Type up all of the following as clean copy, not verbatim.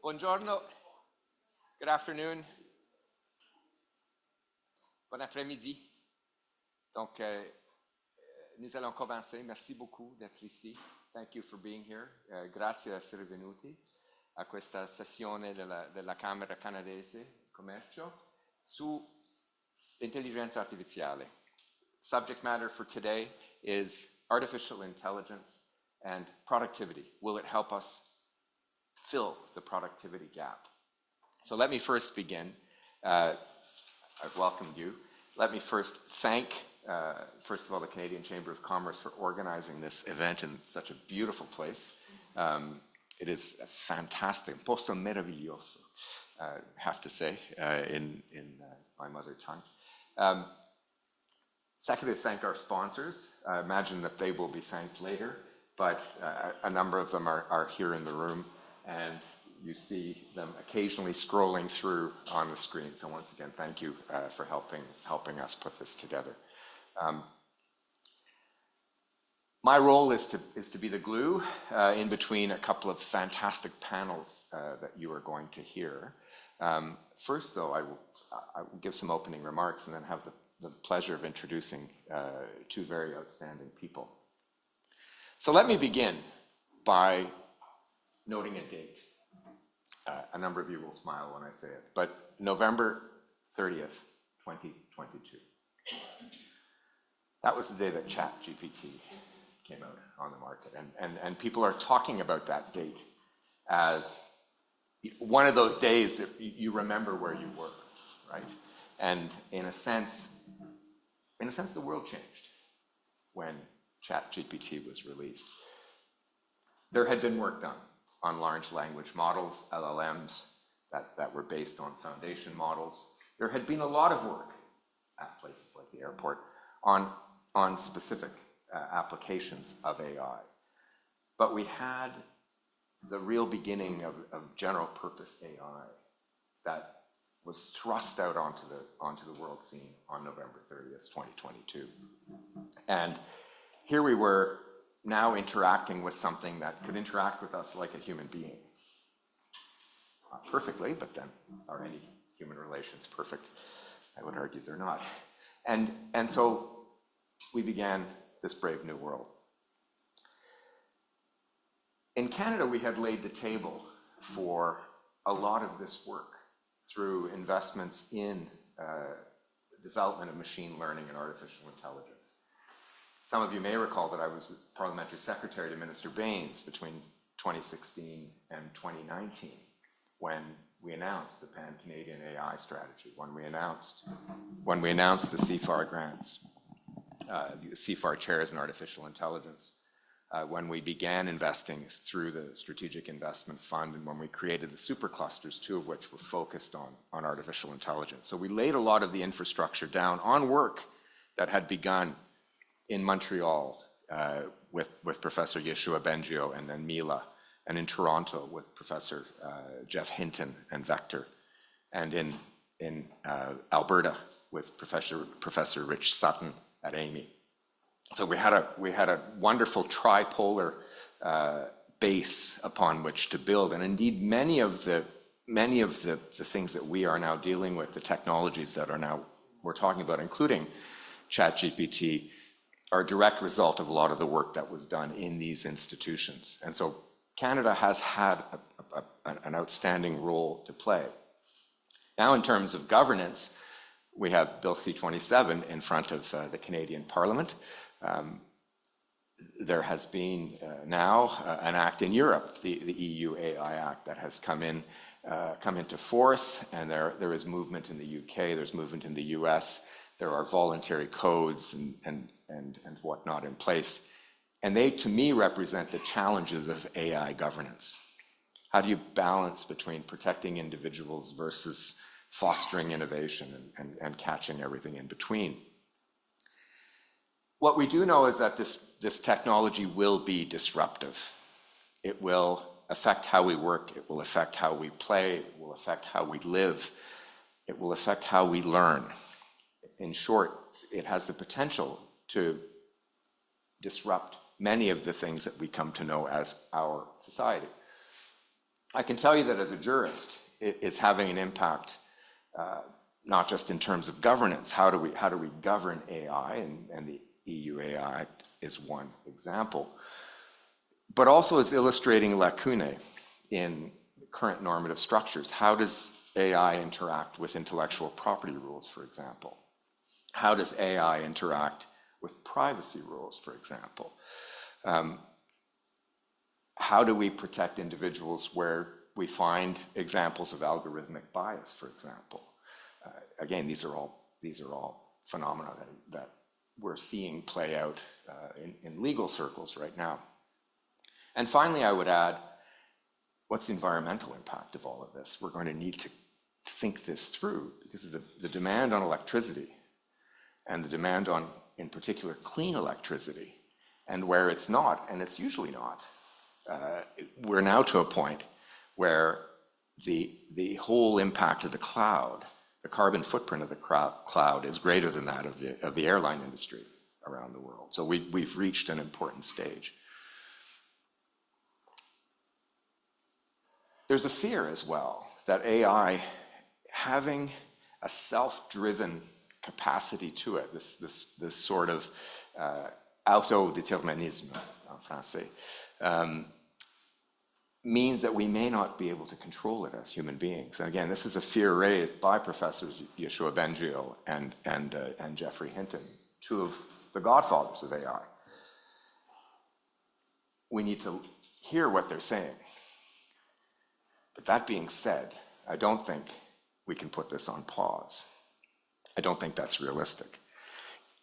Buongiorno, good afternoon, bon après-midi. Donc, nous allons commencer. Merci beaucoup d'être ici. Thank you for being here. Grazie di essere venuti a questa sessione della Camera Canadese Commercio su intelligenza artificiale. Subject matter for today is artificial intelligence and productivity. Will it help us fill the productivity gap? So let me first begin. I've welcomed you. Let me first thank, first of all, the Canadian Chamber of Commerce for organizing this event in such a beautiful place. It is a fantastic, un posto meraviglioso, have to say, in my mother tongue. Secondly, thank our sponsors. I imagine that they will be thanked later, but a number of them are here in the room, and you see them occasionally scrolling through on the screen. So once again, thank you for helping us put this together. My role is to be the glue in between a couple of fantastic panels that you are going to hear. First, though, I will give some opening remarks and then have the pleasure of introducing two very outstanding people. So let me begin by noting a date. A number of you will smile when I say it, but November 30th, 2022. That was the day that ChatGPT came out on the market. And people are talking about that date as one of those days that you remember where you were, right? And in a sense, the world changed when ChatGPT was released. There had been work done on large language models, LLMs, that were based on foundation models. There had been a lot of work at places like the airport on specific applications of AI. But we had the real beginning of general purpose AI that was thrust out onto the world scene on November 30th, 2022. And here we were now interacting with something that could interact with us like a human being. Not perfectly, but then are any human relations perfect? I would argue they're not. And so we began this brave new world. In Canada, we had laid the table for a lot of this work through investments in the development of machine learning and artificial intelligence. Some of you may recall that I was Parliamentary Secretary to Minister Baines between 2016 and 2019 when we announced the Pan-Canadian AI strategy, when we announced the CFAR grants, the CFAR chairs in artificial intelligence, when we began investing through the Strategic Investment Fund, and when we created the superclusters, two of which were focused on artificial intelligence. So we laid a lot of the infrastructure down on work that had begun in Montreal with Professor Yeshua Bengio and then Mila, and in Toronto with Professor Jeff Hinton and Vector, and in Alberta with Professor Rich Sutton at Amy. So we had a wonderful tripolar base upon which to build, and indeed many of the things that we are now dealing with, the technologies that we're talking about, including ChatGPT, are a direct result of a lot of the work that was done in these institutions. And so Canada has had an outstanding role to play. Now, in terms of governance, we have Bill C-27 in front of the Canadian Parliament. There has been now an act in Europe, the EU AI Act, that has come into force, and there is movement in the UK, there's movement in the US, there are voluntary codes and whatnot in place. And they, to me, represent the challenges of AI governance. How do you balance between protecting individuals versus fostering innovation and catching everything in between? What we do know is that this technology will be disruptive. It will affect how we work, it will affect how we play, it will affect how we live, it will affect how we learn. In short, it has the potential to disrupt many of the things that we come to know as our society. I can tell you that as a jurist, it's having an impact, not just in terms of governance. How do we govern AI? And the EU AI Act is one example, but also it's illustrating lacunae in current normative structures. How does AI interact with intellectual property rules, for example? How does AI interact with privacy rules, for example? How do we protect individuals where we find examples of algorithmic bias, for example? Again, these are all phenomena that we're seeing play out in legal circles right now. And finally, I would add, what's the environmental impact of all of this? We're going to need to think this through because of the demand on electricity and the demand on, in particular, clean electricity. And where it's not, and it's usually not, we're now to a point where the whole impact of the cloud, the carbon footprint of the cloud is greater than that of the airline industry around the world. So we've reached an important stage. There's a fear as well that AI, having a self-driven capacity to it, this sort of autodéterminisme en français, means that we may not be able to control it as human beings. And again, this is a fear raised by Professors Yoshua Bengio and Geoffrey Hinton, two of the godfathers of AI. We need to hear what they're saying. But that being said, I don't think we can put this on pause. I don't think that's realistic.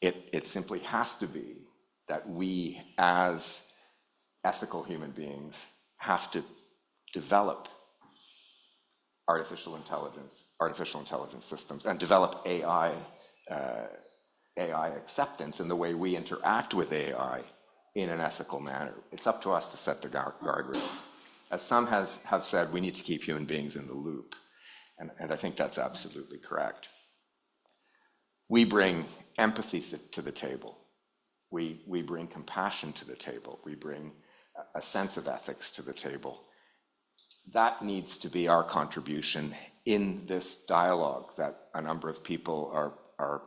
It simply has to be that we, as ethical human beings, have to develop artificial intelligence systems and develop AI acceptance in the way we interact with AI in an ethical manner. It's up to us to set the guardrails. As some have said, we need to keep human beings in the loop. And I think that's absolutely correct. We bring empathy to the table. We bring compassion to the table. We bring a sense of ethics to the table. That needs to be our contribution in this dialogue that a number of people are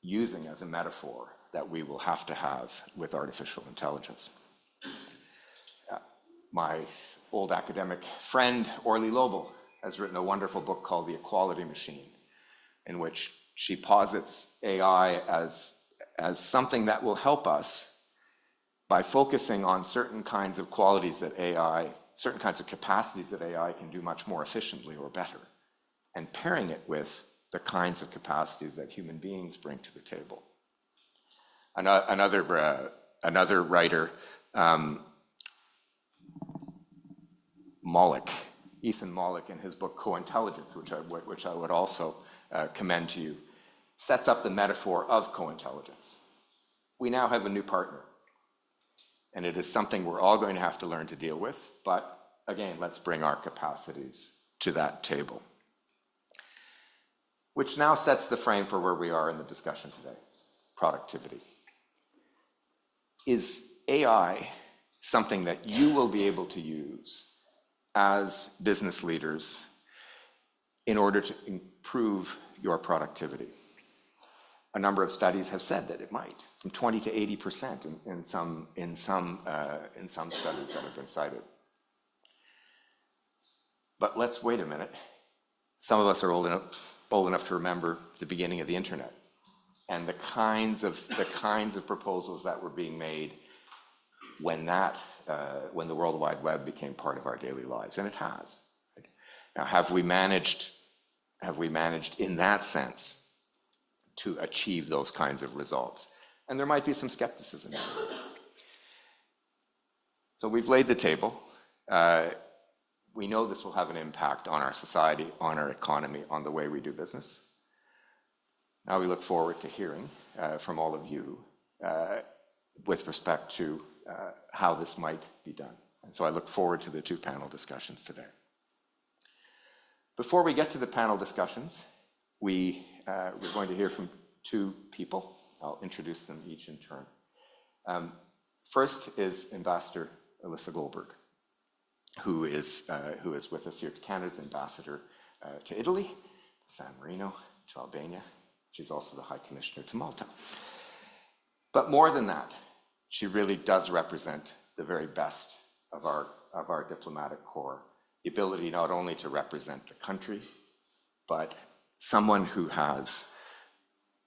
using as a metaphor that we will have to have with artificial intelligence. My old academic friend, Orly Lobel, has written a wonderful book called The Equality Machine, in which she posits AI as something that will help us by focusing on certain kinds of qualities that AI, certain kinds of capacities that AI can do much more efficiently or better, and pairing it with the kinds of capacities that human beings bring to the table. Another writer, Ethan Mollick, in his book Co-Intelligence, which I would also commend to you, sets up the metaphor of co-intelligence. We now have a new partner, and it is something we're all going to have to learn to deal with, but again, let's bring our capacities to that table. Which now sets the frame for where we are in the discussion today, productivity. Is AI something that you will be able to use as business leaders in order to improve your productivity? A number of studies have said that it might, from 20 to 80% in some studies that have been cited. But let's wait a minute. Some of us are old enough to remember the beginning of the internet and the kinds of proposals that were being made when the World Wide Web became part of our daily lives, and it has. Now, have we managed in that sense to achieve those kinds of results? And there might be some skepticism. So we've laid the table. We know this will have an impact on our society, on our economy, on the way we do business. Now we look forward to hearing from all of you with respect to how this might be done. And so I look forward to the two panel discussions today. Before we get to the panel discussions, we're going to hear from two people. I'll introduce them each in turn. First is Ambassador Alyssa Goldberg. who is with us here, Canada's ambassador to Italy, San Marino, to Albania. She's also the High Commissioner to Malta. But more than that, she really does represent the very best of our diplomatic corps. The ability not only to represent the country, but someone who has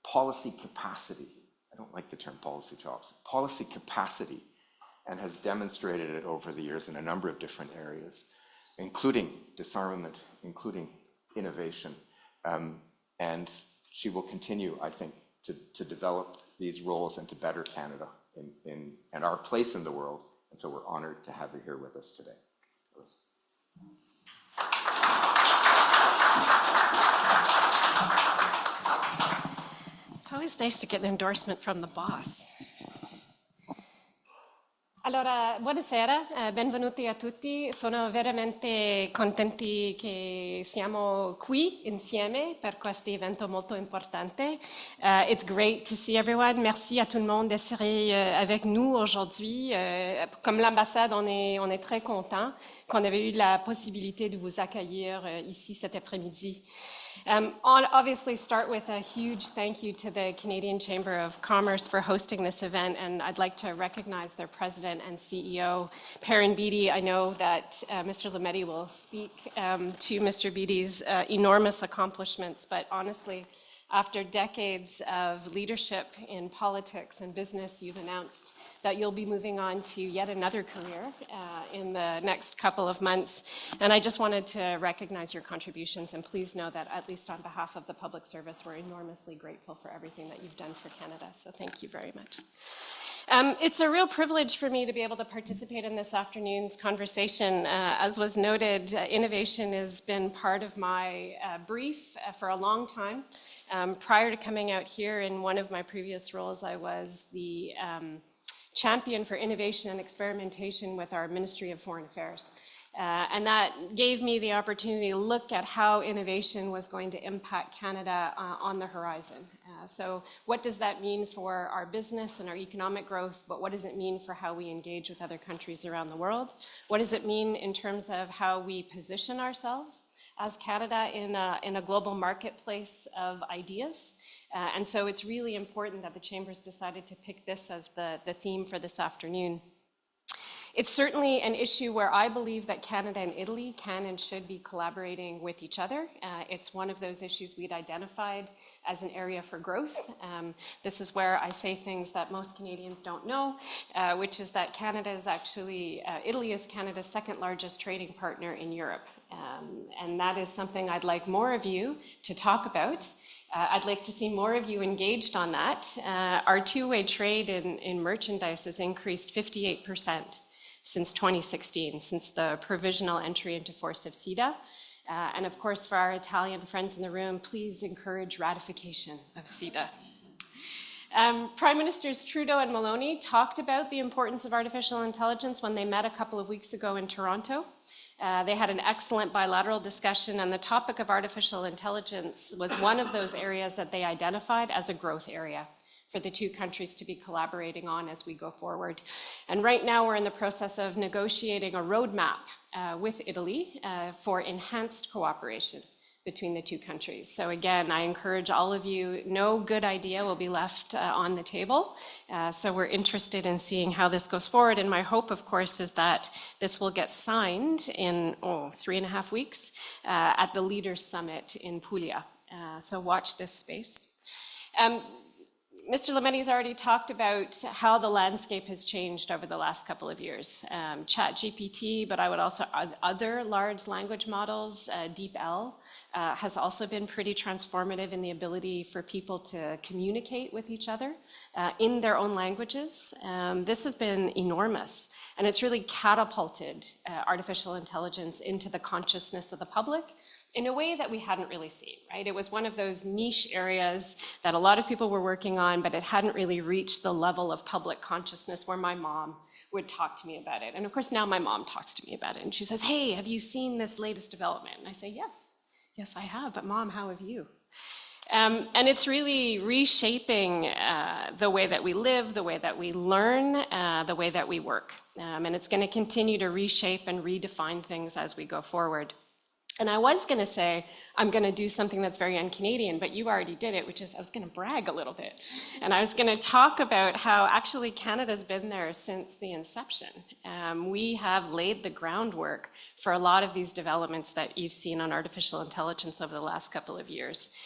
policy capacity. I don't like the term policy chops. Policy capacity, and has demonstrated it over the years in a number of different areas, including disarmament, including innovation. And she will continue, I think, to develop these roles and to better Canada and our place in the world. And so we're honored to have her here with us today. It's always nice to get an endorsement from the boss. Allora, buonasera, benvenuti a tutti. Sono veramente contenti che siamo qui insieme per questo evento molto importante. It's great to see everyone. Merci à tout le monde d'être avec nous aujourd'hui. Comme l'ambassade, on est très content qu'on avait eu la possibilité de vous accueillir ici cet après-midi. I'll obviously start with a huge thank you to the Canadian Chamber of Commerce for hosting this event, and I'd like to recognize their president and CEO, Perrin Beatty. I know that Mr. Lametti will speak to Mr. Beatty's enormous accomplishments, but honestly, after decades of leadership in politics and business, you've announced that you'll be moving on to yet another career in the next couple of months. And I just wanted to recognize your contributions, and please know that at least on behalf of the public service, we're enormously grateful for everything that you've done for Canada. So thank you very much. It's a real privilege for me to be able to participate in this afternoon's conversation. As was noted, innovation has been part of my brief for a long time. Prior to coming out here, in one of my previous roles, I was the champion for innovation and experimentation with our Ministry of Foreign Affairs. And that gave me the opportunity to look at how innovation was going to impact Canada on the horizon. So what does that mean for our business and our economic growth, but what does it mean for how we engage with other countries around the world? What does it mean in terms of how we position ourselves as Canada in a global marketplace of ideas? And so it's really important that the Chamber's decided to pick this as the theme for this afternoon. It's certainly an issue where I believe that Canada and Italy can and should be collaborating with each other. It's one of those issues we'd identified as an area for growth. This is where I say things that most Canadians don't know, which is that Italy is Canada's second largest trading partner in Europe. And that is something I'd like more of you to talk about. I'd like to see more of you engaged on that. Our two-way trade in merchandise has increased 58% since 2016, since the provisional entry into force of CETA. And of course, for our Italian friends in the room, please encourage ratification of CETA. Prime Ministers Trudeau and Maloney talked about the importance of artificial intelligence when they met a couple of weeks ago in Toronto. They had an excellent bilateral discussion, and the topic of artificial intelligence was one of those areas that they identified as a growth area for the two countries to be collaborating on as we go forward. And right now we're in the process of negotiating a roadmap with Italy for enhanced cooperation between the two countries. So again, I encourage all of you, no good idea will be left on the table. So we're interested in seeing how this goes forward. And my hope, of course, is that this will get signed in 3.5 weeks at the Leaders Summit in Puglia. So watch this space. Mr. Lametti's already talked about how the landscape has changed over the last couple of years. ChatGPT, but I would also add other large language models, DeepL, has also been pretty transformative in the ability for people to communicate with each other in their own languages. This has been enormous, and it's really catapulted artificial intelligence into the consciousness of the public in a way that we hadn't really seen, right? It was one of those niche areas that a lot of people were working on, but it hadn't really reached the level of public consciousness where my mom would talk to me about it. And of course, now my mom talks to me about it, and she says, "Hey, have you seen this latest development?" And I say, yes, I have, but Mom, how have you? And it's really reshaping the way that we live, the way that we learn, the way that we work. And it's going to continue to reshape and redefine things as we go forward. And I was going to say, I'm going to do something that's very un-Canadian, but you already did it, which is I was going to brag a little bit. And I was going to talk about how actually Canada's been there since the inception. We have laid the groundwork for a lot of these developments that you've seen on artificial intelligence over the last couple of years.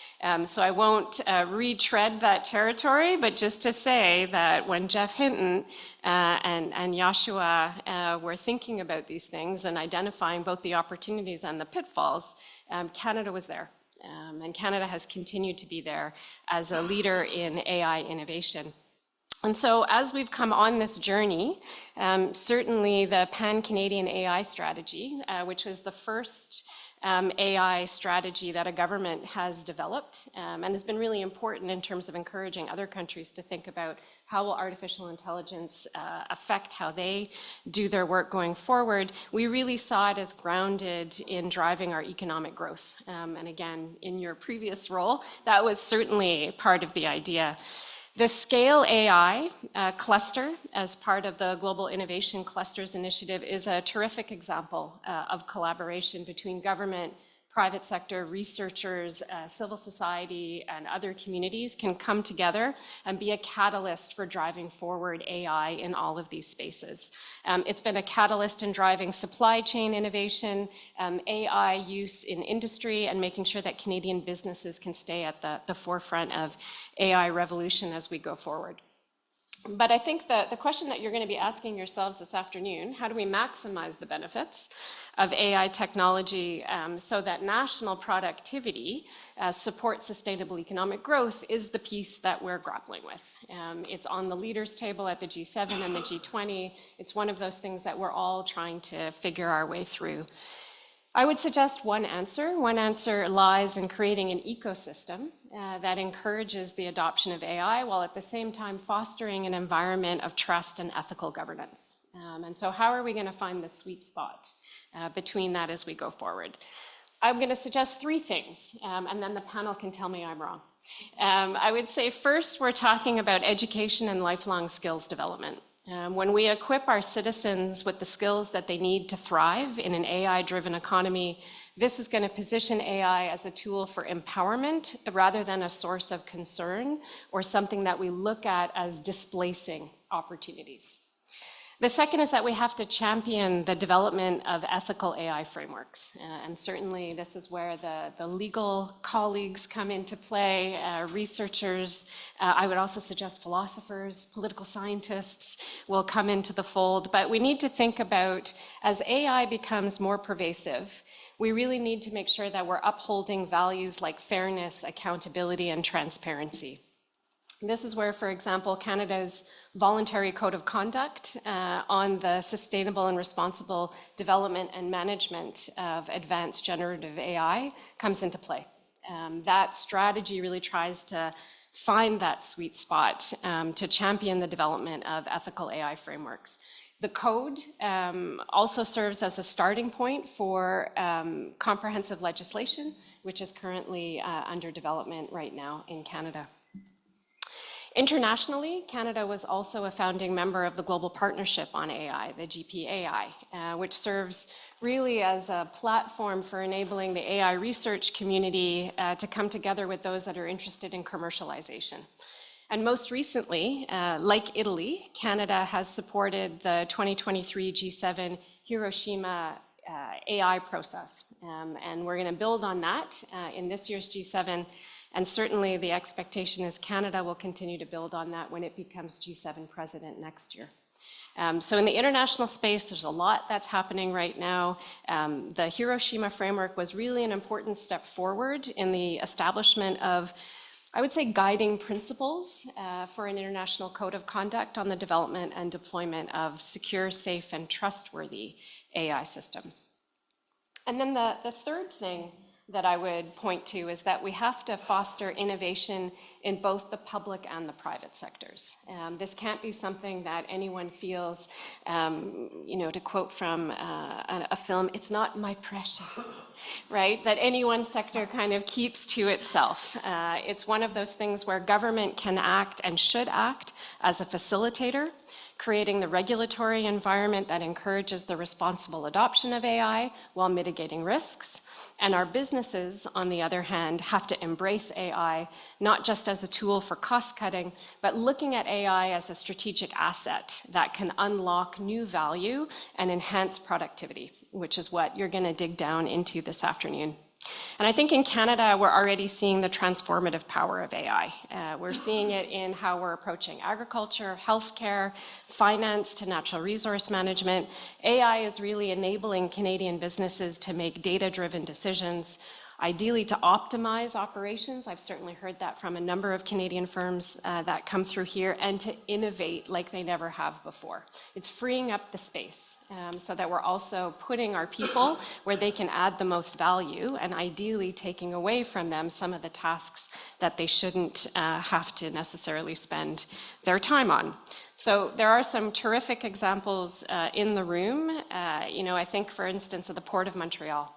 So I won't retread that territory, but just to say that when Jeff Hinton and Joshua were thinking about these things and identifying both the opportunities and the pitfalls, Canada was there. And Canada has continued to be there as a leader in AI innovation. And so as we've come on this journey, certainly the Pan-Canadian AI strategy, which was the first AI strategy that a government has developed and has been really important in terms of encouraging other countries to think about how will artificial intelligence affect how they do their work going forward. We really saw it as grounded in driving our economic growth. And again, in your previous role, that was certainly part of the idea. The Scale AI cluster, as part of the Global Innovation Clusters Initiative, is a terrific example of collaboration between government, private sector, researchers, civil society, and other communities can come together and be a catalyst for driving forward AI in all of these spaces. It's been a catalyst in driving supply chain innovation, AI use in industry, and making sure that Canadian businesses can stay at the forefront of AI revolution as we go forward. But I think that the question that you're going to be asking yourselves this afternoon, how do we maximize the benefits of AI technology so that national productivity supports sustainable economic growth, is the piece that we're grappling with. It's on the leaders' table at the G7 and the G20. It's one of those things that we're all trying to figure our way through. I would suggest one answer. One answer lies in creating an ecosystem that encourages the adoption of AI while at the same time fostering an environment of trust and ethical governance. And so how are we going to find the sweet spot between that as we go forward? I'm going to suggest three things, and then the panel can tell me I'm wrong. I would say first, we're talking about education and lifelong skills development. When we equip our citizens with the skills that they need to thrive in an AI-driven economy, this is going to position AI as a tool for empowerment rather than a source of concern or something that we look at as displacing opportunities. The second is that we have to champion the development of ethical AI frameworks. And certainly this is where the legal colleagues come into play, researchers. I would also suggest philosophers, political scientists will come into the fold. But we need to think about, as AI becomes more pervasive, we really need to make sure that we're upholding values like fairness, accountability, and transparency. This is where, for example, Canada's voluntary code of conduct on the sustainable and responsible development and management of advanced generative AI comes into play. That strategy really tries to find that sweet spot to champion the development of ethical AI frameworks. The code also serves as a starting point for comprehensive legislation, which is currently under development right now in Canada. Internationally, Canada was also a founding member of the Global Partnership on AI, the GPAI, which serves really as a platform for enabling the AI research community to come together with those that are interested in commercialization. And most recently, like Italy, Canada has supported the 2023 G7 Hiroshima AI process. And we're going to build on that in this year's G7. And certainly the expectation is Canada will continue to build on that when it becomes G7 president next year. So in the international space, there's a lot that's happening right now. The Hiroshima framework was really an important step forward in the establishment of, I would say, guiding principles for an international code of conduct on the development and deployment of secure, safe, and trustworthy AI systems. And then the third thing that I would point to is that we have to foster innovation in both the public and the private sectors. This can't be something that anyone feels, to quote from a film, it's not my precious, right? That any one sector kind of keeps to itself. It's one of those things where government can act and should act as a facilitator, creating the regulatory environment that encourages the responsible adoption of AI while mitigating risks. And our businesses, on the other hand, have to embrace AI, not just as a tool for cost cutting, but looking at AI as a strategic asset that can unlock new value and enhance productivity, which is what you're going to dig down into this afternoon. And I think in Canada, we're already seeing the transformative power of AI. We're seeing it in how we're approaching agriculture, healthcare, finance to natural resource management. AI is really enabling Canadian businesses to make data-driven decisions, ideally to optimize operations. I've certainly heard that from a number of Canadian firms that come through here, and to innovate like they never have before. It's freeing up the space so that we're also putting our people where they can add the most value, and ideally taking away from them some of the tasks that they shouldn't have to necessarily spend their time on. So there are some terrific examples in the room. I think, for instance, of the Port of Montreal.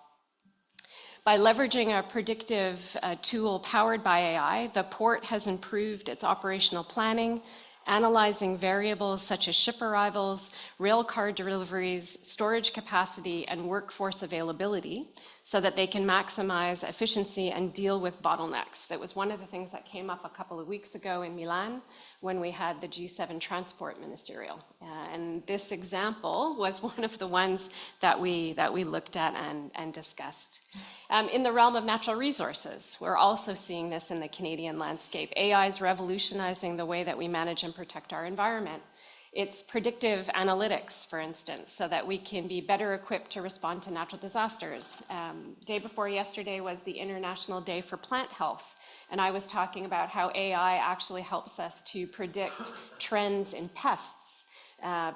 By leveraging a predictive tool powered by AI, the port has improved its operational planning, analyzing variables such as ship arrivals, rail car deliveries, storage capacity, and workforce availability, so that they can maximize efficiency and deal with bottlenecks. That was one of the things that came up a couple of weeks ago in Milan when we had the G7 Transport Ministerial. And this example was one of the ones that we looked at and discussed. In the realm of natural resources, we're also seeing this in the Canadian landscape. AI is revolutionizing the way that we manage and protect our environment. It's predictive analytics, for instance, so that we can be better equipped to respond to natural disasters. Day before yesterday was the International Day for Plant Health, and I was talking about how AI actually helps us to predict trends in pests,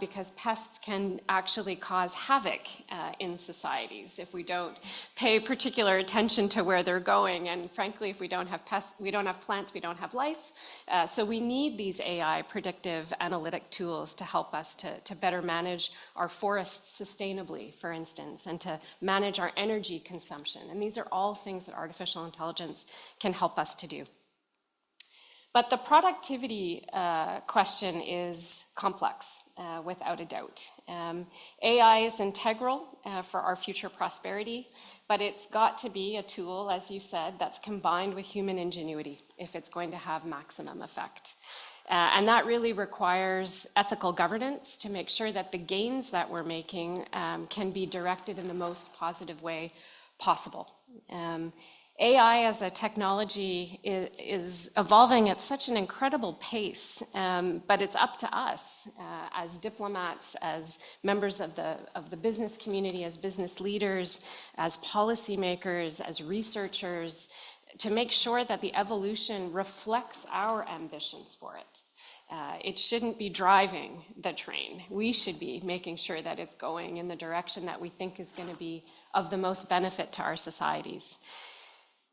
because pests can actually cause havoc in societies if we don't pay particular attention to where they're going. And frankly, if we don't have pests, we don't have plants, we don't have life. So we need these AI predictive analytic tools to help us to better manage our forests sustainably, for instance, and to manage our energy consumption. And these are all things that artificial intelligence can help us to do. But the productivity question is complex. Without a doubt. AI is integral for our future prosperity, but it's got to be a tool, as you said, that's combined with human ingenuity if it's going to have maximum effect. And that really requires ethical governance to make sure that the gains that we're making can be directed in the most positive way possible. AI as a technology is evolving at such an incredible pace, but it's up to us as diplomats, as members of the business community, as business leaders, as policymakers, as researchers, to make sure that the evolution reflects our ambitions for it. It shouldn't be driving the train. We should be making sure that it's going in the direction that we think is going to be of the most benefit to our societies.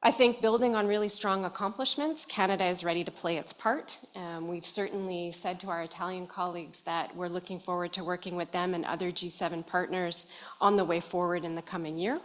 I think building on really strong accomplishments, Canada is ready to play its part. We've certainly said to our Italian colleagues that we're looking forward to working with them and other G7 partners on the way forward in the coming year.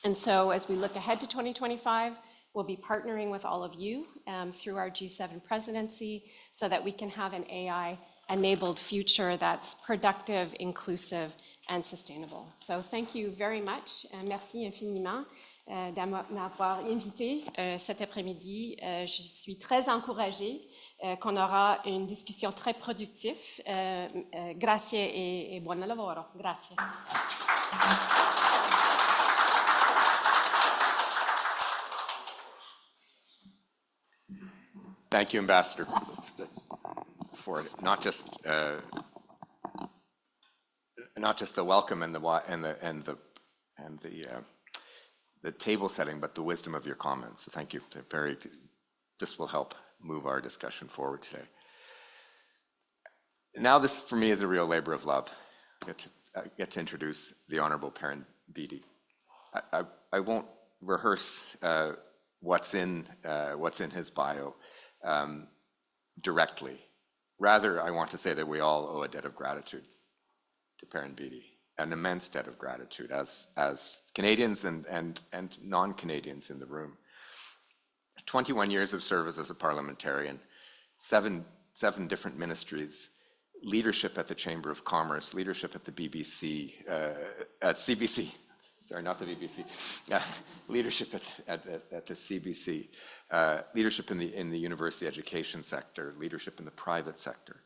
And so as we look ahead to 2025, we'll be partnering with all of you through our G7 presidency so that we can have an AI-enabled future that's productive, inclusive, and sustainable. So thank you very much. Merci infiniment de m'avoir invité cet après-midi. Je suis très encouragée qu'on aura une discussion très productive. Grazie e buon lavoro. Grazie. Thank you, Ambassador, for not just the welcome and the table setting, but the wisdom of your comments. So thank you. This will help move our discussion forward today. Now this, for me, is a real labor of love. I get to introduce the Honorable Perrin Beatty. I won't rehearse what's in his bio directly. Rather, I want to say that we all owe a debt of gratitude to Perrin Beatty, an immense debt of gratitude as Canadians and non-Canadians in the room. 21 years of service as a parliamentarian, seven different ministries, leadership at the Chamber of Commerce, leadership at the BBC, at CBC, sorry, not the BBC, leadership at the CBC, leadership in the university education sector, leadership in the private sector.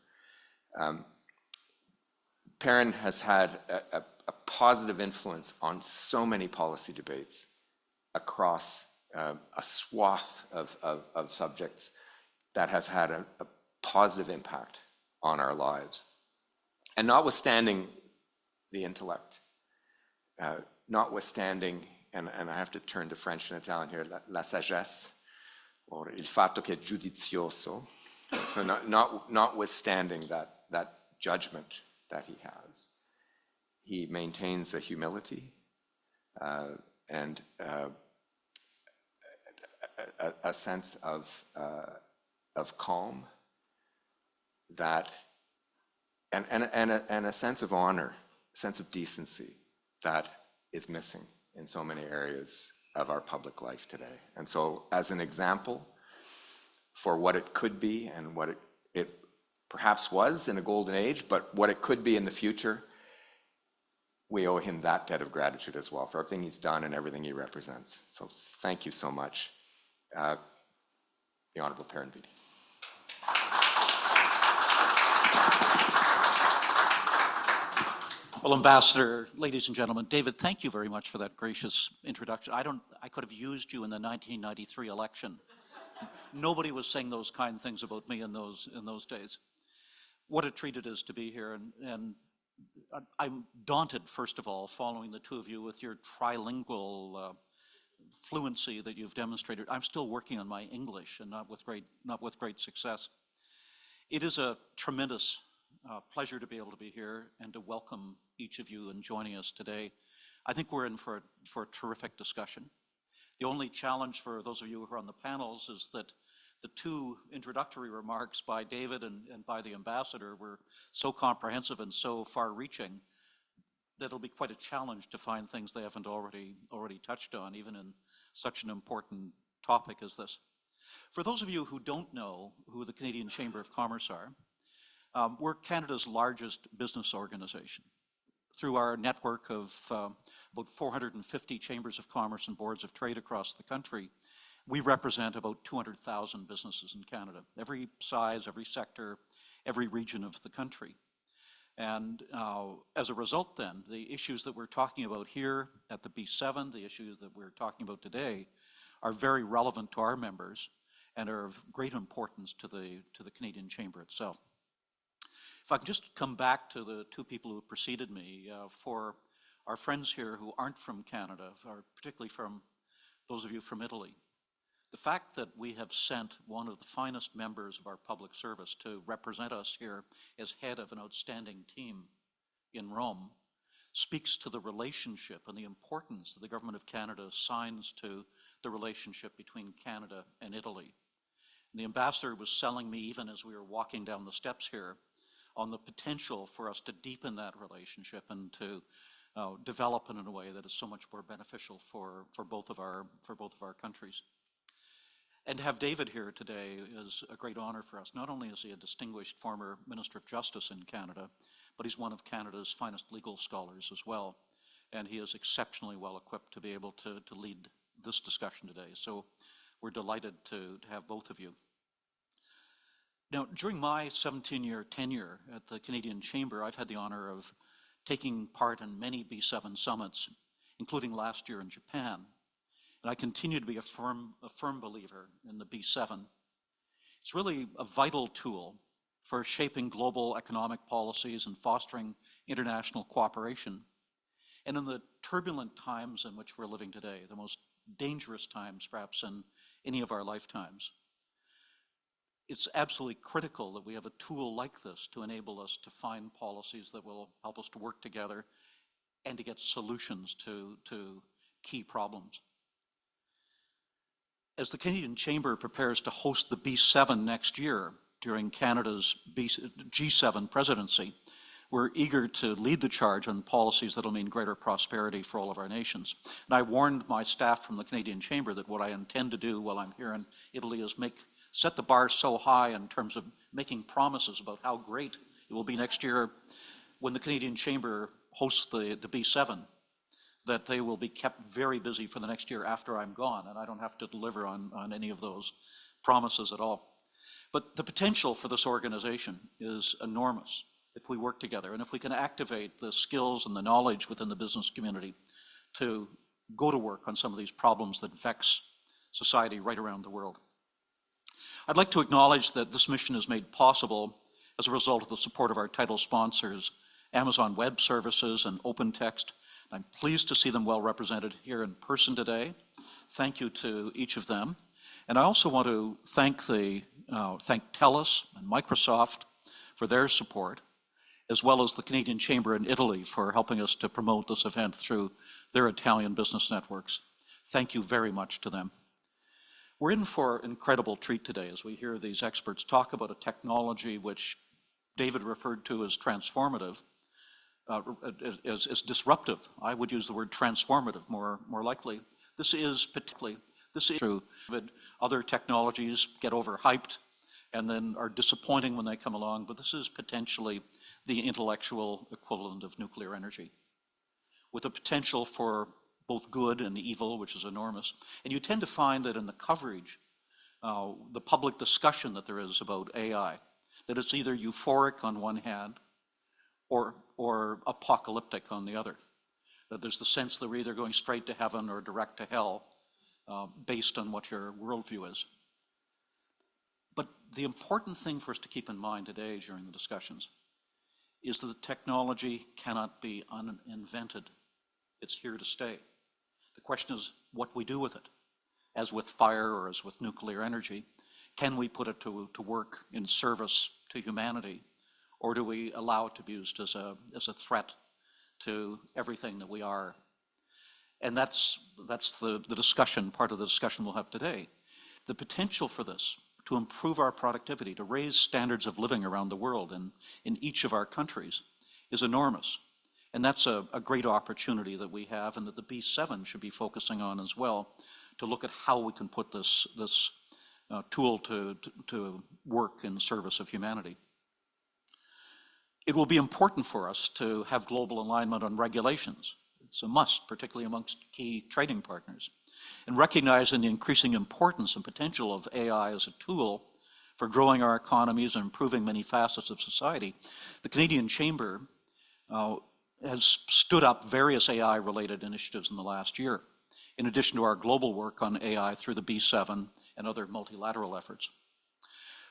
Perrin has had a positive influence on so many policy debates across a swath of subjects that have had a positive impact on our lives. And notwithstanding the intellect, notwithstanding, and I have to turn to French and Italian here, la sagesse, or il fatto che è giudizioso, so notwithstanding that judgment that he has, he maintains a humility and a sense of calm that, and a sense of honor, a sense of decency that is missing in so many areas of our public life today. And so as an example for what it could be and what it perhaps was in a golden age, but what it could be in the future, we owe him that debt of gratitude as well for everything he's done and everything he represents. So thank you so much. The Honorable Perrin Beatty. Well, Ambassador, ladies and gentlemen, David, thank you very much for that gracious introduction. I could have used you in the 1993 election. Nobody was saying those kind of things about me in those days. What a treat it is to be here, and I'm daunted, first of all, following the two of you with your trilingual fluency that you've demonstrated. I'm still working on my English, and not with great success. It is a tremendous pleasure to be able to be here and to welcome each of you in joining us today. I think we're in for a terrific discussion. The only challenge for those of you who are on the panels is that the two introductory remarks by David and by the Ambassador were so comprehensive and so far-reaching that it'll be quite a challenge to find things they haven't already touched on, even in such an important topic as this. For those of you who don't know who the Canadian Chamber of Commerce are, we're Canada's largest business organization. Through our network of about 450 chambers of commerce and boards of trade across the country, we represent about 200,000 businesses in Canada, every size, every sector, every region of the country. And as a result then, the issues that we're talking about here at the B7, the issues that we're talking about today, are very relevant to our members and are of great importance to the Canadian Chamber itself. If I can just come back to the two people who preceded me, for our friends here who aren't from Canada, or particularly from those of you from Italy, the fact that we have sent one of the finest members of our public service to represent us here as head of an outstanding team in Rome speaks to the relationship and the importance that the Government of Canada assigns to the relationship between Canada and Italy. And the Ambassador was selling me, even as we were walking down the steps here, on the potential for us to deepen that relationship and to develop it in a way that is so much more beneficial for both of our countries. And to have David here today is a great honor for us. Not only is he a distinguished former Minister of Justice in Canada, but he's one of Canada's finest legal scholars as well. And he is exceptionally well equipped to be able to lead this discussion today. So we're delighted to have both of you. Now, during my 17-year tenure at the Canadian Chamber, I've had the honor of taking part in many B7 summits, including last year in Japan. And I continue to be a firm believer in the B7. It's really a vital tool for shaping global economic policies and fostering international cooperation. And in the turbulent times in which we're living today, the most dangerous times perhaps in any of our lifetimes, it's absolutely critical that we have a tool like this to enable us to find policies that will help us to work together and to get solutions to key problems. As the Canadian Chamber prepares to host the B7 next year during Canada's G7 presidency, we're eager to lead the charge on policies that will mean greater prosperity for all of our nations. And I warned my staff from the Canadian Chamber that what I intend to do while I'm here in Italy is set the bar so high in terms of making promises about how great it will be next year when the Canadian Chamber hosts the B7, that they will be kept very busy for the next year after I'm gone, and I don't have to deliver on any of those promises at all. But the potential for this organization is enormous if we work together, and if we can activate the skills and the knowledge within the business community to go to work on some of these problems that vex society right around the world. I'd like to acknowledge that this mission is made possible as a result of the support of our title sponsors, Amazon Web Services and OpenText. I'm pleased to see them well represented here in person today. Thank you to each of them. And I also want to thank TELUS and Microsoft for their support, as well as the Canadian Chamber in Italy for helping us to promote this event through their Italian business networks. Thank you very much to them. We're in for an incredible treat today as we hear these experts talk about a technology which David referred to as transformative, as disruptive. I would use the word transformative more likely. This is true. Other technologies get overhyped and then are disappointing when they come along, but this is potentially the intellectual equivalent of nuclear energy, with a potential for both good and evil, which is enormous. And you tend to find that in the coverage, the public discussion that there is about AI, that it's either euphoric on one hand or apocalyptic on the other. That there's the sense that we're either going straight to heaven or direct to hell based on what your worldview is. But the important thing for us to keep in mind today during the discussions is that the technology cannot be uninvented. It's here to stay. The question is what we do with it. As with fire or as with nuclear energy, can we put it to work in service to humanity, or do we allow it to be used as a threat to everything that we are? And that's the discussion, part of the discussion we'll have today. The potential for this to improve our productivity, to raise standards of living around the world and in each of our countries is enormous. And that's a great opportunity that we have and that the B7 should be focusing on as well, to look at how we can put this tool to work in service of humanity. It will be important for us to have global alignment on regulations. It's a must, particularly amongst key trading partners. And recognizing the increasing importance and potential of AI as a tool for growing our economies and improving many facets of society, the Canadian Chamber has stood up various AI-related initiatives in the last year, in addition to our global work on AI through the B7 and other multilateral efforts.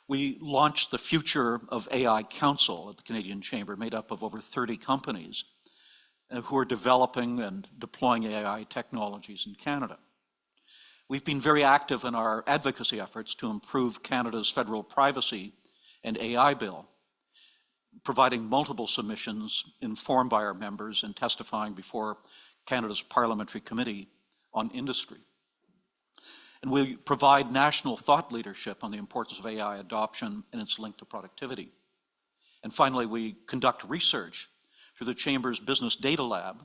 We launched the Future of AI Council at the Canadian Chamber, made up of over 30 companies who are developing and deploying AI technologies in Canada. We've been very active in our advocacy efforts to improve Canada's federal privacy and AI bill, providing multiple submissions informed by our members and testifying before Canada's Parliamentary Committee on Industry. And we provide national thought leadership on the importance of AI adoption and its link to productivity. And finally, we conduct research through the Chamber's Business Data Lab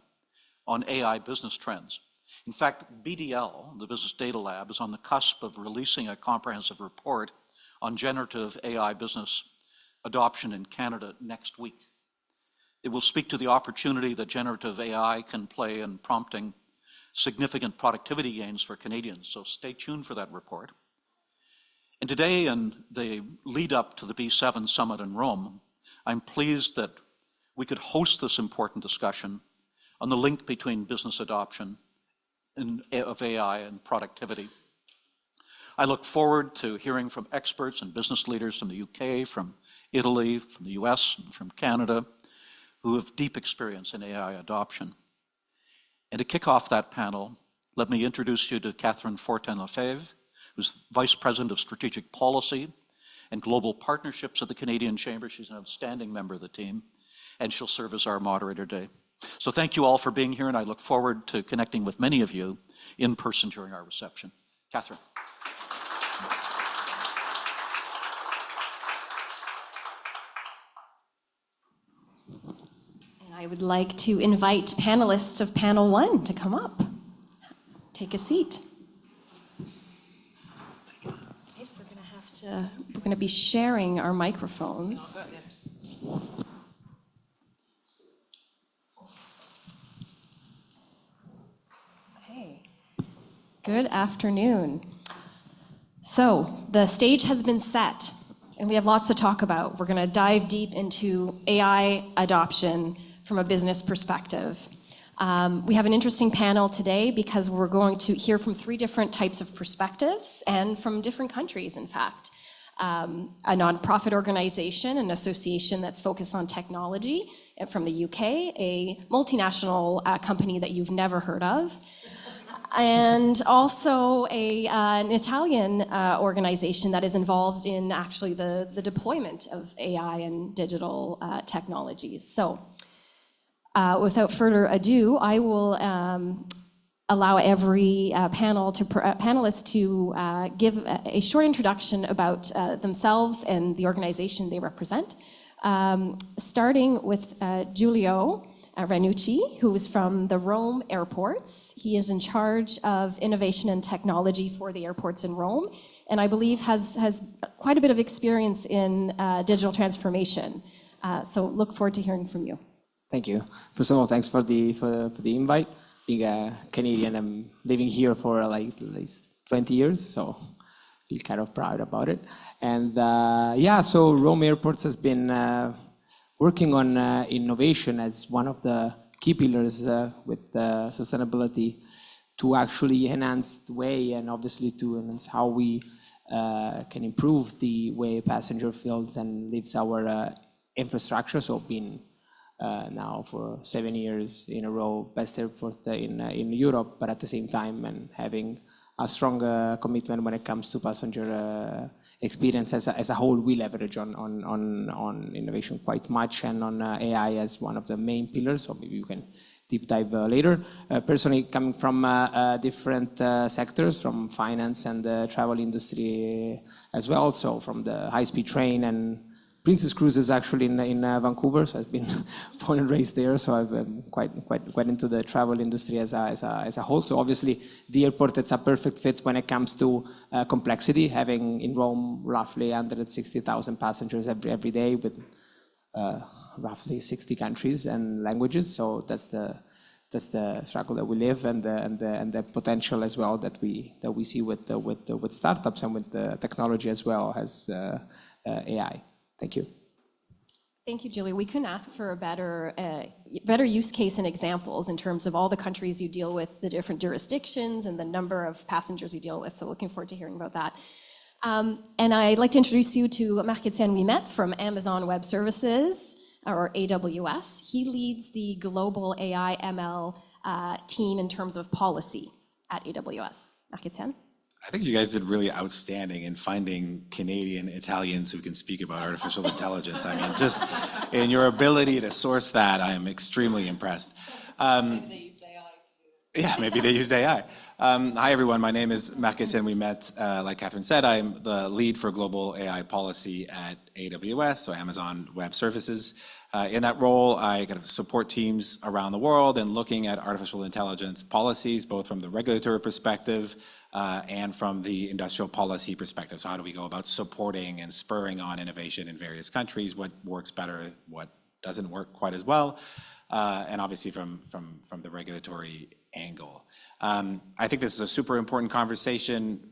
on AI business trends. In fact, BDL, the Business Data Lab, is on the cusp of releasing a comprehensive report on generative AI business adoption in Canada next week. It will speak to the opportunity that generative AI can play in prompting significant productivity gains for Canadians, so stay tuned for that report. And today, in the lead up to the B7 summit in Rome, I'm pleased that we could host this important discussion on the link between business adoption of AI and productivity. I look forward to hearing from experts and business leaders from the UK, from Italy, from the US, and from Canada, who have deep experience in AI adoption. And to kick off that panel, let me introduce you to Catherine Fortin-Lefebvre, who's Vice President of Strategic Policy and Global Partnerships at the Canadian Chamber. She's an outstanding member of the team, and she'll serve as our moderator today. So thank you all for being here, and I look forward to connecting with many of you in person during our reception. Catherine. I would like to invite panelists of panel 1 to come up. Take a seat. We're going to be sharing our microphones. Okay. Good afternoon. So the stage has been set, and we have lots to talk about. We're going to dive deep into AI adoption from a business perspective. We have an interesting panel today because we're going to hear from 3 different types of perspectives and from different countries, in fact. A nonprofit organization, an association that's focused on technology from the UK, a multinational company that you've never heard of, and also an Italian organization that is involved in actually the deployment of AI and digital technologies. So without further ado, I will allow every panelist to give a short introduction about themselves and the organization they represent, starting with Giulio Ranucci, who is from the Rome airports. He is in charge of innovation and technology for the airports in Rome, and I believe has quite a bit of experience in digital transformation. So look forward to hearing from you. Thank you. First of all, thanks for the invite. Being a Canadian, I'm living here for like at least 20 years, so feel kind of proud about it. And so Rome Airports has been working on innovation as one of the key pillars with sustainability to actually enhance the way, and obviously to enhance how we can improve the way passenger feels and lives our infrastructure. So being now for 7 years in a row best airport in Europe, but at the same time and having a strong commitment when it comes to passenger experience as a whole. We leverage on innovation quite much, and on AI as one of the main pillars, so maybe you can deep dive later. Personally coming from different sectors, from finance and the travel industry as well, so from the high-speed train and Princess Cruises actually in Vancouver, so I've been born and raised there, so I've quite into the travel industry as a whole. So obviously the airport, it's a perfect fit when it comes to complexity, having in Rome roughly 160,000 passengers every day with roughly 60 countries and languages. So that's the struggle that we live, and the potential as well that we see with startups and with the technology as well as AI. Thank you. Thank you, Julia. We couldn't ask for a better use case and examples in terms of all the countries you deal with, the different jurisdictions, and the number of passengers you deal with. So looking forward to hearing about that. And I'd like to introduce you to Marc-Etienne Ouimet from Amazon Web Services, or AWS. He leads the global AI ML team in terms of policy at AWS. Marc-Etienne? I think you guys did really outstanding in finding Canadian Italians who can speak about artificial intelligence. I mean, just in your ability to source that, I am extremely impressed. Maybe they used AI to do it. Yeah, maybe they used AI. Hi, everyone. My name is Marc-Etienne Ouimet. Like Catherine said, I'm the lead for global AI policy at AWS, so Amazon Web Services. In that role, I kind of support teams around the world and looking at artificial intelligence policies, both from the regulatory perspective and from the industrial policy perspective. So how do we go about supporting and spurring on innovation in various countries? What works better, what doesn't work quite as well? And obviously from the regulatory angle. I think this is a super important conversation.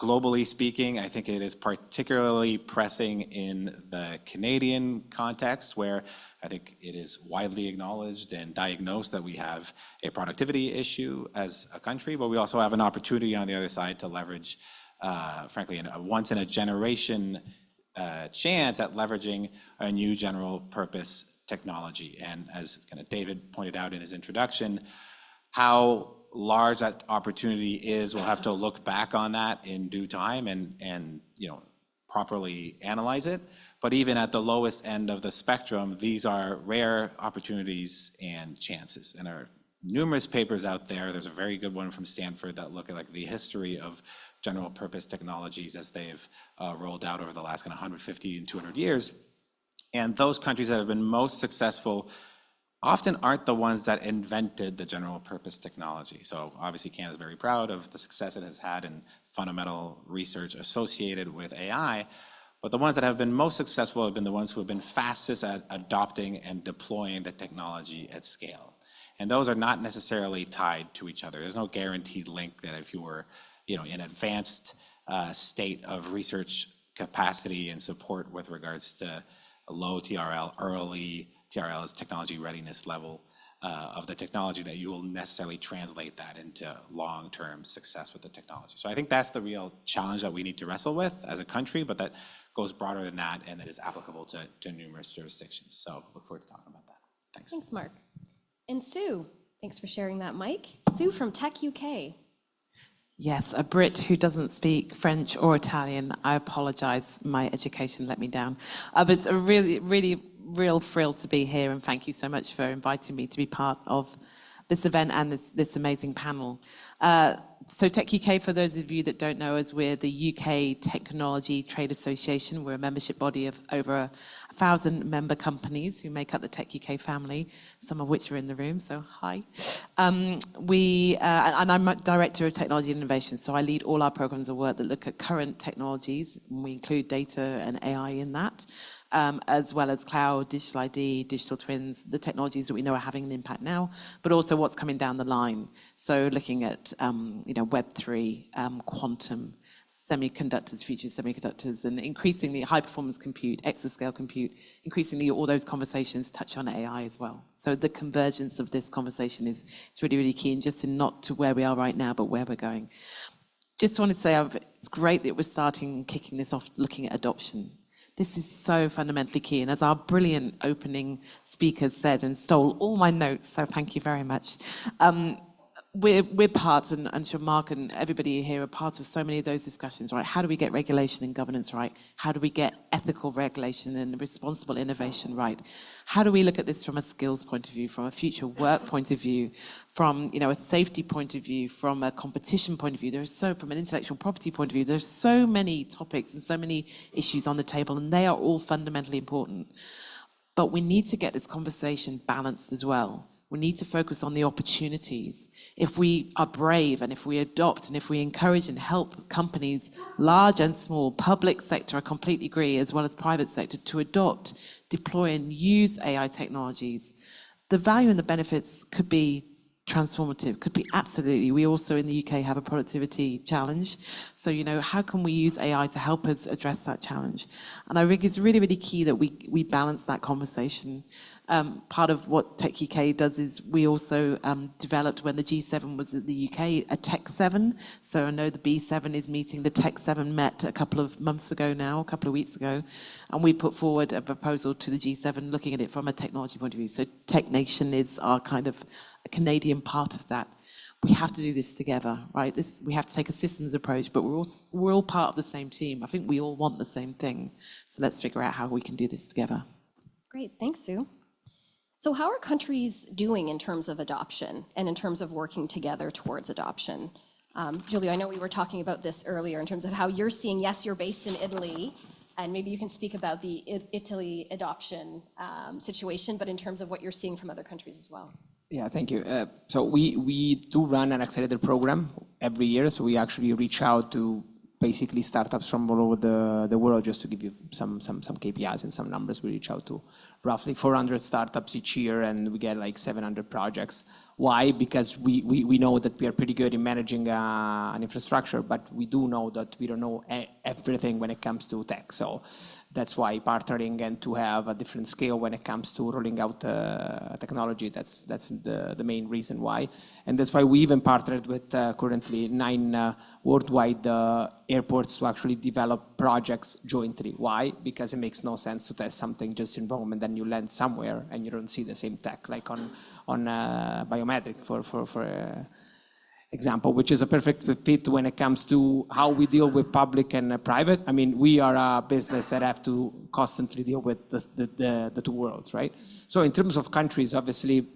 Globally speaking, I think it is particularly pressing in the Canadian context, where I think it is widely acknowledged and diagnosed that we have a productivity issue as a country, but we also have an opportunity on the other side to leverage, frankly, a once-in-a-generation chance at leveraging a new general purpose technology. And as kind of David pointed out in his introduction, how large that opportunity is, we'll have to look back on that in due time and properly analyze it. But even at the lowest end of the spectrum, these are rare opportunities and chances. And there are numerous papers out there. There's a very good one from Stanford that look at like the history of general purpose technologies as they've rolled out over the last kind of 150 and 200 years. And those countries that have been most successful often aren't the ones that invented the general purpose technology. So obviously Canada's very proud of the success it has had in fundamental research associated with AI, but the ones that have been most successful have been the ones who have been fastest at adopting and deploying the technology at scale. And those are not necessarily tied to each other. There's no guaranteed link that if you were, in advanced state of research capacity and support with regards to low TRL, early TRL is technology readiness level of the technology, that you will necessarily translate that into long-term success with the technology. So I think that's the real challenge that we need to wrestle with as a country, but that goes broader than that and that is applicable to numerous jurisdictions. So look forward to talking about that. Thanks. Thanks, Mark. And Sue, thanks for sharing that mic. Sue from Tech UK. Yes, a Brit who doesn't speak French or Italian. I apologize, my education let me down. But it's a real thrill to be here, and thank you so much for inviting me to be part of this event and this amazing panel. So Tech UK, for those of you that don't know us, we're the UK Technology Trade Association. We're a membership body of over 1,000 member companies who make up the Tech UK family, some of which are in the room, so hi. And I'm a Director of Technology and Innovation, so I lead all our programs of work that look at current technologies, and we include data and AI in that, as well as cloud, digital ID, digital twins, the technologies that we know are having an impact now, but also what's coming down the line. So looking at Web3, quantum, semiconductors, future semiconductors, and increasingly high-performance compute, exascale compute, increasingly all those conversations touch on AI as well. So the convergence of this conversation is really, really key, and just in not to where we are right now, but where we're going. Just want to say it's great that we're kicking this off, looking at adoption. This is so fundamentally key, and as our brilliant opening speakers said, and stole all my notes, so thank you very much. We're parts, and I'm sure Mark and everybody here are parts of so many of those discussions, right? How do we get regulation and governance right? How do we get ethical regulation and responsible innovation right? How do we look at this from a skills point of view, from a future work point of view, from a safety point of view, from a competition point of view? From an intellectual property point of view, there's so many topics and so many issues on the table, and they are all fundamentally important. But we need to get this conversation balanced as well. We need to focus on the opportunities. If we are brave and if we adopt and if we encourage and help companies, large and small, public sector, I completely agree, as well as private sector, to adopt, deploy and use AI technologies, the value and the benefits could be transformative, could be absolutely. We also in the UK have a productivity challenge. So, how can we use AI to help us address that challenge? And I think it's really, really key that we balance that conversation. Part of what Tech UK does is we also developed, when the G7 was in the UK, a Tech 7. So I know the B7 is meeting. The Tech 7 met a couple of weeks ago, and we put forward a proposal to the G7 looking at it from a technology point of view. So Tech Nation is our kind of a Canadian part of that. We have to do this together, right? We have to take a systems approach, but we're all part of the same team. I think we all want the same thing. So let's figure out how we can do this together. Great, thanks, Sue. So how are countries doing in terms of adoption and in terms of working together towards adoption? Giulio, I know we were talking about this earlier in terms of how you're seeing, yes, you're based in Italy, and maybe you can speak about the Italy adoption situation, but in terms of what you're seeing from other countries as well. Yeah, thank you. So we do run an accelerator program every year. So we actually reach out to basically startups from all over the world. Just to give you some KPIs and some numbers, we reach out to roughly 400 startups each year, and we get like 700 projects. Why? Because we know that we are pretty good in managing an infrastructure, but we do know that we don't know everything when it comes to tech. So that's why partnering and to have a different scale when it comes to rolling out technology, that's the main reason why. And that's why we even partnered with currently 9 worldwide airports to actually develop projects jointly. Why? Because it makes no sense to test something just in Rome and then you land somewhere and you don't see the same tech, like on biometric, for example, which is a perfect fit when it comes to how we deal with public and private. I mean, we are a business that have to constantly deal with the two worlds, right? So in terms of countries, obviously,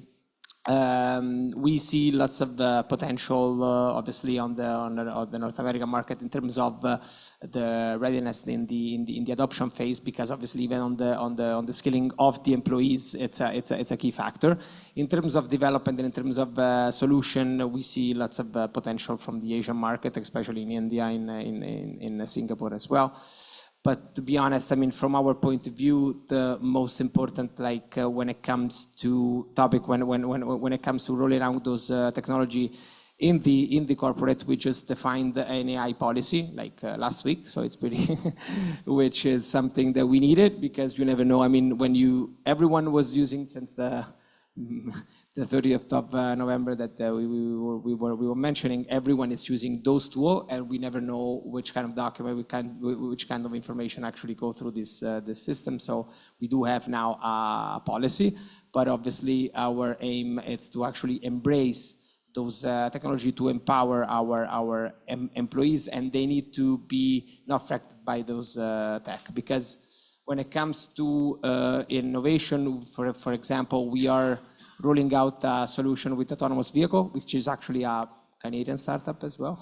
We see lots of potential, obviously, on the North American market in terms of the readiness in the adoption phase, because obviously even on the skilling of the employees, it's a key factor. In terms of development and in terms of solution, we see lots of potential from the Asian market, especially in India, in Singapore as well. But to be honest, I mean, from our point of view, the most important, like when it comes to when it comes to rolling out those technology in the corporate, we just defined an AI policy like last week. So it's pretty, which is something that we needed, because you never know. I mean, everyone was using since the 30th of November that we were mentioning, everyone is using those tools, and we never know which kind of document, which kind of information actually go through this system. So we do have now a policy, but obviously our aim is to actually embrace those technology to empower our employees, and they need to be not affected by those tech, because when it comes to innovation, for example, we are rolling out a solution with autonomous vehicle, which is actually a Canadian startup as well.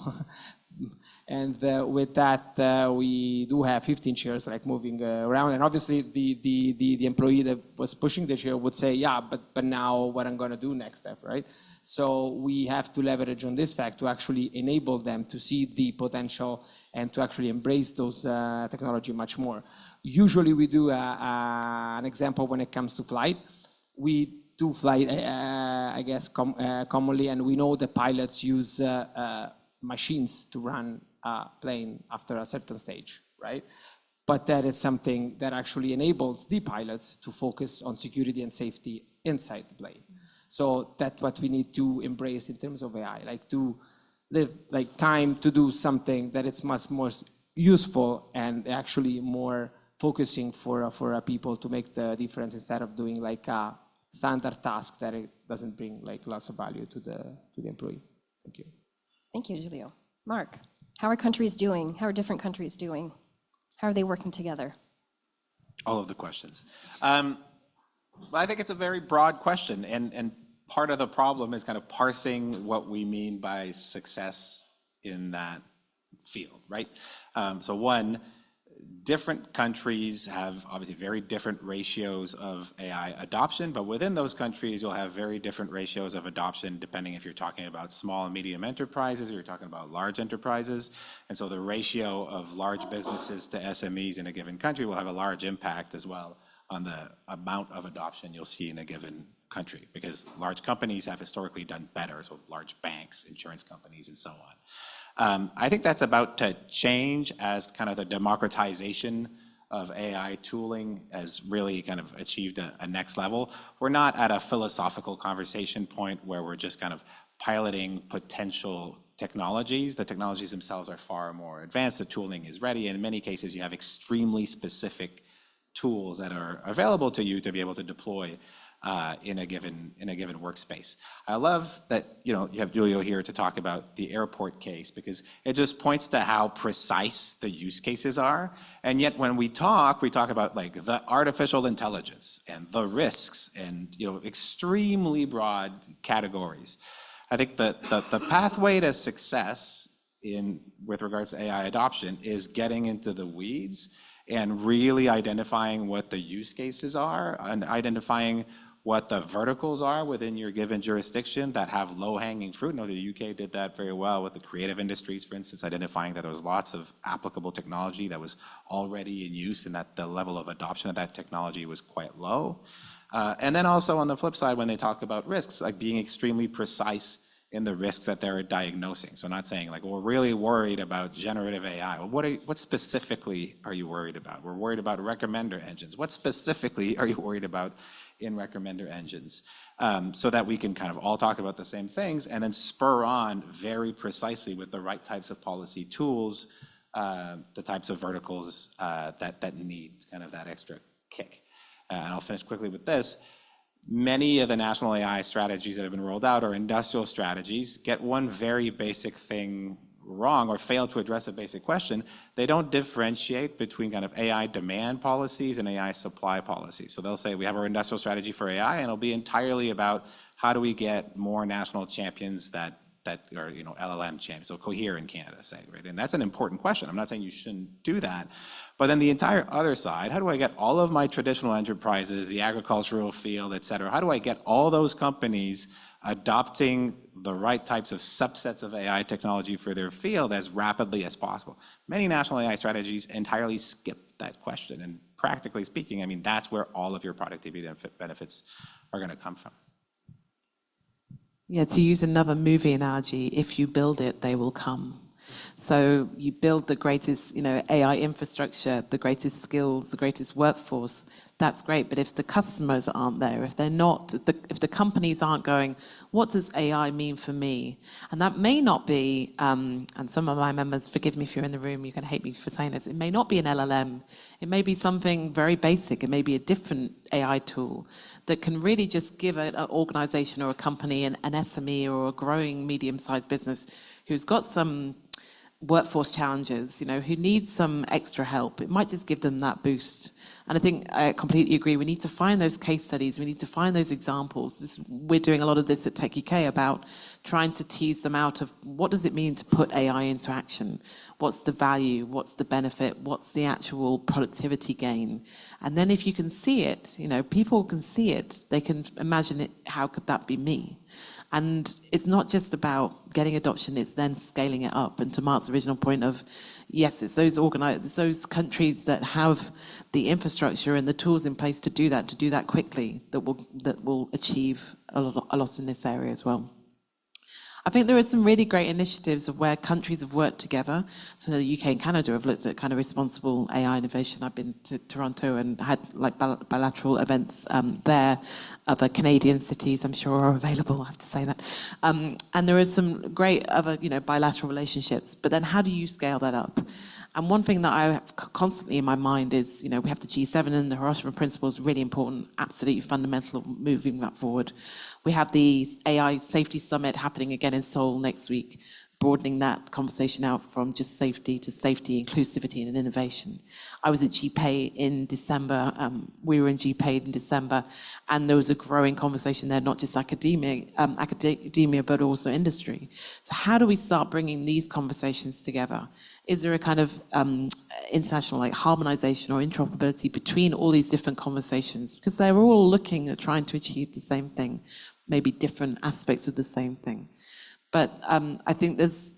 And with that, we do have 15 chairs like moving around. And obviously the employee that was pushing the chair would say, yeah, but now what I'm gonna do next step, right? So we have to leverage on this fact to actually enable them to see the potential and to actually embrace those technology much more. Usually we do an example when it comes to flight. We do flight, I guess, commonly, and we know the pilots use machines to run a plane after a certain stage, right? But that is something that actually enables the pilots to focus on security and safety inside the plane. So that's what we need to embrace in terms of AI, like to live like time to do something that it's much more useful and actually more focusing for people to make the difference, instead of doing like a standard task that it doesn't bring like lots of value to the employee. Thank you. Thank you, Giulio. Mark, how are countries doing? How are different countries doing? How are they working together? All of the questions. I think it's a very broad question, and part of the problem is kind of parsing what we mean by success in that field, right? So one, different countries have obviously very different ratios of AI adoption, but within those countries, you'll have very different ratios of adoption depending if you're talking about small and medium enterprises or you're talking about large enterprises. And so the ratio of large businesses to SMEs in a given country will have a large impact as well on the amount of adoption you'll see in a given country, because large companies have historically done better, so large banks, insurance companies, and so on. I think that's about to change as kind of the democratization of AI tooling has really kind of achieved a next level. We're not at a philosophical conversation point where we're just kind of piloting potential technologies. The technologies themselves are far more advanced. The tooling is ready. And in many cases, you have extremely specific tools that are available to you to be able to deploy in a given workspace. I love that you have Giulio here to talk about the airport case, because it just points to how precise the use cases are. And yet when we talk about like the artificial intelligence and the risks and extremely broad categories. I think that the pathway to success with regards to AI adoption is getting into the weeds and really identifying what the use cases are and identifying what the verticals are within your given jurisdiction that have low-hanging fruit. I know the UK did that very well with the creative industries, for instance, identifying that there was lots of applicable technology that was already in use and that the level of adoption of that technology was quite low. And then also on the flip side, when they talk about risks, like being extremely precise in the risks that they're diagnosing. So not saying like, well, we're really worried about generative AI. Well, what specifically are you worried about? We're worried about recommender engines. What specifically are you worried about in recommender engines? So that we can kind of all talk about the same things and then spur on very precisely with the right types of policy tools, the types of verticals that need kind of that extra kick. And I'll finish quickly with this. Many of the national AI strategies that have been rolled out are industrial strategies, get one very basic thing wrong or fail to address a basic question. They don't differentiate between kind of AI demand policies and AI supply policies. So they'll say, we have our industrial strategy for AI, and it'll be entirely about how do we get more national champions that are, you know, LLM champions, so Cohere in Canada, say, right? And that's an important question. I'm not saying you shouldn't do that. But then the entire other side, how do I get all of my traditional enterprises, the agricultural field, et cetera, how do I get all those companies adopting the right types of subsets of AI technology for their field as rapidly as possible? Many national AI strategies entirely skip that question. And practically speaking, I mean, that's where all of your productivity benefits are going to come from. Yeah, to use another movie analogy, if you build it, they will come. So you build the greatest, you know, AI infrastructure, the greatest skills, the greatest workforce, that's great. But if the customers aren't there, if they're not, if the companies aren't going, what does AI mean for me? And that may not be, and some of my members, forgive me if you're in the room, you can hate me for saying this, it may not be an LLM. It may be something very basic. It may be a different AI tool that can really just give an organization or a company, an SME or a growing medium-sized business who's got some workforce challenges, you know, who needs some extra help. It might just give them that boost. And I think I completely agree. We need to find those case studies. We need to find those examples. We're doing a lot of this at Tech UK about trying to tease them out of what does it mean to put AI into action? What's the value? What's the benefit? What's the actual productivity gain? And then if you can see it, you know, people can see it. They can imagine it. How could that be me? And it's not just about getting adoption, it's then scaling it up. And to Mark's original point of, yes, it's those countries that have the infrastructure and the tools in place to do that quickly, that will achieve a lot in this area as well. I think there are some really great initiatives of where countries have worked together. So the UK and Canada have looked at kind of responsible AI innovation. I've been to Toronto and had like bilateral events there. Other Canadian cities, I'm sure, are available, I have to say that. And there are some great other, you know, bilateral relationships. But then how do you scale that up? And one thing that I have constantly in my mind is, you know, we have the G7 and the Hiroshima Principles, really important, absolutely fundamental, moving that forward. We have the AI Safety Summit happening again in Seoul next week, broadening that conversation out from just safety to safety, inclusivity, and innovation. I was at GPay in December. We were in GPay in December, and there was a growing conversation there, not just academia, but also industry. So how do we start bringing these conversations together? Is there a kind of international like harmonization or interoperability between all these different conversations? Because they're all looking at trying to achieve the same thing, maybe different aspects of the same thing. But I think there's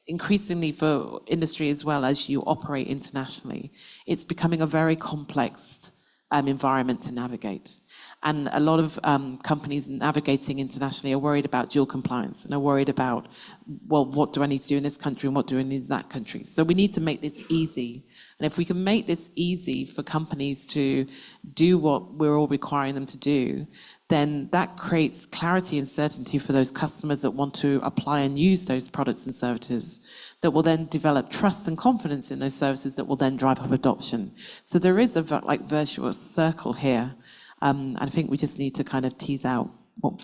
increasingly for industry as well as you operate internationally, it's becoming a very complex environment to navigate. And a lot of companies navigating internationally are worried about dual compliance and are worried about, well, what do I need to do in this country and what do I need in that country? So we need to make this easy. And if we can make this easy for companies to do what we're all requiring them to do, then that creates clarity and certainty for those customers that want to apply and use those products and services, that will then develop trust and confidence in those services that will then drive up adoption. So there is a like virtuous circle here. And I think we just need to kind of tease out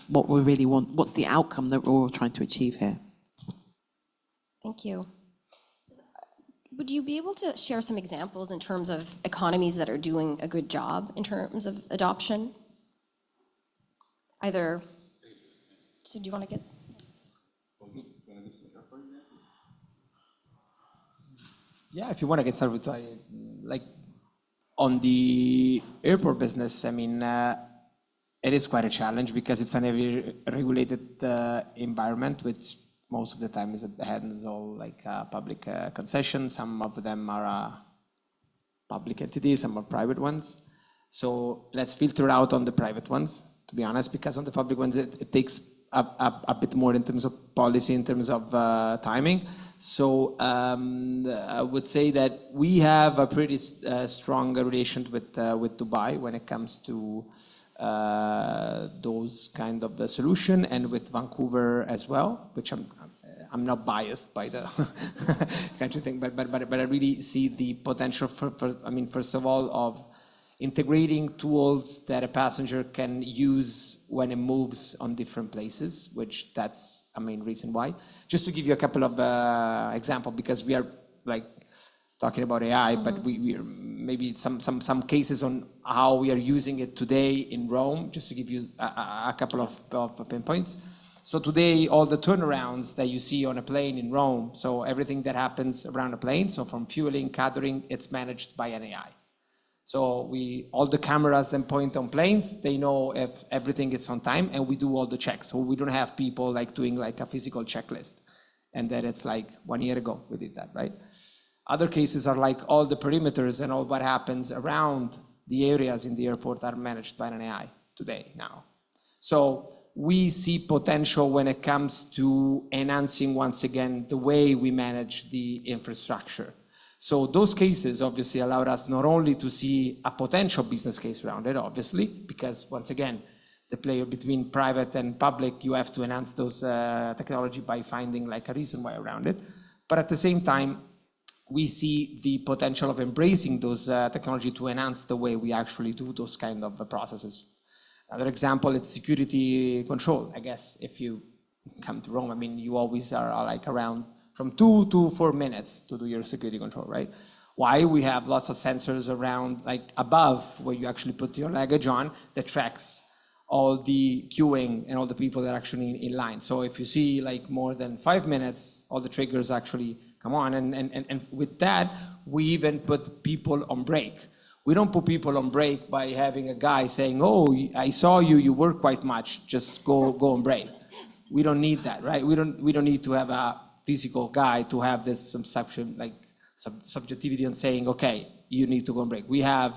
what we really want, what's the outcome that we're all trying to achieve here. Thank you. Would you be able to share some examples in terms of economies that are doing a good job in terms of adoption? Either, so do you want to get? Yeah, if you want to get started with like on the airport business, I mean, it is quite a challenge because it's an heavily regulated environment, which most of the time is at the hands of like public concessions. Some of them are public entities, some are private ones. So let's filter out on the private ones, to be honest, because on the public ones, it takes a bit more in terms of policy, in terms of timing. So I would say that we have a pretty strong relation with Dubai when it comes to those kind of solution, and with Vancouver as well, which I'm not biased by the country thing, but I really see the potential for I mean, first of all, of integrating tools that a passenger can use when it moves on different places, which that's a main reason why. Just to give you a couple of examples, because we are like talking about AI, but we are maybe some cases on how we are using it today in Rome, just to give you a couple of pinpoints. So today, all the turnarounds that you see on a plane in Rome, so everything that happens around a plane, so from fueling, catering, it's managed by an AI. So all the cameras then point on planes, they know if everything is on time, and we do all the checks. So we don't have people like doing like a physical checklist. And then it's like 1 year ago we did that, right? Other cases are like all the perimeters and all what happens around the areas in the airport are managed by an AI today now. So we see potential when it comes to enhancing once again the way we manage the infrastructure. So those cases obviously allowed us not only to see a potential business case around it, obviously, because once again, the player between private and public, you have to enhance those technology by finding like a reason why around it. But at the same time, we see the potential of embracing those technology to enhance the way we actually do those kind of processes. Another example, it's security control. I guess if you come to Rome, I mean, you always are like around from 2 to 4 minutes to do your security control, right? Why? We have lots of sensors around, like above where you actually put your luggage on, that tracks all the queuing and all the people that are actually in line. So if you see like more than 5 minutes, all the triggers actually come on. And with that, we even put people on break. We don't put people on break by having a guy saying, oh, I saw you work quite much, just go on break. We don't need that, right? We don't need to have a physical guy to have this subjectivity on saying, okay, you need to go on break. We have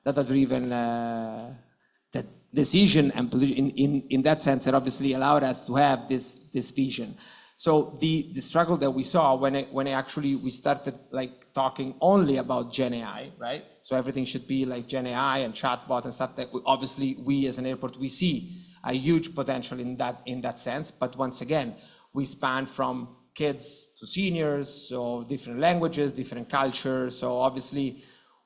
data-driven decision and in that sense, it obviously allowed us to have this vision. So the struggle that we saw when actually we started like talking only about Gen AI, right? So everything should be like Gen AI and chatbot and stuff that we as an airport, we see a huge potential in that sense. But once again, we span from kids to seniors, so different languages, different cultures. So obviously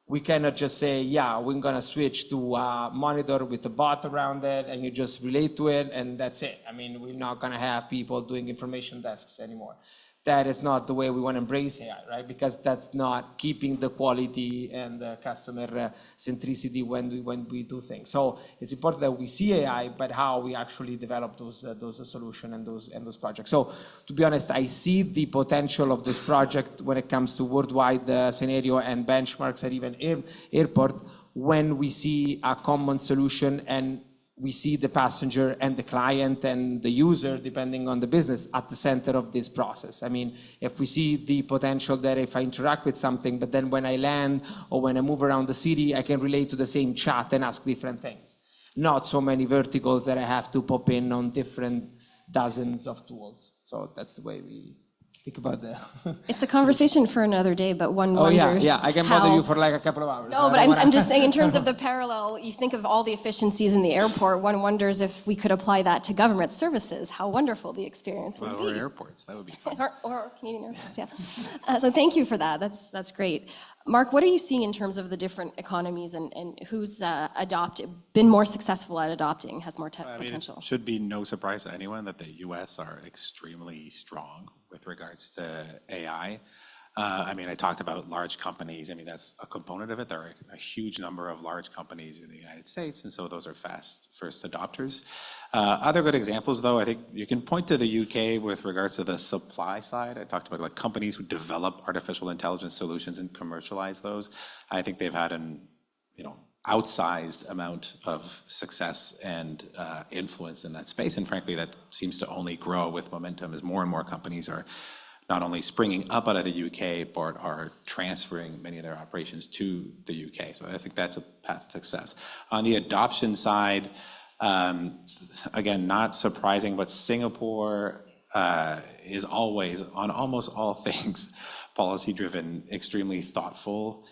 we cannot just say, yeah, we're gonna switch to a monitor with a bot around it and you just relate to it and that's it. I mean, we're not gonna have people doing information desks anymore. That is not the way we want to embrace AI, right? Because that's not keeping the quality and the customer centricity when we do things. So it's important that we see AI, but how we actually develop those solutions and those projects. So to be honest, I see the potential of this project when it comes to worldwide scenario and benchmarks at even airport, when we see a common solution and we see the passenger and the client and the user, depending on the business, at the center of this process. I mean, if we see the potential that if I interact with something, but then when I land or when I move around the city, I can relate to the same chat and ask different things. Not so many verticals that I have to pop in on different dozens of tools. So that's the way we think about that. It's a conversation for another day, but one Oh wonders yeah, I can bother you for like a couple of hours. No, but I'm just saying in terms of the parallel, you think of all the efficiencies in the airport, one wonders if we could apply that to government services, how wonderful the experience would be. Or airports, that would be fun. Or Canadian airports, yeah. So thank you for that, that's great. Mark, what are you seeing in terms of the different economies and who's been more successful at adopting, has more potential? It should be no surprise to anyone that the US are extremely strong with regards to AI. I mean, I talked about large companies. I mean, that's a component of it. There are a huge number of large companies in the United States, and so those are fast first adopters. Other good examples, though, I think you can point to the UK with regards to the supply side. I talked about like companies who develop artificial intelligence solutions and commercialize those. I think they've had an outsized amount of success and influence in that space. And frankly, that seems to only grow with momentum as more and more companies are not only springing up out of the UK, but are transferring many of their operations to the UK. So I think that's a path to success. On the adoption side, again, not surprising, but Singapore is always, on almost all things, policy-driven, extremely thoughtful.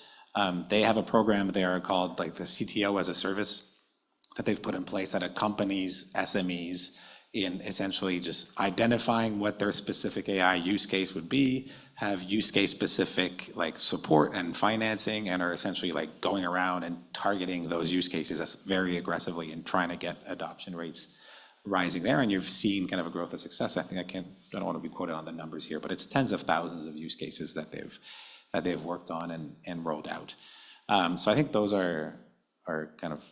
They have a program there called like the CTO as a service that they've put in place that accompanies SMEs in essentially just identifying what their specific AI use case would be, have use case specific like support and financing and are essentially like going around and targeting those use cases very aggressively and trying to get adoption rates rising there. And you've seen kind of a growth of success. I think I don't want to be quoted on the numbers here, but it's tens of thousands of use cases that they've worked on and rolled out. So I think those are kind of,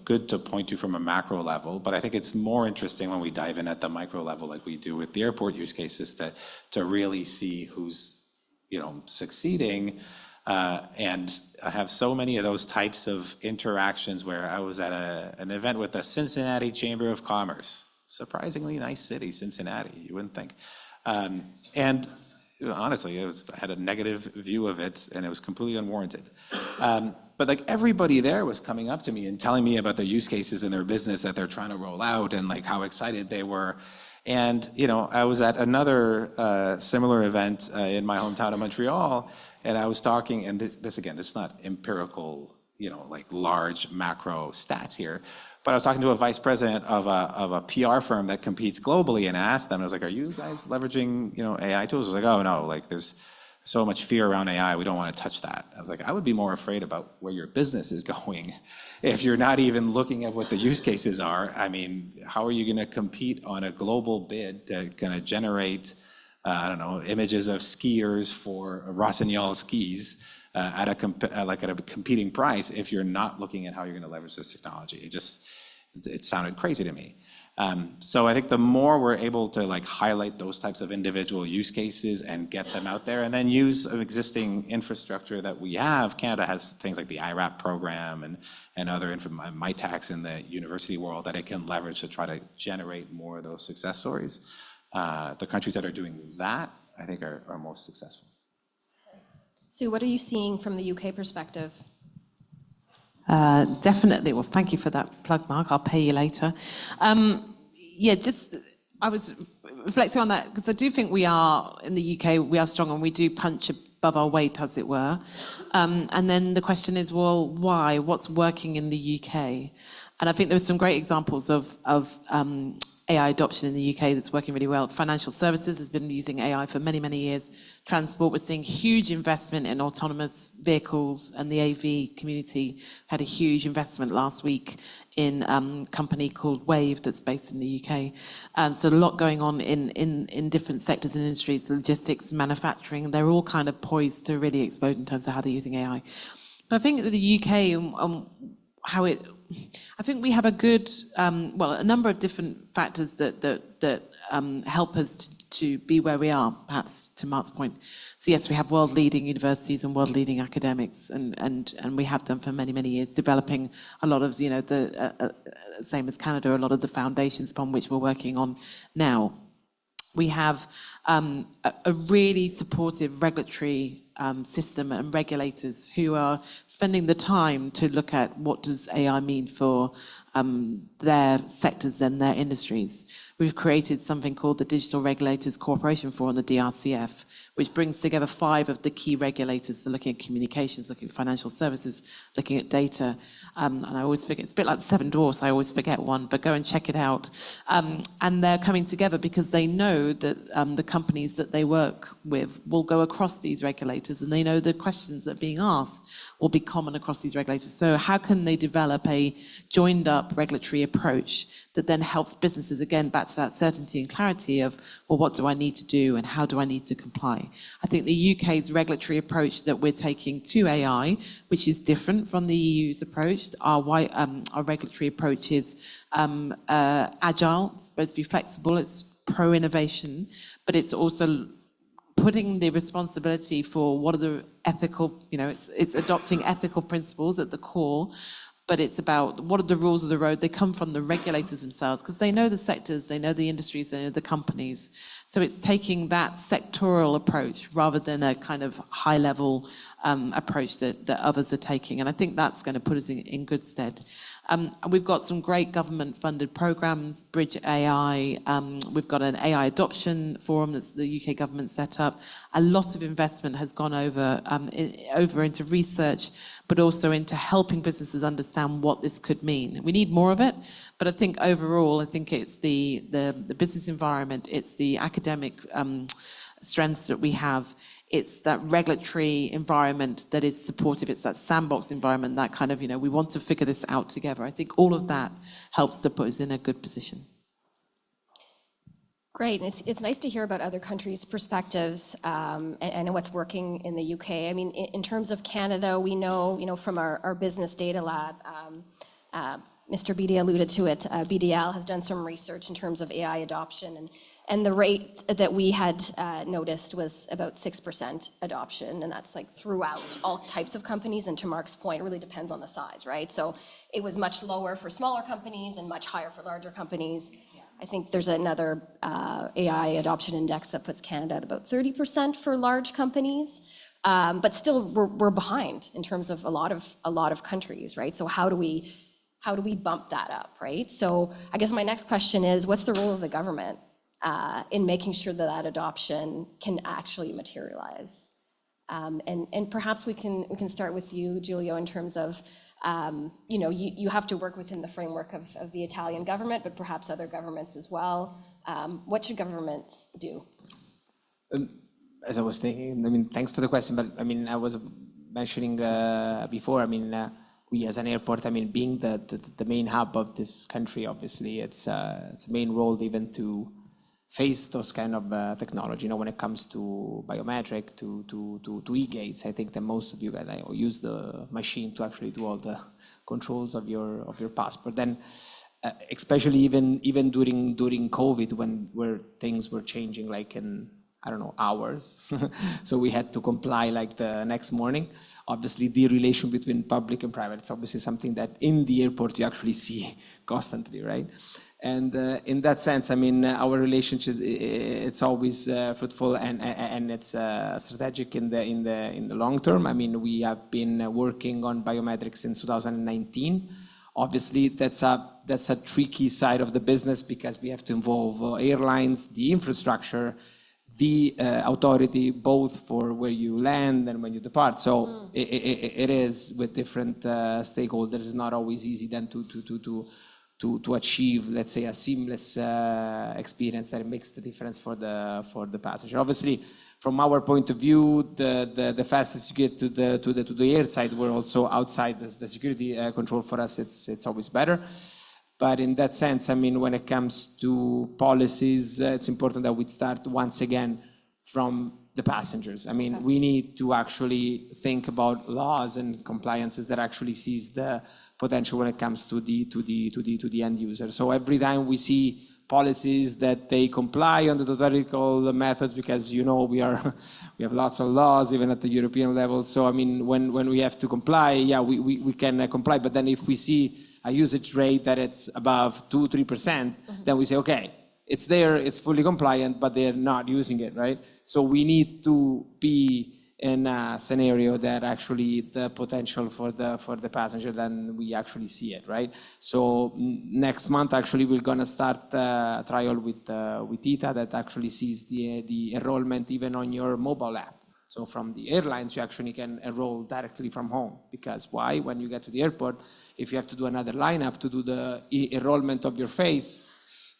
good to point to from a macro level, but I think it's more interesting when we dive in at the micro level, like we do with the airport use cases, to really see who's, succeeding. And I have so many of those types of interactions where I was at an event with the Cincinnati Chamber of Commerce. Surprisingly nice city, Cincinnati, you wouldn't think. And honestly, I had a negative view of it, and it was completely unwarranted. But like everybody there was coming up to me and telling me about the use cases in their business that they're trying to roll out and like how excited they were. And I was at another similar event in my hometown of Montreal, and I was talking, and this again, this is not empirical, like large macro stats here, but I was talking to a vice president of a PR firm that competes globally, and I asked them, I was like, are you guys leveraging, AI tools? I was like, oh no, like there's so much fear around AI, we don't want to touch that. I was like, I would be more afraid about where your business is going if you're not even looking at what the use cases are. I mean, how are you going to compete on a global bid to kind of generate, images of skiers for Rossignol skis at a competing price if you're not looking at how you're going to leverage this technology? It sounded crazy to me. So I think the more we're able to like highlight those types of individual use cases and get them out there, and then use an existing infrastructure that we have. Canada has things like the IRAP program and other MyTax in the university world that it can leverage to try to generate more of those success stories. The countries that are doing that, I think, are most successful. Sue, what are you seeing from the UK perspective? Definitely. Well, thank you for that plug, Mark. I'll pay you later. I was reflecting on that because I do think we are, in the UK, we are strong and we do punch above our weight, as it were. And then the question is, well, why? What's working in the UK? And I think there's some great examples of AI adoption in the UK that's working really well. Financial services has been using AI for many, many years. Transport, we're seeing huge investment in autonomous vehicles, and the AV community had a huge investment last week in a company called Wave that's based in the UK. And so a lot going on in different sectors and industries, logistics, manufacturing, they're all kind of poised to really explode in terms of how they're using AI. But I think the UK, I think we have a good, a number of different factors that help us to be where we are, perhaps to Mark's point. So yes, we have world-leading universities and world-leading academics, and we have done for many, many years, developing a lot of, same as Canada, a lot of the foundations upon which we're working on now. We have a really supportive regulatory system and regulators who are spending the time to look at what does AI mean for their sectors and their industries. We've created something called the Digital Regulators Cooperation Forum, the DRCF, which brings together 5 of the key regulators, so looking at communications, looking at financial services, looking at data. And I always forget, it's a bit like the Seven Dwarfs, I always forget one, but go and check it out. And they're coming together because they know that the companies that they work with will go across these regulators, and they know the questions that are being asked will be common across these regulators. So how can they develop a joined up regulatory approach that then helps businesses, again, back to that certainty and clarity of, well, what do I need to do and how do I need to comply? I think the UK's regulatory approach that we're taking to AI, which is different from the EU's approach, our regulatory approach is agile, it's supposed to be flexible, it's pro-innovation, but it's also putting the responsibility for what are the ethical, it's adopting ethical principles at the core, but it's about what are the rules of the road. They come from the regulators themselves because they know the sectors, they know the industries, they know the companies. So it's taking that sectoral approach rather than a kind of high-level approach that others are taking. And I think that's going to put us in good stead. And we've got some great government-funded programs, Bridge AI. We've got an AI adoption forum that's the UK government set up. A lot of investment has gone over into research, but also into helping businesses understand what this could mean. We need more of it, but I think overall, it's the business environment, it's the academic strengths that we have, it's that regulatory environment that is supportive, it's that sandbox environment, that kind of, we want to figure this out together. I think all of that helps to put us in a good position. Great. And it's nice to hear about other countries' perspectives and what's working in the UK. I mean, in terms of Canada, we know, from our business data lab, Mr. Beatty alluded to it, BDL has done some research in terms of AI adoption, and the rate that we had noticed was about 6% adoption, and that's like throughout all types of companies, and to Mark's point, it really depends on the size, right? So it was much lower for smaller companies and much higher for larger companies. I think there's another AI adoption index that puts Canada at about 30% for large companies, but still we're behind in terms of a lot of countries, right? So how do we bump that up, right? So I guess my next question is, what's the role of the government in making sure that adoption can actually materialize? And perhaps we can start with you, Giulio, in terms of you have to work within the framework of the Italian government, but perhaps other governments as well. What should governments do? As I was thinking, I mean, thanks for the question, but I mean, I was mentioning before, I mean, we as an airport, I mean, being the main hub of this country, obviously, it's a main role even to face those kind of technology. When it comes to biometric, to e-gates, I think that most of you guys use the machine to actually do all the controls of your passport. Then, especially even during COVID, where things were changing like in, I don't know, hours. So we had to comply like the next morning. Obviously, the relation between public and private, it's obviously something that in the airport you actually see constantly, right? And in that sense, I mean, our relationship, it's always fruitful and it's strategic in the long term. I mean, we have been working on biometrics since 2019. Obviously, that's a tricky side of the business because we have to involve airlines, the infrastructure, the authority, both for where you land and when you depart. So it is with different stakeholders. It's not always easy then to achieve, let's say, a seamless experience that makes the difference for the passenger. Obviously, from our point of view, the fastest you get to the air side, we're also outside the security control. For us, it's always better. But in that sense, I mean, when it comes to policies, it's important that we start once again from the passengers. I mean, we need to actually think about laws and compliances that actually sees the potential when it comes to the end user. So every time we see policies that they comply on the theoretical methods, because we have lots of laws even at the European level. So I mean, when we have to comply, yeah, we can comply. But then if we see a usage rate that it's above 2-3%, then we say, okay, it's there, it's fully compliant, but they're not using it, right? So we need to be in a scenario that actually the potential for the passenger, then we actually see it, right? So next month, actually, we're gonna start a trial with ITA that actually sees the enrollment even on your mobile app. So from the airlines, you actually can enroll directly from home. Because why? When you get to the airport, if you have to do another lineup to do the enrollment of your face,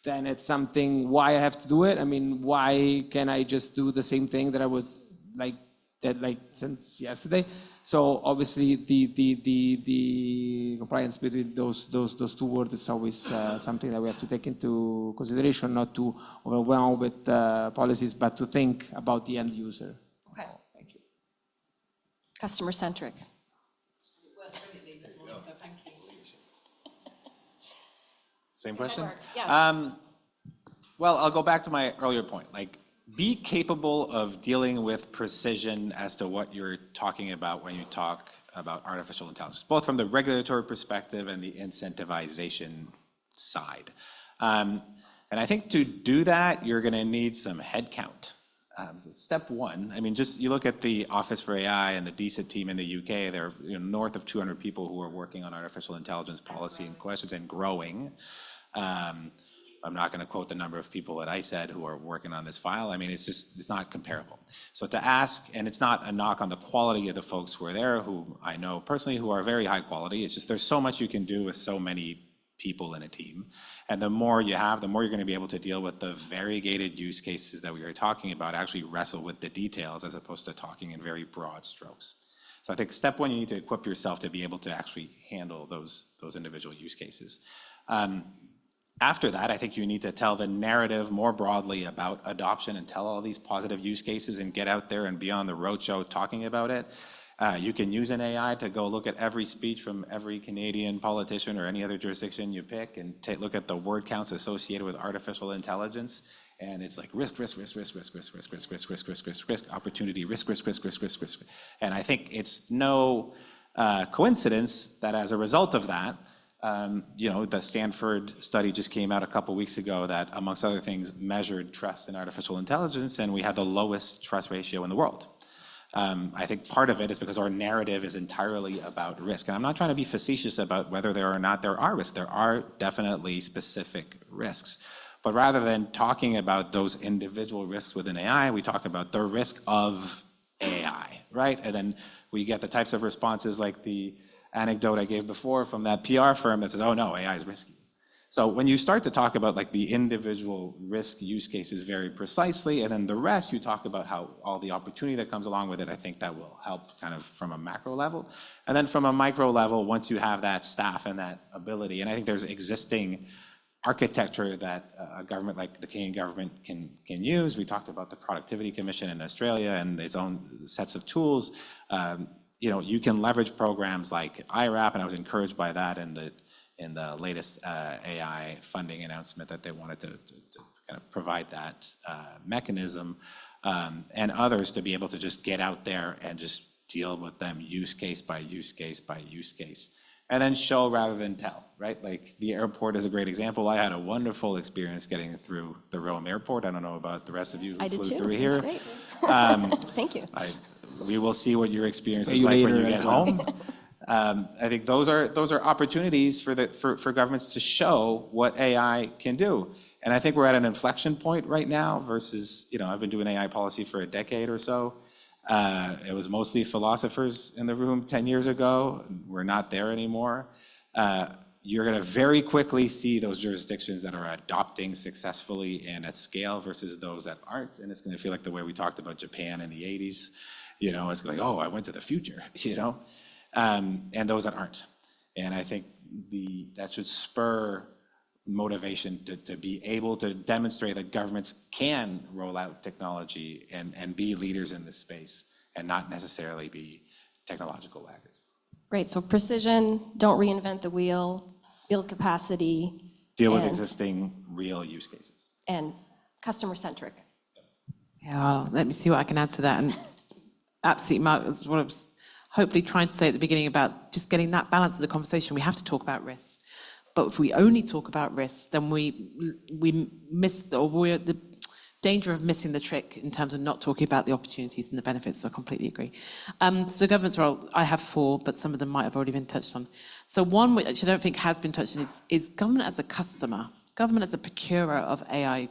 then it's something, why I have to do it? I mean, why can I just do the same thing that I was did since yesterday? So obviously the compliance between those two words is always something that we have to take into consideration, not to overwhelm with policies, but to think about the end user. Okay. Thank you. Customer-centric. Same question? Yes. Well, I'll go back to my earlier point. Be capable of dealing with precision as to what you're talking about when you talk about artificial intelligence, both from the regulatory perspective and the incentivization side. And I think to do that, you're going to need some headcount. So step one, I mean, just you look at the Office for AI and the DCIT team in the UK, there are north of 200 people who are working on artificial intelligence policy and questions and growing. I'm not going to quote the number of people at ISED who are working on this file. I mean, it's not comparable. So to ask, and it's not a knock on the quality of the folks who are there, who I know personally who are very high quality. It's just there's so much you can do with so many people in a team. And the more you have, the more you're going to be able to deal with the variegated use cases that we are talking about, actually wrestle with the details as opposed to talking in very broad strokes. So I think step one, you need to equip yourself to be able to actually handle those individual use cases. After that, I think you need to tell the narrative more broadly about adoption and tell all these positive use cases and get out there and be on the roadshow talking about it. You can use an AI to go look at every speech from every Canadian politician or any other jurisdiction you pick and look at the word counts associated with artificial intelligence. And it's like risk, opportunity, risk. And I think it's no coincidence that as a result of that, the Stanford study just came out a couple weeks ago that, amongst other things, measured trust in artificial intelligence, and we had the lowest trust ratio in the world. I think part of it is because our narrative is entirely about risk. And I'm not trying to be facetious about whether there are risks. There are definitely specific risks. But rather than talking about those individual risks within AI, we talk about the risk of AI, right? And then we get the types of responses like the anecdote I gave before from that PR firm that says, oh no, AI is risky. So when you start to talk about like the individual risk use cases very precisely, and then the rest, you talk about how all the opportunity that comes along with it, I think that will help kind of from a macro level. And then from a micro level, once you have that staff and that ability, and I think there's existing architecture that a government like the Canadian government can use. We talked about the Productivity Commission in Australia and its own sets of tools. You can leverage programs like IRAP, and I was encouraged by that in the latest AI funding announcement that they wanted to kind of provide that mechanism, and others to be able to just get out there and just deal with them use case by use case by use case. And then show rather than tell, right? Like the airport is a great example. I had a wonderful experience getting through the Rome airport. I don't know about the rest of you who flew through here. I did too. It was great. Thank you. We will see what your experience is like when you get home. I think those are opportunities for governments to show what AI can do. And I think we're at an inflection point right now versus, I've been doing AI policy for a decade or so. It was mostly philosophers in the room 10 years ago. We're not there anymore. You're going to very quickly see those jurisdictions that are adopting successfly and at scale versus those that aren't. And it's going to feel like the way we talked about Japan in the 80s. It's like, oh, I went to the future, and those that aren't. And I think that should spur motivation to be able to demonstrate that governments can roll out technology and be leaders in this space and not necessarily be technological laggards. Great, so precision, don't reinvent the wheel, build capacity. Deal with existing real use cases. And customer-centric. Yeah, well, let me see what I can add to that. And absolutely, Mark, that's what I was hopefully trying to say at the beginning about just getting that balance of the conversation. We have to talk about risks. But if we only talk about risks, then we miss, or we're at the danger of missing the trick in terms of not talking about the opportunities and the benefits. So I completely agree. So government's role, I have 4, but some of them might have already been touched on. So one, which I don't think has been touched on, is government as a customer, government as a procurer of AI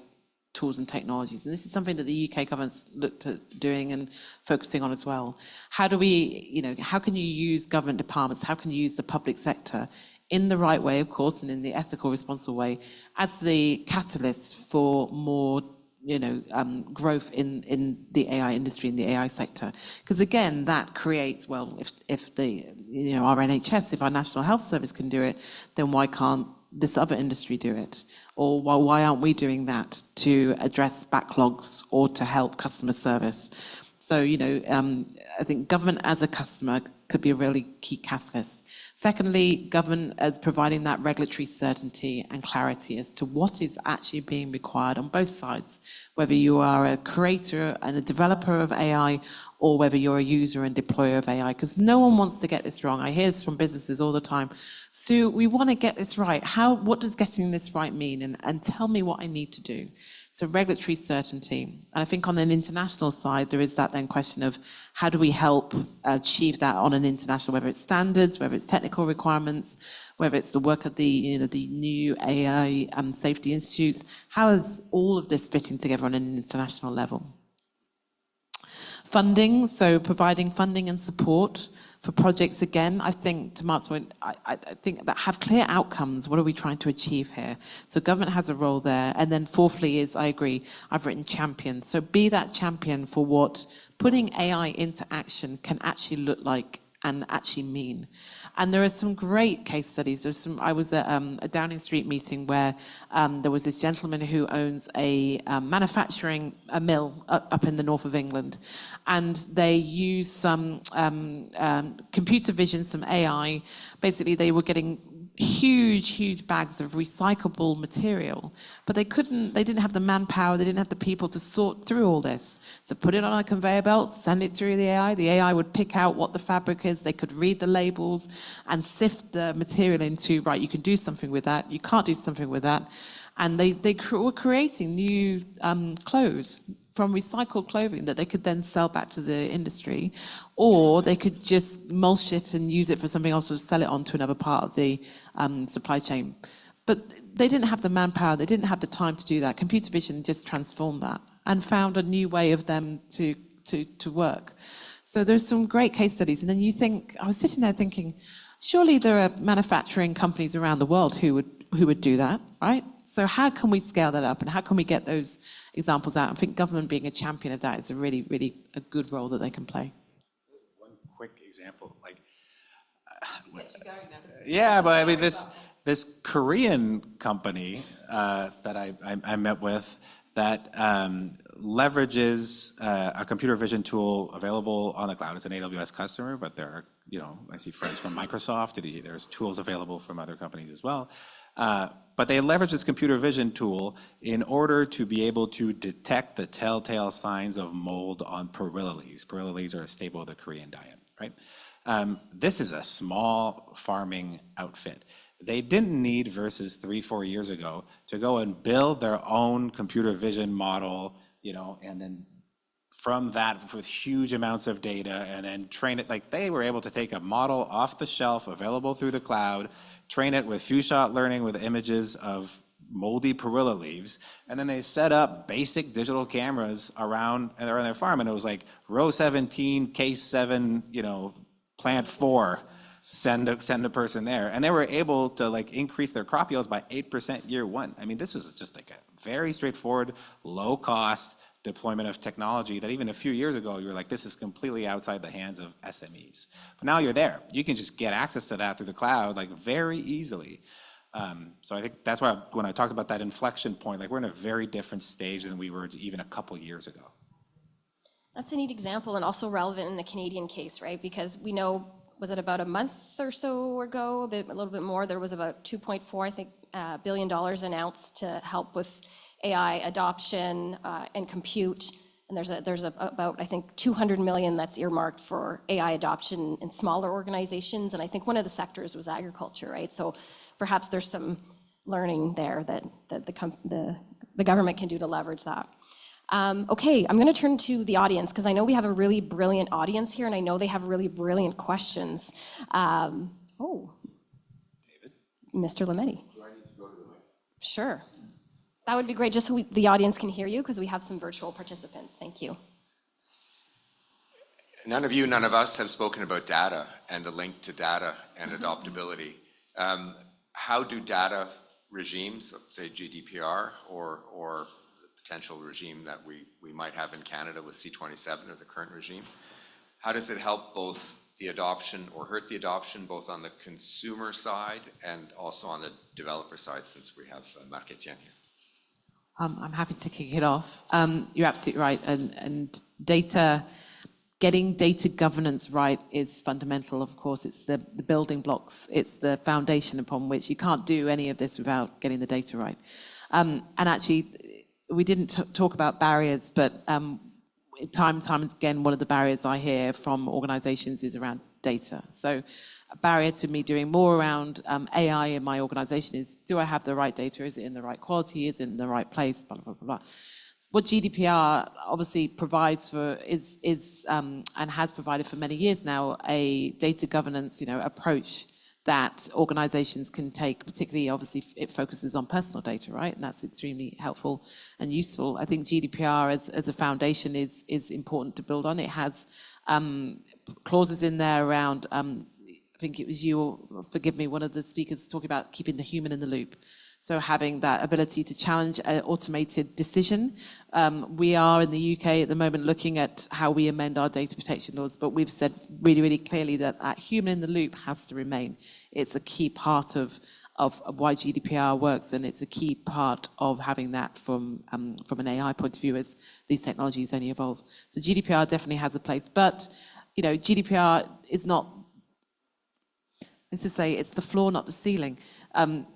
tools and technologies. And this is something that the UK government's looked at doing and focusing on as well. How do we, how can you use government departments? How can you use the public sector in the right way, of course, and in the ethical, responsible way, as the catalyst for more, growth in the AI industry, in the AI sector? Because again, that creates, well, if the, our NHS, if our National Health Service can do it, then why can't this other industry do it? Or why aren't we doing that to address backlogs or to help customer service? So, I think government as a customer could be a really key catalyst. Secondly, government as providing that regulatory certainty and clarity as to what is actually being required on both sides, whether you are a creator and a developer of AI or whether you're a user and deployer of AI, because no one wants to get this wrong. I hear this from businesses all the time. Sue, we want to get this right. What does getting this right mean? And tell me what I need to do. So regulatory certainty. And I think on an international side, there is that then question of how do we help achieve that on an international, whether it's standards, whether it's technical requirements, whether it's the work of the new AI safety institutes. How is all of this fitting together on an international level? Funding, so providing funding and support For projects, again, I think, to Mark's point, I think that have clear outcomes. What are we trying to achieve here? So government has a role there. And then fourthly is, I agree, I've written champion. So be that champion for what putting AI into action can actually look like and actually mean. And there are some great case studies. I was at a Downing Street meeting where there was this gentleman who owns a manufacturing mill up in the north of England, and they used some computer vision, some AI. Basically, they were getting huge bags of recyclable material, but they didn't have the manpower, they didn't have the people to sort through all this. So put it on a conveyor belt, send it through the AI would pick out what the fabric is, they could read the labels and sift the material into, right, you can do something with that, you can't do something with that. And they were creating new clothes from recycled clothing that they could then sell back to the industry, or they could just mulch it and use it for something else or sell it on to another part of the supply chain. But they didn't have the manpower, they didn't have the time to do that. Computer vision just transformed that and found a new way of them to work. So there's some great case studies. And then you think, I was sitting there thinking, surely there are manufacturing companies around the world who would do that, right? So how can we scale that up and how can we get those examples out? I think government being a champion of that is a really, really a good role that they can play. One quick example, like, yeah, but I mean, this Korean company that I met with that leverages a computer vision tool available on the cloud. It's an AWS customer, but there are, I see friends from Microsoft. There's tools available from other companies as well. But they leverage this computer vision tool in order to be able to detect the telltale signs of mold on perilla leaves. Perilla leaves are a staple of the Korean diet, right? This is a small farming outfit. They didn't need, versus 3-4 years ago, to go and build their own computer vision model, and then from that with huge amounts of data and then train it. Like, they were able to take a model off the shelf available through the cloud, train it with few-shot learning with images of moldy perilla leaves, and then they set up basic digital cameras around their farm, and it was like row 17, case 7, plant 4, send a person there, and they were able to increase their crop yields by 8% year one. I mean, this was just like a very straightforward, low-cost deployment of technology that even a few years ago, you were like, this is completely outside the hands of SMEs. But now you're there. You can just get access to that through the cloud, very easily. So I think that's why when I talked about that inflection point, we're in a very different stage than we were even a couple years ago. That's a neat example and also relevant in the Canadian case, right? Because we know, was it about a month or so ago, a little bit more, there was about $2.4 billion announced to help with AI adoption and compute. And there's about, I think, 200 million that's earmarked for AI adoption in smaller organizations. And I think one of the sectors was agriculture, right? So perhaps there's some learning there that the government can do to leverage that. Okay, I'm gonna turn to the audience because I know we have a really brilliant audience here and I know they have really brilliant questions. David? Mr. Lametti. Do I need to go to the mic? Sure. That would be great, just so the audience can hear you, because we have some virtual participants. Thank you. None of us have spoken about data and the link to data and adoptability. How do data regimes, let's say GDPR, or the potential regime that we might have in Canada with C27 or the current regime, how does it help both the adoption or hurt the adoption, both on the consumer side and also on the developer side, since we have Marc-Etienne here? I'm happy to kick it off. You're absolutely right, and getting data governance right is fundamental. Of course, it's the building blocks, it's the foundation upon which you can't do any of this without getting the data right. And actually, we didn't talk about barriers, but time and time again, one of the barriers I hear from organizations is around data. So a barrier to me doing more around AI in my organization is, do I have the right data? Is it in the right quality? Is it in the right place? Blah, blah, blah, blah. What GDPR obviously provides for is and has provided for many years now, a data governance, approach that organizations can take, particularly obviously it focuses on personal data, right? And that's extremely helpful and useful. I think GDPR as a foundation is important to build on. It has clauses in there around, I think it was you, or forgive me, one of the speakers talking about keeping the human in the loop. So having that ability to challenge an automated decision. We are in the UK at the moment looking at how we amend our data protection laws, but we've said really, really clearly that that human in the loop has to remain. It's a key part of why GDPR works, and it's a key part of having that from an AI point of view as these technologies only evolve. So GDPR definitely has a place, but GDPR is not, let's just say, it's the floor, not the ceiling,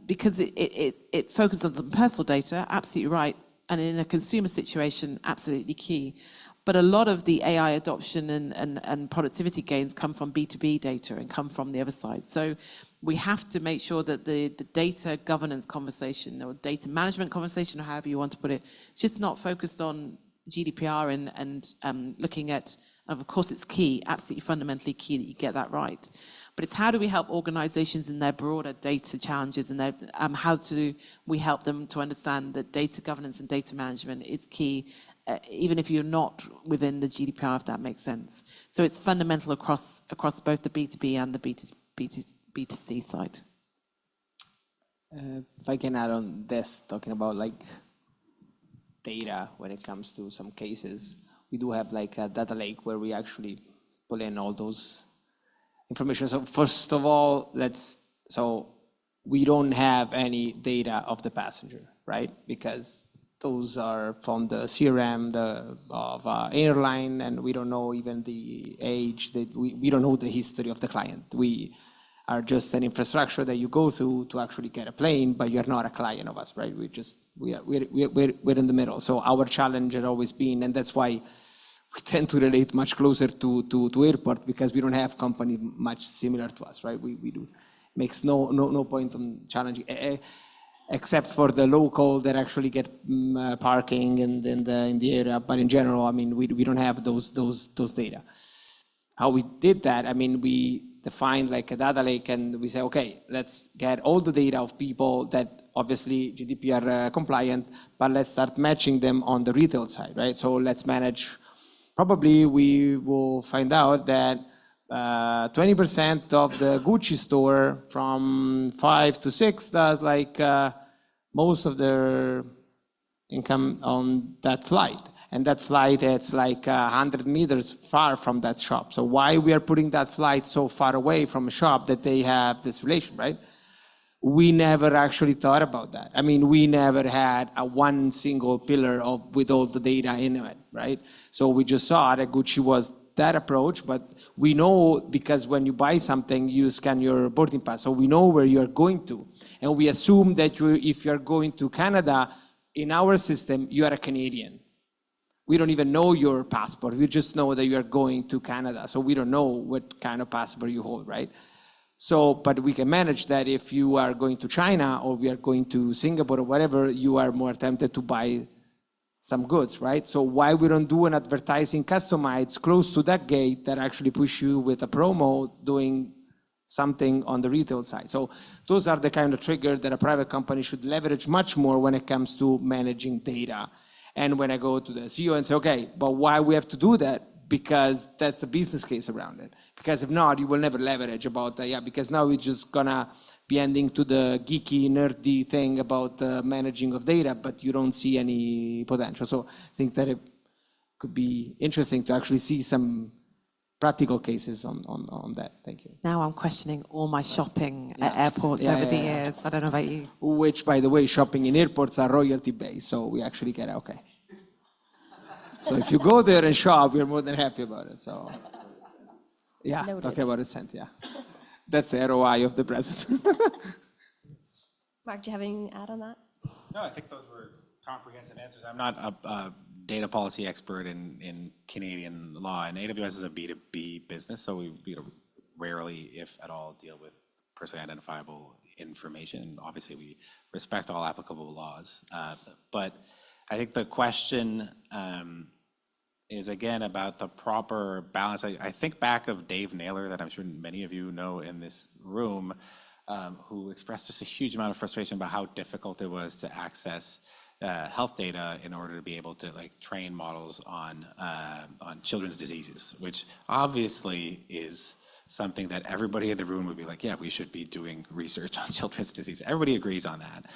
because it focuses on personal data, absolutely right, and in a consumer situation, absolutely key. But a lot of the AI adoption and productivity gains come from B2B data and come from the other side. So we have to make sure that the data governance conversation or data management conversation, or however you want to put it, it's just not focused on GDPR and looking at, of course it's key, absolutely fundamentally key that you get that right. But it's how do we help organizations in their broader data challenges, and how do we help them to understand that data governance and data management is key, even if you're not within the GDPR, if that makes sense. So it's fundamental across both the B2B and the B2C side. If I can add on this, talking about like data when it comes to some cases, we do have like a data lake where we actually pull in all those information. So first of all, so we don't have any data of the passenger, right? Because those are from the CRM of airline, and we don't know even the age, that we don't know the history of the client. We are just an infrastructure that you go through to actually get a plane, but you're not a client of us, right? We're in the middle. So our challenge has always been, and that's why we tend to relate much closer to airport, because we don't have company much similar to us, right? We do. Makes no point on challenging, except for the local that actually get parking in the area. But in general, I mean, we don't have those data. How we did that, I mean, we defined like a data lake, and we say, okay, let's get all the data of people that obviously GDPR compliant, but let's start matching them on the retail side, right? So let's manage. Probably we will find out that 20% of the Gucci store from 5 to 6 does like most of their income on that flight. And that flight, it's like 100 meters far from that shop. So why we are putting that flight so far away from a shop that they have this relation, right? We never actually thought about that. I mean, we never had a one single pillar with all the data in it, right? So we just saw that Gucci was that approach, but we know, because when you buy something, you scan your boarding pass, so we know where you're going to. And we assume that if you're going to Canada, in our system, you are a Canadian. We don't even know your passport. We just know that you are going to Canada. So we don't know what kind of passport you hold, right? So, but we can manage that if you are going to China or we are going to Singapore or whatever, you are more tempted to buy some goods, right? So why we don't do an advertising customized close to that gate that actually push you with a promo doing something on the retail side? So those are the kind of trigger that a private company should leverage much more when it comes to managing data. And when I go to the CEO and say, okay, but why we have to do that? Because that's the business case around it. Because if not, you will never leverage about that. Yeah, because now we're just gonna be ending to the geeky, nerdy thing about managing of data, but you don't see any potential. So I think that it could be interesting to actually see some practical cases on that. Thank you. Now I'm questioning all my shopping at airports over the years. I don't know about you. Which, by the way, shopping in airports are royalty based, so we actually get it, okay. So if you go there and shop, we're more than happy about it. So yeah, Noted. talking about it, cent, yeah. That's the ROI of the president. Mark, do you have anything to add on that? No, I think those were comprehensive answers. I'm not a data policy expert in Canadian law, and AWS is a B2B business, so we rarely, if at all, deal with personally identifiable information. Obviously, we respect all applicable laws, but I think the question is again about the proper balance. I think back of Dave Naylor, that I'm sure many of you know in this room, who expressed just a huge amount of frustration about how difficult it was to access health data in order to be able to like train models on children's diseases, which obviously is something that everybody in the room would be like, yeah, we should be doing research on children's disease. Everybody agrees on that.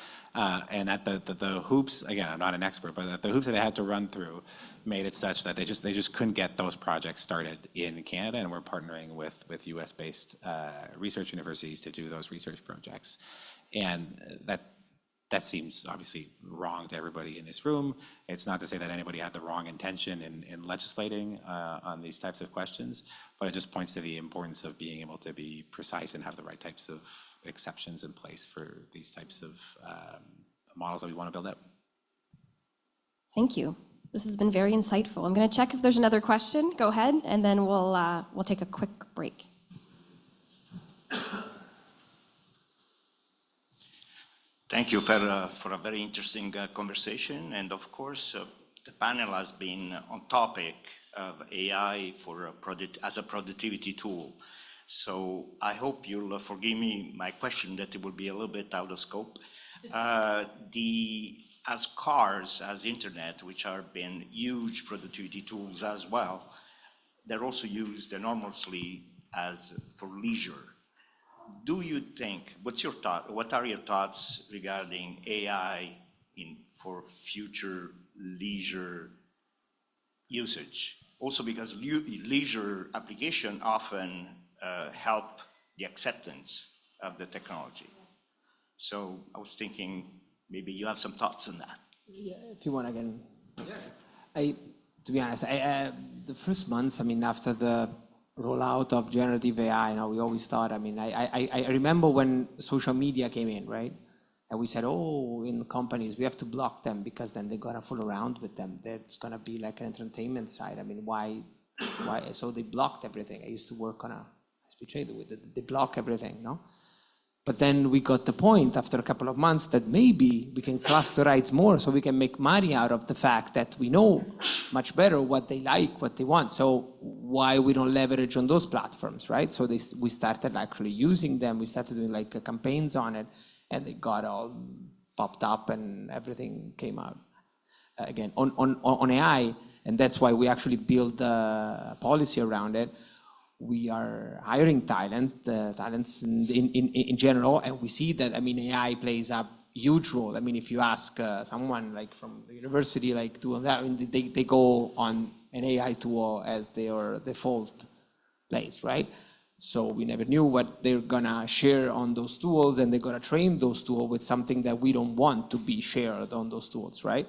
And that the hoops, again, I'm not an expert, but that the hoops that they had to run through made it such that they just couldn't get those projects started in Canada, and we're partnering with US-based research universities to do those research projects. And that seems obviously wrong to everybody in this room. It's not to say that anybody had the wrong intention in legislating on these types of questions, but it just points to the importance of being able to be precise and have the right types of exceptions in place for these types of models that we want to build out. Thank you. This has been very insightful. I'm going to check if there's another question. Go ahead, and then we'll take a quick break. Thank you for a very interesting conversation. And of course, the panel has been on topic of AI as a productivity tool. So I hope you'll forgive me my question that it will be a little bit out of scope. As cars, as internet, which are been huge productivity tools as well, they're also used enormously for leisure. Do you think, what are your thoughts regarding AI for future leisure usage? Also because leisure application often help the acceptance of the technology. So I was thinking maybe you have some thoughts on that. Yeah, if you want, I can. To be honest, the first months, I mean, after the rollout of generative AI, we always thought, I mean, I remember when social media came in, right? And we said, oh, in companies, we have to block them because then they're gonna fool around with them. It's gonna be like an entertainment side. I mean, why? So they blocked everything. I used to work on a high-speed trader with it. They block everything, no? But then we got the point after a couple of months that maybe we can clusterize more so we can make money out of the fact that we know much better what they like, what they want. So why we don't leverage on those platforms, right? So we started actually using them. We started doing like campaigns on it, and they got all popped up and everything came out. Again, on AI, and that's why we actually build a policy around it. We are hiring talents in general, and we see that, I mean, AI plays a huge role. I mean, if you ask someone like from the university, like doing that, I mean, they go on an AI tool as their default place, right? So we never knew what they're gonna share on those tools, and they're gonna train those tools with something that we don't want to be shared on those tools, right?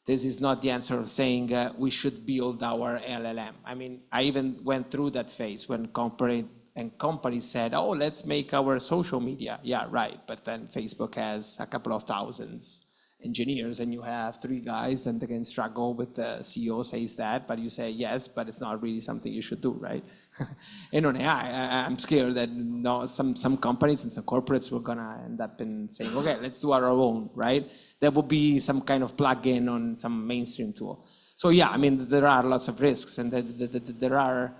This is not the answer of saying we should build our LLM. I mean, I even went through that phase when companies said, oh, let's make our social media. Yeah, right. But then Facebook has a couple of thousands engineers, and you have 3 guys, then they can struggle with the CEO says that, but you say yes, but it's not really something you should do, right? And on AI, I'm scared that some companies and some corporates were gonna end up in saying, okay, let's do our own, right? There will be some kind of plug-in on some mainstream tool. So yeah, I mean, there are lots of risks, and there are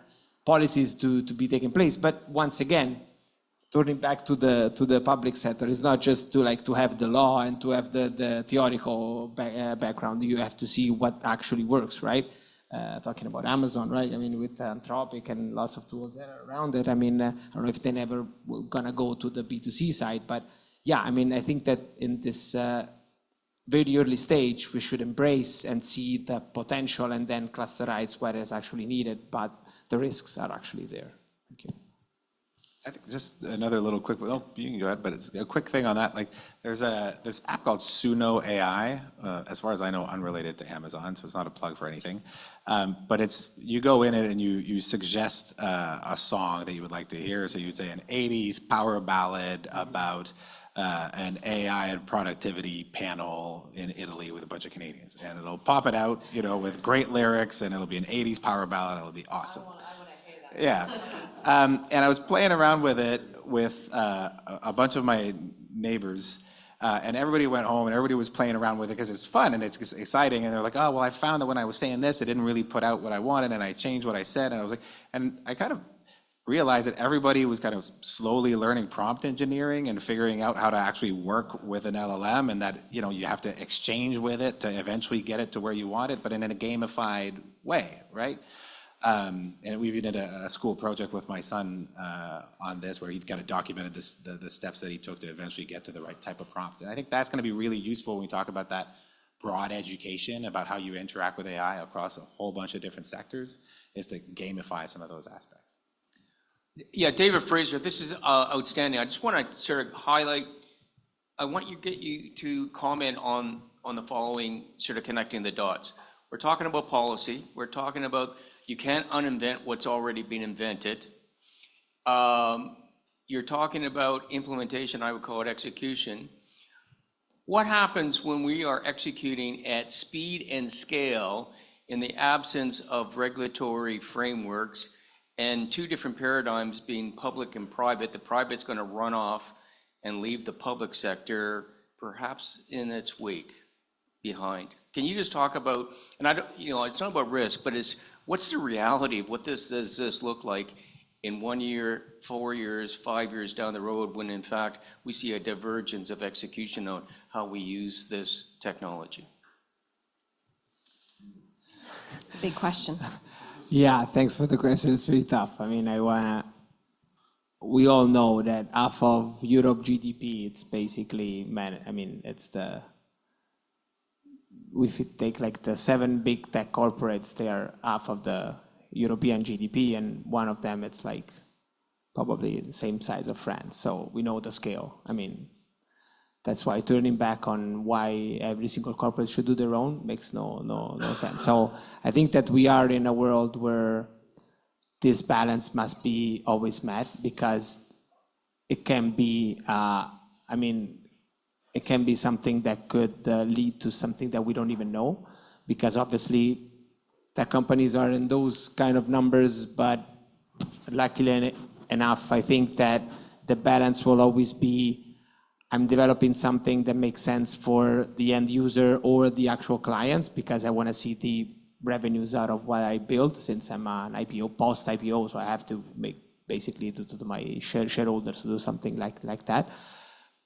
policies to be taken place. But once again, turning back to the public sector, it's not just to have the law and to have the theoretical background. You have to see what actually works, right? Talking about Amazon, right? I mean, with Anthropic and lots of tools that are around it. I mean, I don't know if they never gonna go to the B2C side, but yeah, I mean, I think that in this very early stage, we should embrace and see the potential and then clusterize what is actually needed, but the risks are actually there. Thank you. I think just another little quick, oh, you can go ahead, but it's a quick thing on that. Like there's this app called Suno AI, as far as I know, unrelated to Amazon, so it's not a plug for anything. But you go in it and you suggest a song that you would like to hear. So you'd say an 80s power ballad about an AI and productivity panel in Italy with a bunch of Canadians. And it'll pop it out, with great lyrics, and it'll be an 80s power ballad. It'll be awesome. Yeah. And I was playing around with it with a bunch of my neighbors, and everybody went home and everybody was playing around with it because it's fun and it's exciting. And they're like, oh, well, I found that when I was saying this, it didn't really put out what I wanted, and I changed what I said. And I was like, and I kind of realized that everybody was kind of slowly learning prompt engineering and figuring out how to actually work with an LLM, and that, you know, you have to exchange with it to eventually get it to where you want it, but in a gamified way, right? And we even did a school project with my son on this, where he kind of documented the steps that he took to eventually get to the right type of prompt. And I think that's going to be really useful when we talk about that broad education about how you interact with AI across a whole bunch of different sectors, is to gamify some of those aspects. Yeah, David Fraser, this is outstanding. I just want to sort of highlight, I want you get you to comment on the following, sort of connecting the dots. We're talking about policy. We're talking about you can't uninvent what's already been invented. You're talking about implementation, I would call it execution. What happens when we are executing at speed and scale in the absence of regulatory frameworks and two different paradigms being public and private? The private's going to run off and leave the public sector perhaps in its wake behind. Can you just talk about, and I don't, you know, it's not about risk, but what's the reality of what does this look like in 1 year, 4 years, 5 years down the road, when in fact we see a divergence of execution on how we use this technology? It's a big question. Yeah, thanks for the question. It's really tough. I mean, we all know that half of Europe GDP, it's basically, if you take like the 7 big tech corporates, they are half of the European GDP, and one of them, it's like probably the same size of France. So we know the scale. I mean, that's why turning back on why every single corporate should do their own makes no sense. So I think that we are in a world where this balance must be always met, because it can be, it can be something that could lead to something that we don't even know, because obviously tech companies are in those kind of numbers, but luckily enough, I think that the balance will always be, I'm developing something that makes sense for the end user or the actual clients, because I want to see the revenues out of what I built, since I'm an IPO, post-IPO, so I have to make basically to my shareholders to do something like that.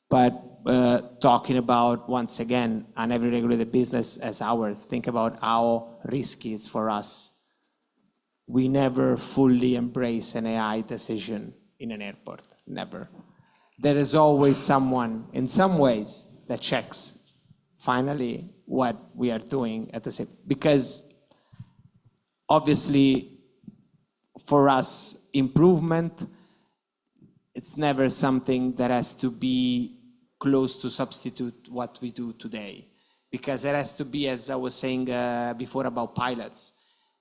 But talking about, once again, an every regulated business as ours, think about how risky it's for us. We never fully embrace an AI decision in an airport, never. There is always someone, in some ways, that checks finally what we are doing at the same, because obviously for us, improvement, it's never something that has to be close to substitute what we do today. Because it has to be, as I was saying before about pilots,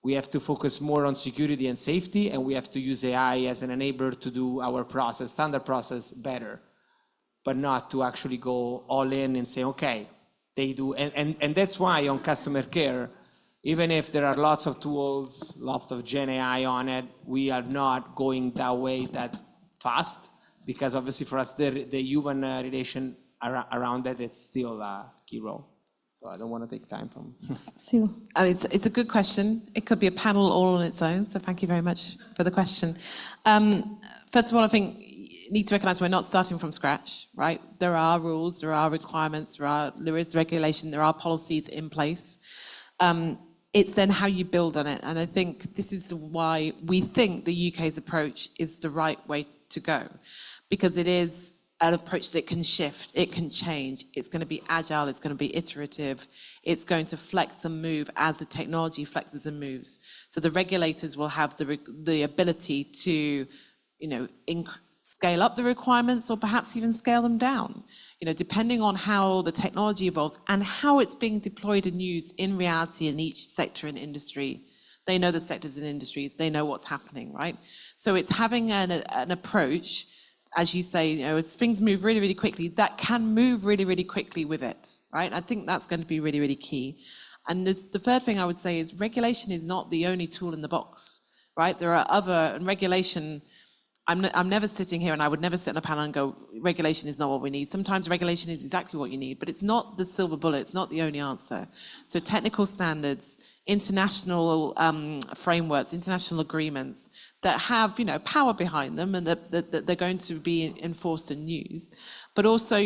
we have to focus more on security and safety, and we have to use AI as an enabler to do our process, standard process, better, but not to actually go all in and say, okay, they do. And that's why on customer care, even if there are lots of tools, lots of Gen AI on it, we are not going that way that fast, because obviously for us, the human relation around it, it's still a key role. So I don't want to take time from. Sue. It's a good question. It could be a panel all on its own, so thank you very much for the question. First of all, I think you need to recognize we're not starting from scratch, right? There are rules, there are requirements, there is regulation, there are policies in place. It's then how you build on it. And I think this is why we think the UK's approach is the right way to go, because it is an approach that can shift, it can change, it's going to be agile, it's going to be iterative, it's going to flex and move as the technology flexes and moves. So the regulators will have the ability to, scale up the requirements, or perhaps even scale them down, depending on how the technology evolves and how it's being deployed and used in reality in each sector and industry. They know the sectors and industries, they know what's happening, right? So it's having an approach, as you say, as things move really, really quickly, that can move really, really quickly with it, right? I think that's going to be really, really key. And the third thing I would say is regulation is not the only tool in the box, right? There are other, and regulation I'm never sitting here, and I would never sit on a panel and go, regulation is not what we need. Sometimes regulation is exactly what you need, but it's not the silver bullet, it's not the only answer. So technical standards, international frameworks, international agreements that have, power behind them and that they're going to be enforced and used. But also,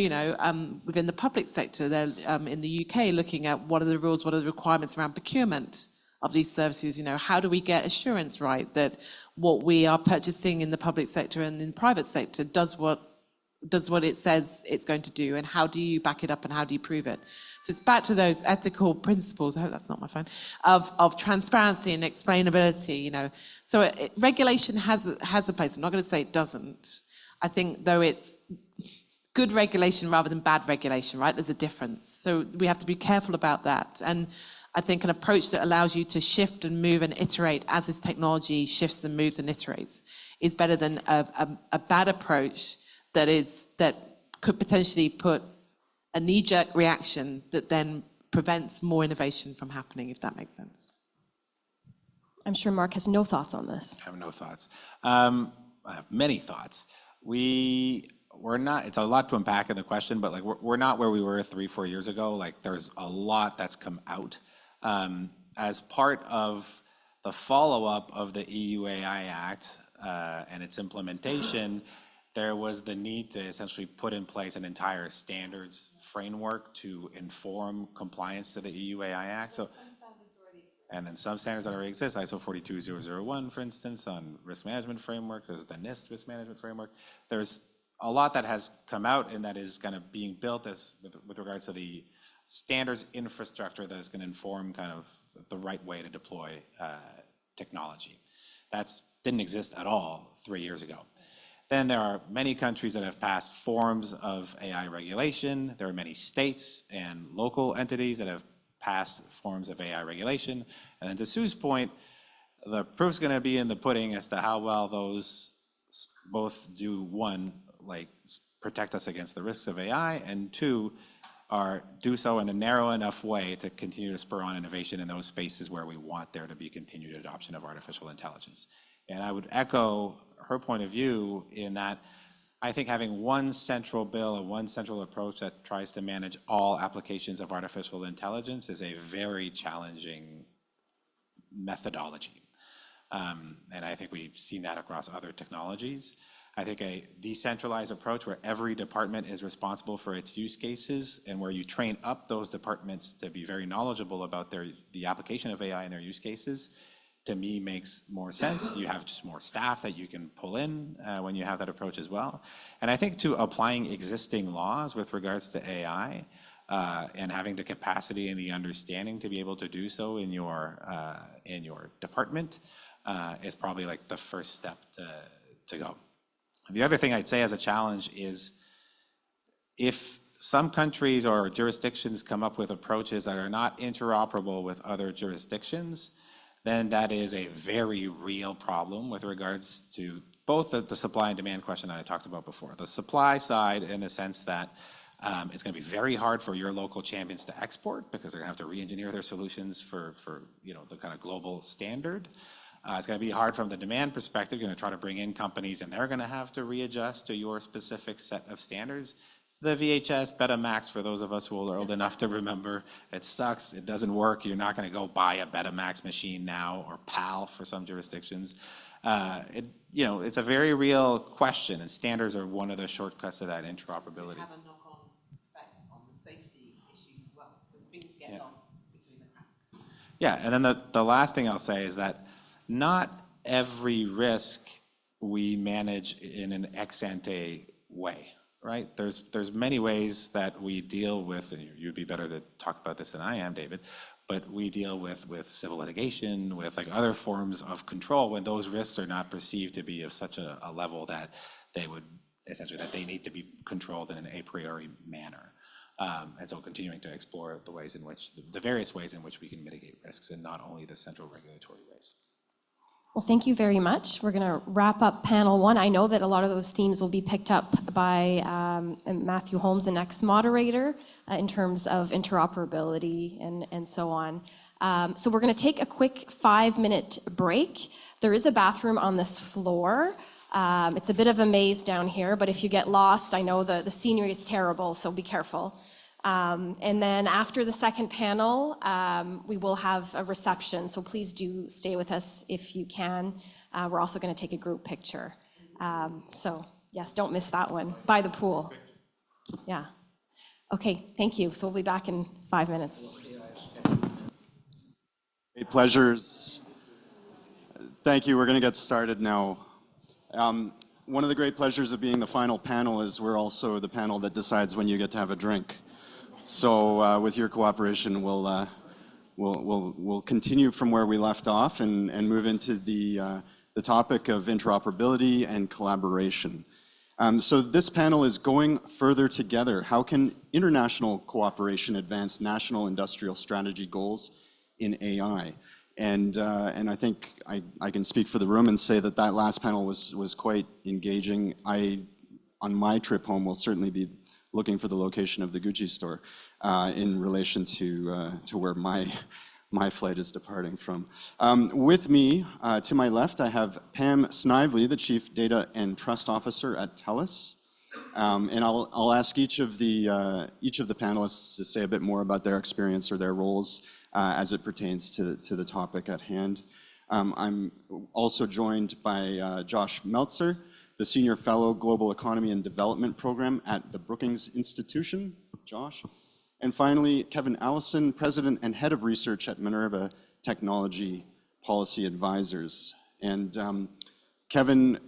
within the public sector, they're in the UK looking at what are the rules, what are the requirements around procurement of these services. How do we get assurance right that what we are purchasing in the public sector and in the private sector does what it says it's going to do, and how do you back it up and how do you prove it? So it's back to those ethical principles, I hope that's not my phone, of transparency and explainability, So regulation has a place. I'm not going to say it doesn't. I think though it's good regulation rather than bad regulation, right? There's a difference. So we have to be careful about that. And I think an approach that allows you to shift and move and iterate as this technology shifts and moves and iterates is better than a bad approach that could potentially put a knee-jerk reaction that then prevents more innovation from happening, if that makes sense. I'm sure Mark has no thoughts on this. I have no thoughts. I have many thoughts. We're not, it's a lot to unpack in the question, but we're not where we were 3-4 years ago. There's a lot that's come out. As part of the follow-up of the EU AI Act and its implementation, there was the need to essentially put in place an entire standards framework to inform compliance to the EU AI Act. And then some standards that already exist, ISO 42001, for instance, on risk management frameworks. There's the NIST risk management framework. There's a lot that has come out and that is kind of being built with regards to the standards infrastructure that is going to inform kind of the right way to deploy technology. That didn't exist at all 3 years ago. Then there are many countries that have passed forms of AI regulation. There are many states and local entities that have passed forms of AI regulation. And then to Sue's point, the proof's going to be in the pudding as to how well those both do, one, protect us against the risks of AI, and two, do so in a narrow enough way to continue to spur on innovation in those spaces where we want there to be continued adoption of artificial intelligence. And I would echo her point of view in that I think having one central bill and one central approach that tries to manage all applications of artificial intelligence is a very challenging methodology. And I think we've seen that across other technologies. I think a decentralized approach where every department is responsible for its use cases and where you train up those departments to be very knowledgeable about the application of AI in their use cases, to me makes more sense. You have just more staff that you can pull in when you have that approach as well. And I think to applying existing laws with regards to AI and having the capacity and the understanding to be able to do so in your department is probably the first step to go. The other thing I'd say as a challenge is if some countries or jurisdictions come up with approaches that are not interoperable with other jurisdictions, then that is a very real problem with regards to both the supply and demand question that I talked about before. The supply side in the sense that it's going to be very hard for your local champions to export because they're going to have to re-engineer their solutions for the kind of global standard. It's going to be hard from the demand perspective. You're going to try to bring in companies and they're going to have to readjust to your specific set of standards. It's the VHS Betamax for those of us who are old enough to remember. It sucks. It doesn't work. You're not going to go buy a Betamax machine now, or PAL for some jurisdictions. It's a very real question, and standards are one of the shortcuts to that interoperability. Have a knock-on effect on the safety issues as well, because things get lost between the cracks. Yeah, and then the last thing I'll say is that not every risk we manage in an ex-ante way. Right? There's many ways that we deal with, and you'd be better to talk about this than I am, David, but we deal with civil litigation, with other forms of control when those risks are not perceived to be of such a level that they would essentially, that they need to be controlled in an a priori manner. And so continuing to explore the various ways in which we can mitigate risks and not only the central regulatory ways. Well, thank you very much. We're going to wrap up panel one. I know that a lot of those themes will be picked up by Matthew Holmes, the next moderator, in terms of interoperability and so on. So we're going to take a quick 5-minute break. There is a bathroom on this floor. It's a bit of a maze down here, but if you get lost, I know the scenery is terrible, so be careful. And then after the second panel, we will have a reception, so please do stay with us if you can. We're also going to take a group picture. So yes, don't miss that one, by the pool. Yeah. Okay, thank you. So we'll be back in 5 minutes. Great pleasures. Thank you. We're going to get started now. One of the great pleasures of being the final panel is we're also the panel that decides when you get to have a drink. So with your cooperation, we'll continue from where we left off and move into the topic of interoperability and collaboration. So this panel is going further together. How can international cooperation advance national industrial strategy goals in AI? And I think I can speak for the room and say that last panel was quite engaging. On my trip home, will certainly be looking for the location of the Gucci store in relation to where my flight is departing from. With me, to my left, I have Pam Snively, the Chief Data and Trust Officer at TELUS. And I'll ask each of the panelists to say a bit more about their experience or their roles as it pertains to the topic at hand. I'm also joined by Josh Meltzer, the Senior Fellow Global Economy and Development Program at the Brookings Institution. Josh. And finally, Kevin Allison, President and Head of Research at Minerva Technology Policy Advisors. And Kevin,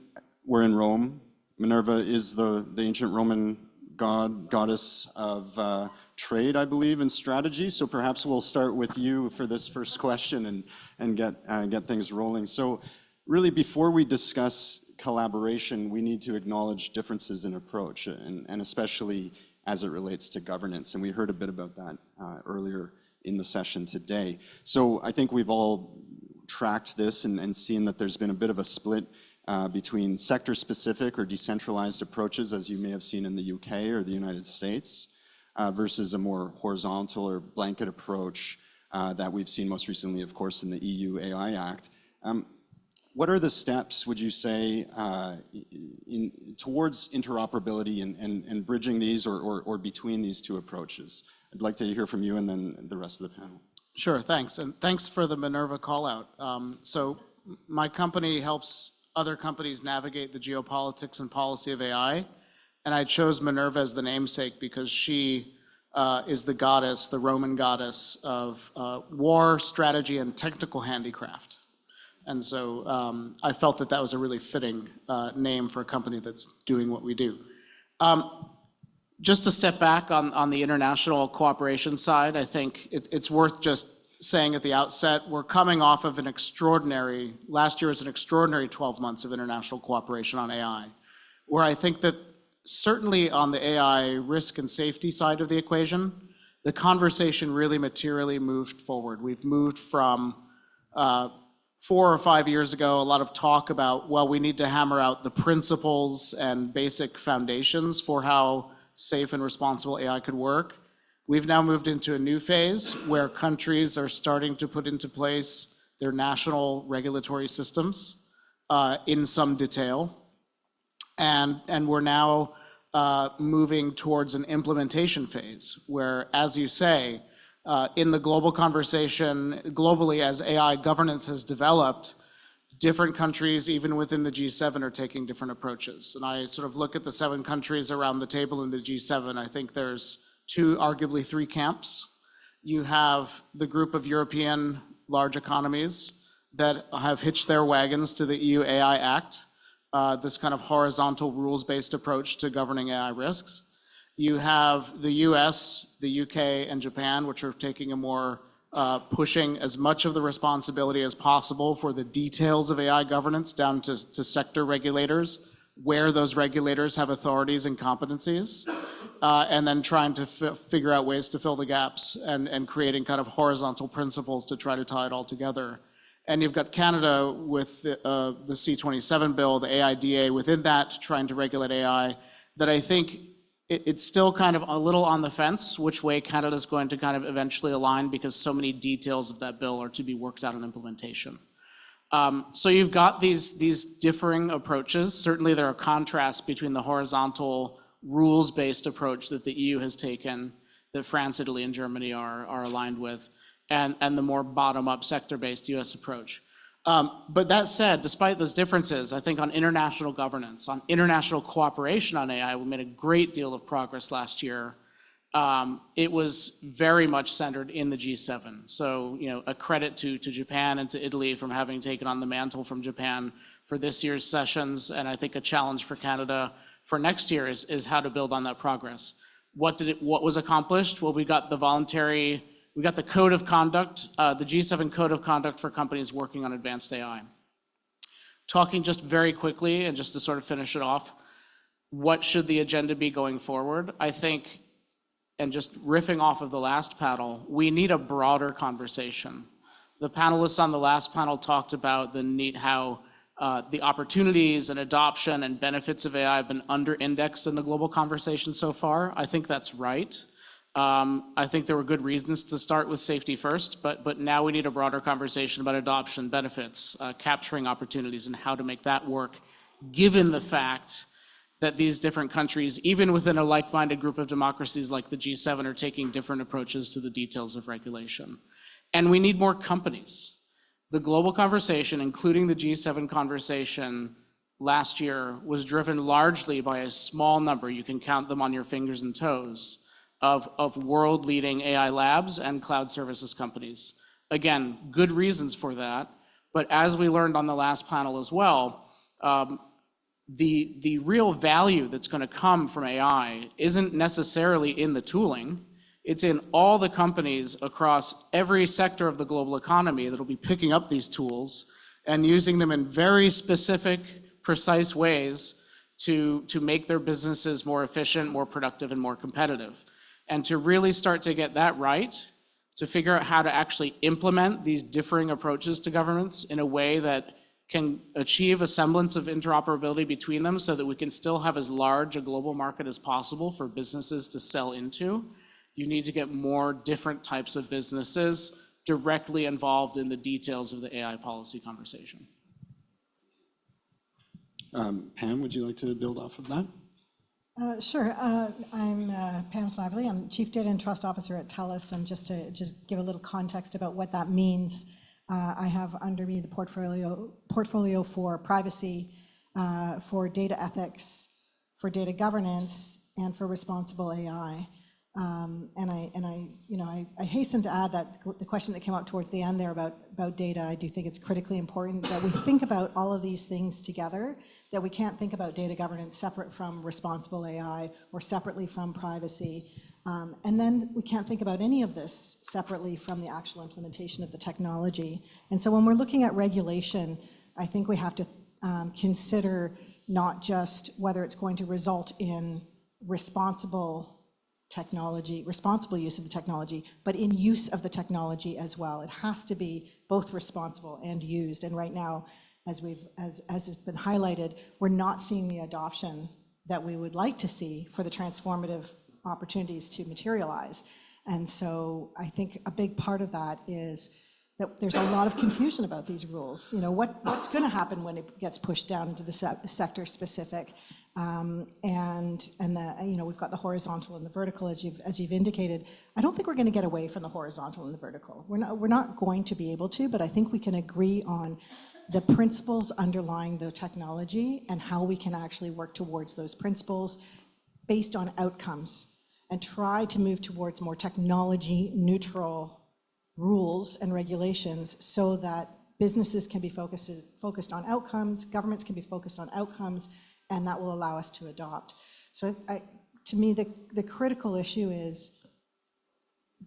we're in Rome. Minerva is the ancient Roman goddess of trade, I believe, and strategy. So perhaps we'll start with you for this first question and get things rolling. So really, before we discuss collaboration, we need to acknowledge differences in approach, and especially as it relates to governance. And we heard a bit about that earlier in the session today. So I think we've all tracked this and seen that there's been a bit of a split between sector-specific or decentralized approaches, as you may have seen in the UK or the United States, versus a more horizontal or blanket approach that we've seen most recently, of course, in the EU AI Act. What are the steps, would you say, towards interoperability and bridging these or between these two approaches? I'd like to hear from you and then the rest of the panel. Sure, thanks. And thanks for the Minerva call out. So my company helps other companies navigate the geopolitics and policy of AI. And I chose Minerva as the namesake because she is the goddess, the Roman goddess of war, strategy, and technical handicraft. And so I felt that was a really fitting name for a company that's doing what we do. Just to step back on the international cooperation side, I think it's worth just saying at the outset, we're coming off of last year was an extraordinary 12 months of international cooperation on AI, where I think that certainly on the AI risk and safety side of the equation, the conversation really materially moved forward. We've moved from 4 or 5 years ago, a lot of talk about, well, we need to hammer out the principles and basic foundations for how safe and responsible AI could work. We've now moved into a new phase where countries are starting to put into place their national regulatory systems in some detail. And we're now moving towards an implementation phase where, as you say, in the global conversation, globally, as AI governance has developed, different countries, even within the G7, are taking different approaches. And I sort of look at the 7 countries around the table in the G7, I think there's 2, arguably 3 camps. You have the group of European large economies that have hitched their wagons to the EU AI Act, this kind of horizontal rules-based approach to governing AI risks. You have the US, the UK, and Japan, which are taking a more pushing as much of the responsibility as possible for the details of AI governance down to sector regulators, where those regulators have authorities and competencies, and then trying to figure out ways to fill the gaps and creating kind of horizontal principles to try to tie it all together. And you've got Canada with the C27 bill, the AIDA within that, trying to regulate AI, that I think it's still kind of a little on the fence which way Canada's going to kind of eventually align because so many details of that bill are to be worked out in implementation. So you've got these differing approaches. Certainly there are contrasts between the horizontal rules-based approach that the EU has taken, that France, Italy, and Germany are aligned with, and the more bottom-up sector-based US approach. But that said, despite those differences, I think on international governance, on international cooperation on AI, we made a great deal of progress last year. It was very much centered in the G7. So, a credit to Japan and to Italy from having taken on the mantle from Japan for this year's sessions, and I think a challenge for Canada for next year is how to build on that progress. What was accomplished? Well, we got the code of conduct, the G7 code of conduct for companies working on advanced AI. Talking just very quickly, and just to sort of finish it off, what should the agenda be going forward? I think, and just riffing off of the last panel, we need a broader conversation. The panelists on the last panel talked about how the opportunities and adoption and benefits of AI have been under-indexed in the global conversation so far. I think that's right. I think there were good reasons to start with safety first, but now we need a broader conversation about adoption, benefits, capturing opportunities, and how to make that work, given the fact that these different countries, even within a like-minded group of democracies like the G7, are taking different approaches to the details of regulation. And we need more companies. The global conversation, including the G7 conversation last year, was driven largely by a small number, you can count them on your fingers and toes, of world-leading AI labs and cloud services companies. Again, good reasons for that, but as we learned on the last panel as well, the real value that's going to come from AI isn't necessarily in the tooling. It's in all the companies across every sector of the global economy that'll be picking up these tools and using them in very specific, precise ways to make their businesses more efficient, more productive, and more competitive. And to really start to get that right, to figure out how to actually implement these differing approaches to governments in a way that can achieve a semblance of interoperability between them so that we can still have as large a global market as possible for businesses to sell into. You need to get more different types of businesses directly involved in the details of the AI policy conversation. Pam, would you like to build off of that? Sure. I'm Pam Snively. I'm Chief Data and Trust Officer at TELUS, and just to give a little context about what that means, I have under me the portfolio for privacy, for data ethics, for data governance, and for responsible AI. I hasten to add that the question that came up towards the end there about data, I do think it's critically important that we think about all of these things together, that we can't think about data governance separate from responsible AI or separately from privacy. And then we can't think about any of this separately from the actual implementation of the technology. And so when we're looking at regulation, I think we have to consider not just whether it's going to result in responsible use of the technology, but in use of the technology as well. It has to be both responsible and used. And right now, as has been highlighted, we're not seeing the adoption that we would like to see for the transformative opportunities to materialize. And so I think a big part of that is that there's a lot of confusion about these rules. What's going to happen when it gets pushed down into the sector specific? We've got the horizontal and the vertical, as you've indicated. I don't think we're going to get away from the horizontal and the vertical. We're not going to be able to, but I think we can agree on the principles underlying the technology and how we can actually work towards those principles based on outcomes and try to move towards more technology neutral rules and regulations so that businesses can be focused on outcomes, governments can be focused on outcomes, and that will allow us to adopt. So to me, the critical issue is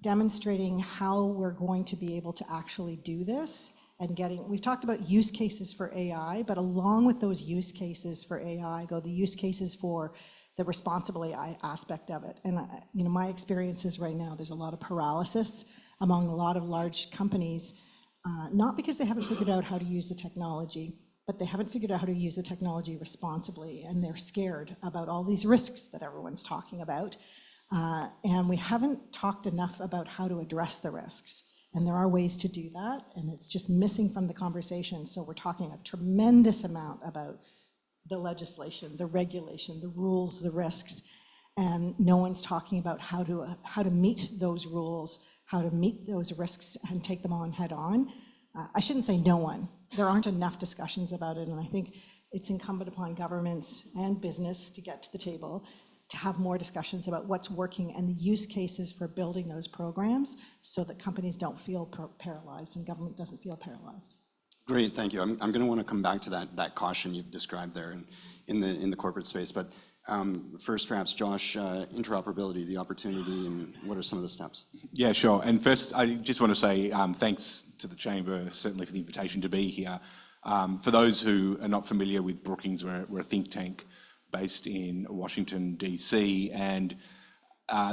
demonstrating how we're going to be able to actually do this and we've talked about use cases for AI, but along with those use cases for AI go the use cases for the responsible AI aspect of it. And my experience is right now there's a lot of paralysis among a lot of large companies, not because they haven't figured out how to use the technology, but they haven't figured out how to use the technology responsibly, and they're scared about all these risks that everyone's talking about. And we haven't talked enough about how to address the risks. And there are ways to do that, and it's just missing from the conversation. So we're talking a tremendous amount about the legislation, the regulation, the rules, the risks, and no one's talking about how to meet those rules, how to meet those risks and take them on head on. I shouldn't say no one. There aren't enough discussions about it, and I think it's incumbent upon governments and business to get to the table to have more discussions about what's working and the use cases for building those programs so that companies don't feel paralyzed and government doesn't feel paralyzed. Great, thank you. I'm going to want to come back to that caution you've described there in the corporate space. But first, perhaps, Josh, interoperability, the opportunity, and what are some of the steps? Yeah, sure. And first, I just want to say thanks to the Chamber, certainly for the invitation to be here. For those who are not familiar with Brookings, we're a think tank based in Washington, DC, and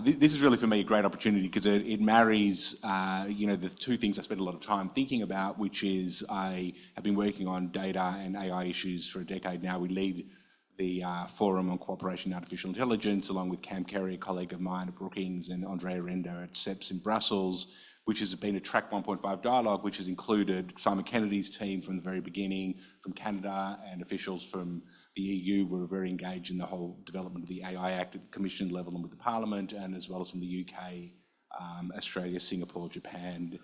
this is really for me a great opportunity because it marries, the two things I spend a lot of time thinking about, which is I have been working on data and AI issues for a decade now. We lead the Forum on Cooperation and Artificial Intelligence, along with Cam Carey, a colleague of mine at Brookings, and Andrea Render at CEPS in Brussels, which has been a Track 1.5 dialogue, which has included Simon Kennedy's team from the very beginning, from Canada, and officials from the EU were very engaged in the whole development of the AI Act at the Commission level and with the Parliament, and as well as from the UK, Australia, Singapore, Japan,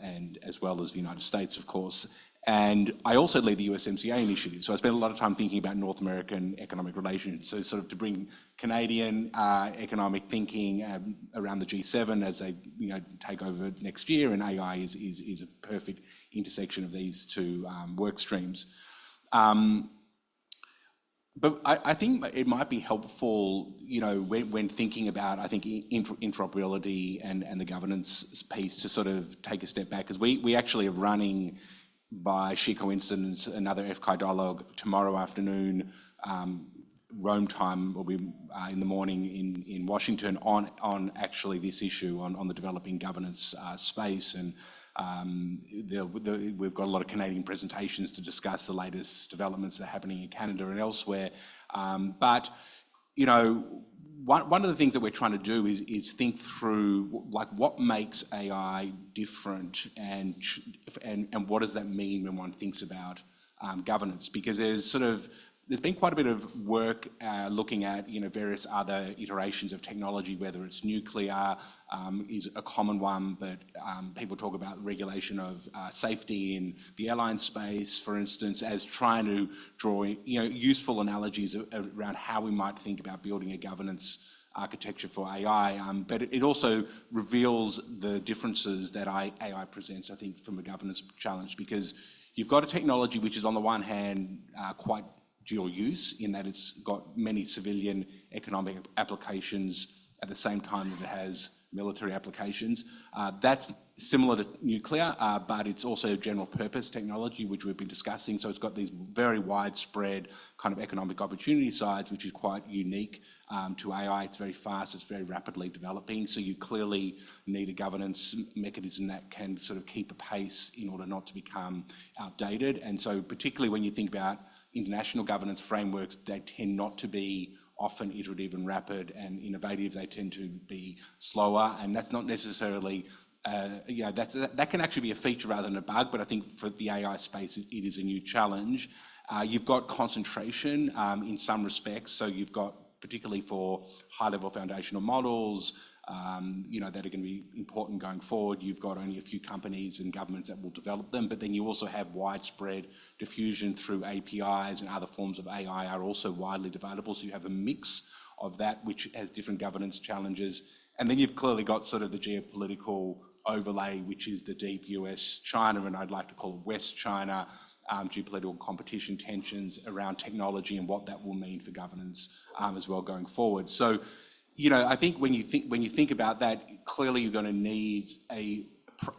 and as well as the United States, of course. And I also lead the USMCA initiative, so I spent a lot of time thinking about North American economic relations, so sort of to bring Canadian economic thinking around the G7 as they take over next year, and AI is a perfect intersection of these two work streams. But I think it might be helpful, when thinking about, I think, interoperability and the governance piece to sort of take a step back, because we actually are running, by sheer coincidence, another FCI dialogue tomorrow afternoon. Rome time will be in the morning in Washington on actually this issue on the developing governance space, and we've got a lot of Canadian presentations to discuss the latest developments that are happening in Canada and elsewhere. But one of the things that we're trying to do is think through what makes AI different and what does that mean when one thinks about governance, because there's been quite a bit of work looking at various other iterations of technology, whether it's nuclear is a common one, but people talk about regulation of safety in the airline space, for instance, as trying to draw useful analogies around how we might think about building a governance architecture for AI, but it also reveals the differences that AI presents, I think, from a governance challenge, because you've got a technology which is on the one hand quite dual use in that it's got many civilian economic applications at the same time that it has military applications. That's similar to nuclear, but it's also general purpose technology, which we've been discussing. So it's got these very widespread kind of economic opportunity sides, which is quite unique to AI. It's very fast, it's very rapidly developing. So you clearly need a governance mechanism that can sort of keep a pace in order not to become outdated. And so particularly when you think about international governance frameworks, they tend not to be often iterative and rapid and innovative. They tend to be slower, and that's not necessarily, that can actually be a feature rather than a bug, but I think for the AI space, it is a new challenge. You've got concentration in some respects, so you've got, particularly for high-level foundational models, that are going to be important going forward. You've got only a few companies and governments that will develop them, but then you also have widespread diffusion through APIs, and other forms of AI are also widely available. So you have a mix of that, which has different governance challenges. And then you've clearly got sort of the geopolitical overlay, which is the deep US-China, and I'd like to call it West China, geopolitical competition tensions around technology and what that will mean for governance as well going forward. So, I think when you think about that, clearly you're going to need a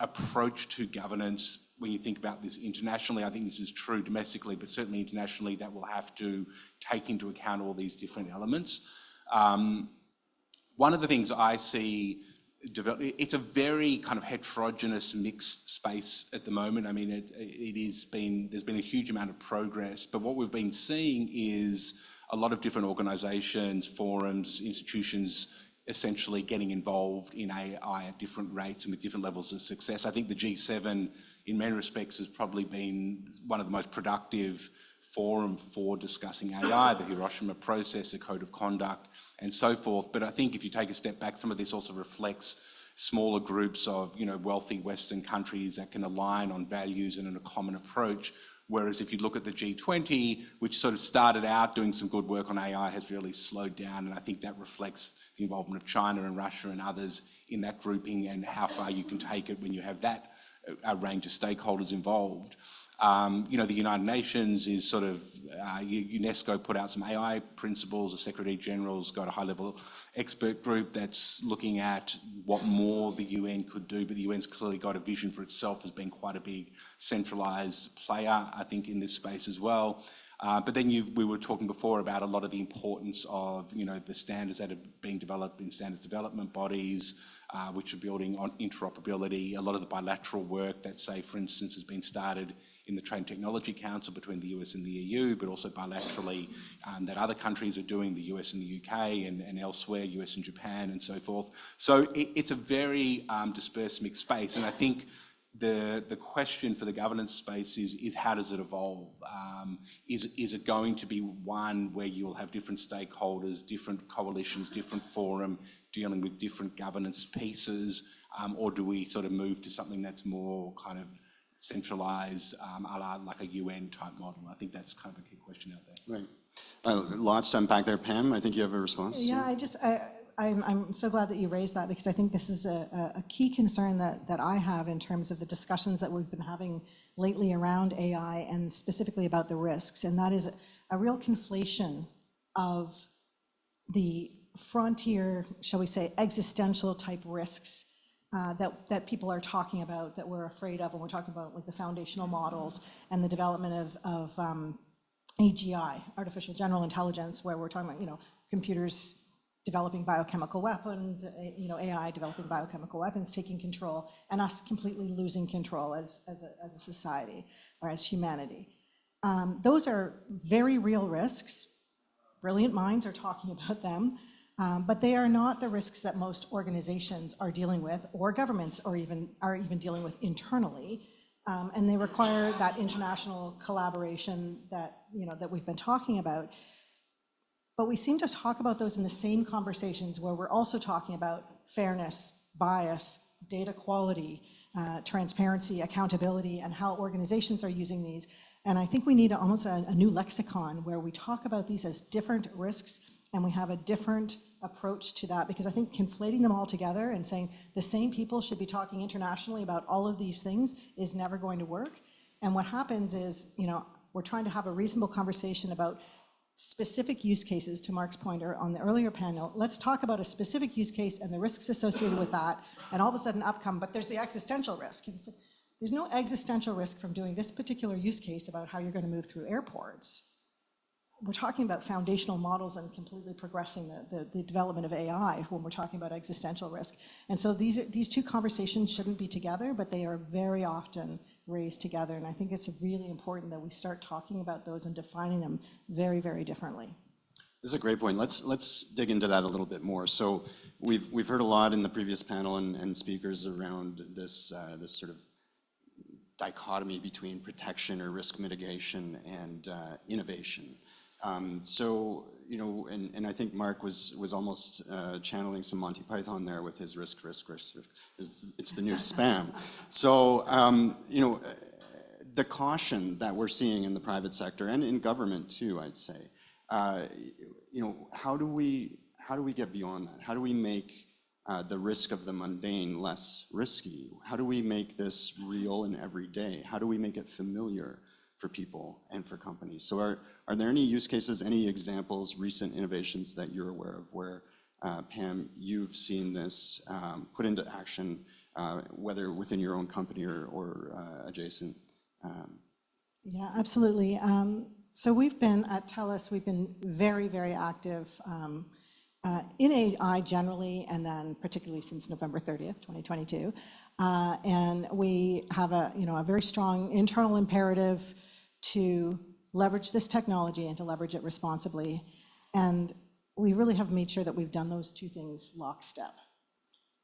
approach to governance when you think about this internationally. I think this is true domestically, but certainly internationally, that will have to take into account all these different elements. One of the things I see it's a very kind of heterogeneous mixed space at the moment. I mean, there's been a huge amount of progress, but what we've been seeing is a lot of different organisations, forums, institutions essentially getting involved in AI at different rates and with different levels of success. I think the G7, in many respects, has probably been one of the most productive forum for discussing AI, the Hiroshima process, the code of conduct, and so forth. But I think if you take a step back, some of this also reflects smaller groups of, wealthy Western countries that can align on values and on a common approach. Whereas if you look at the G20, which sort of started out doing some good work on AI, has really slowed down. And I think that reflects the involvement of China and Russia and others in that grouping and how far you can take it when you have that range of stakeholders involved. The United Nations is sort of, UNESCO put out some AI principles. The Secretary General's got a high-level expert group that's looking at what more the UN could do, but the UN's clearly got a vision for itself as being quite a big centralised player, I think, in this space as well. But then we were talking before about a lot of the importance of, the standards that are being developed in standards development bodies, which are building on interoperability, a lot of the bilateral work that, say, for instance, has been started in the Trade and Technology Council between the US and the EU, but also bilaterally that other countries are doing, the US and the UK and elsewhere, US and Japan and so forth. So it's a very dispersed mixed space. And I think the question for the governance space is how does it evolve? Is it going to be one where you'll have different stakeholders, different coalitions, different forum dealing with different governance pieces, or do we sort of move to something that's more kind of centralised, like a UN type model? I think that's kind of a key question out there. Right. Lots to unpack there, Pam. I think you have a response. Yeah, I'm so glad that you raised that, because I think this is a key concern that I have in terms of the discussions that we've been having lately around AI and specifically about the risks. And that is a real conflation of the frontier, shall we say, existential type risks that people are talking about, that we're afraid of when we're talking about like the foundational models and the development of AGI, artificial general intelligence, where we're talking about, computers developing biochemical weapons, AI developing biochemical weapons, taking control, and us completely losing control as a society or as humanity. Those are very real risks. Brilliant minds are talking about them, but they are not the risks that most organizations are dealing with, or governments are even dealing with internally. And they require that international collaboration that we've been talking about. But we seem to talk about those in the same conversations where we're also talking about fairness, bias, data quality, transparency, accountability, and how organizations are using these. And I think we need almost a new lexicon where we talk about these as different risks, and we have a different approach to that, because I think conflating them all together and saying the same people should be talking internationally about all of these things is never going to work. And what happens is, we're trying to have a reasonable conversation about specific use cases, to Mark's pointer on the earlier panel. Let's talk about a specific use case and the risks associated with that, and all of a sudden up come, but there's the existential risk. And so there's no existential risk from doing this particular use case about how you're going to move through airports. We're talking about foundational models and completely progressing the development of AI when we're talking about existential risk. And so these two conversations shouldn't be together, but they are very often raised together. And I think it's really important that we start talking about those and defining them very, very differently. This is a great point. Let's dig into that a little bit more. So we've heard a lot in the previous panel and speakers around this sort of dichotomy between protection or risk mitigation and innovation. So, and I think Mark was almost channeling some Monty Python there with his risk. It's the new spam. So, the caution that we're seeing in the private sector and in government too, I'd say, how do we get beyond that? How do we make the risk of the mundane less risky? How do we make this real and everyday? How do we make it familiar for people and for companies? So are there any use cases, any examples, recent innovations that you're aware of where, Pam, you've seen this put into action, whether within your own company or adjacent? Yeah, absolutely. So we've been at TELUS, we've been very, very active in AI generally, and then particularly since November 30th, 2022. And we have a very strong internal imperative to leverage this technology and to leverage it responsibly. And we really have made sure that we've done those two things lockstep.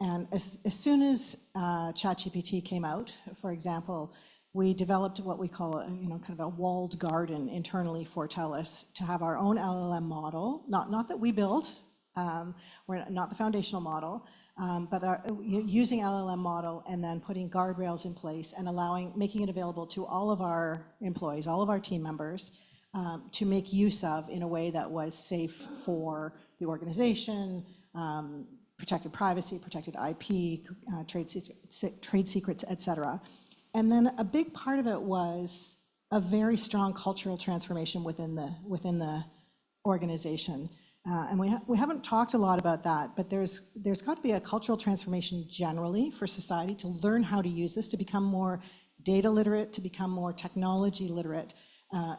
And as soon as ChatGPT came out, for example, we developed what we call kind of a walled garden internally for TELUS to have our own LLM model, not that we built, we're not the foundational model, but using LLM model and then putting guardrails in place and making it available to all of our employees, all of our team members, to make use of in a way that was safe for the organization, protected privacy, protected IP, trade secrets, et cetera. And then a big part of it was a very strong cultural transformation within the organization. And we haven't talked a lot about that, but there's got to be a cultural transformation generally for society to learn how to use this, to become more data literate, to become more technology literate,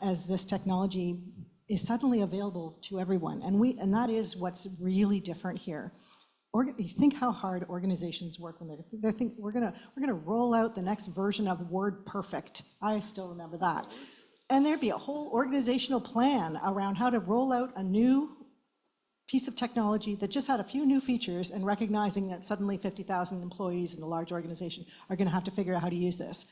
as this technology is suddenly available to everyone. And that is what's really different here. You think how hard organizations work when they think we're gonna roll out the next version of WordPerfect. I still remember that. And there'd be a whole organizational plan around how to roll out a new piece of technology that just had a few new features, and recognizing that suddenly 50,000 employees in a large organization are gonna have to figure out how to use this.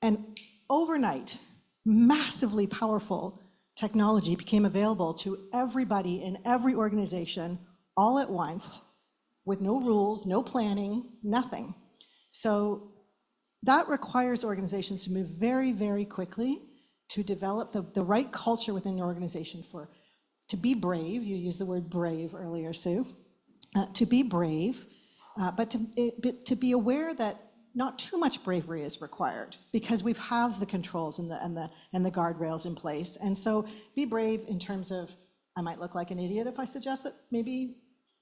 And overnight, massively powerful technology became available to everybody in every organization all at once, with no rules, no planning, nothing. So that requires organizations to move very, very quickly to develop the right culture within your organization to be brave. You used the word brave earlier, Sue. To be brave, but to be aware that not too much bravery is required, because we have the controls and the guardrails in place. And so be brave in terms of, I might look like an idiot if I suggest that maybe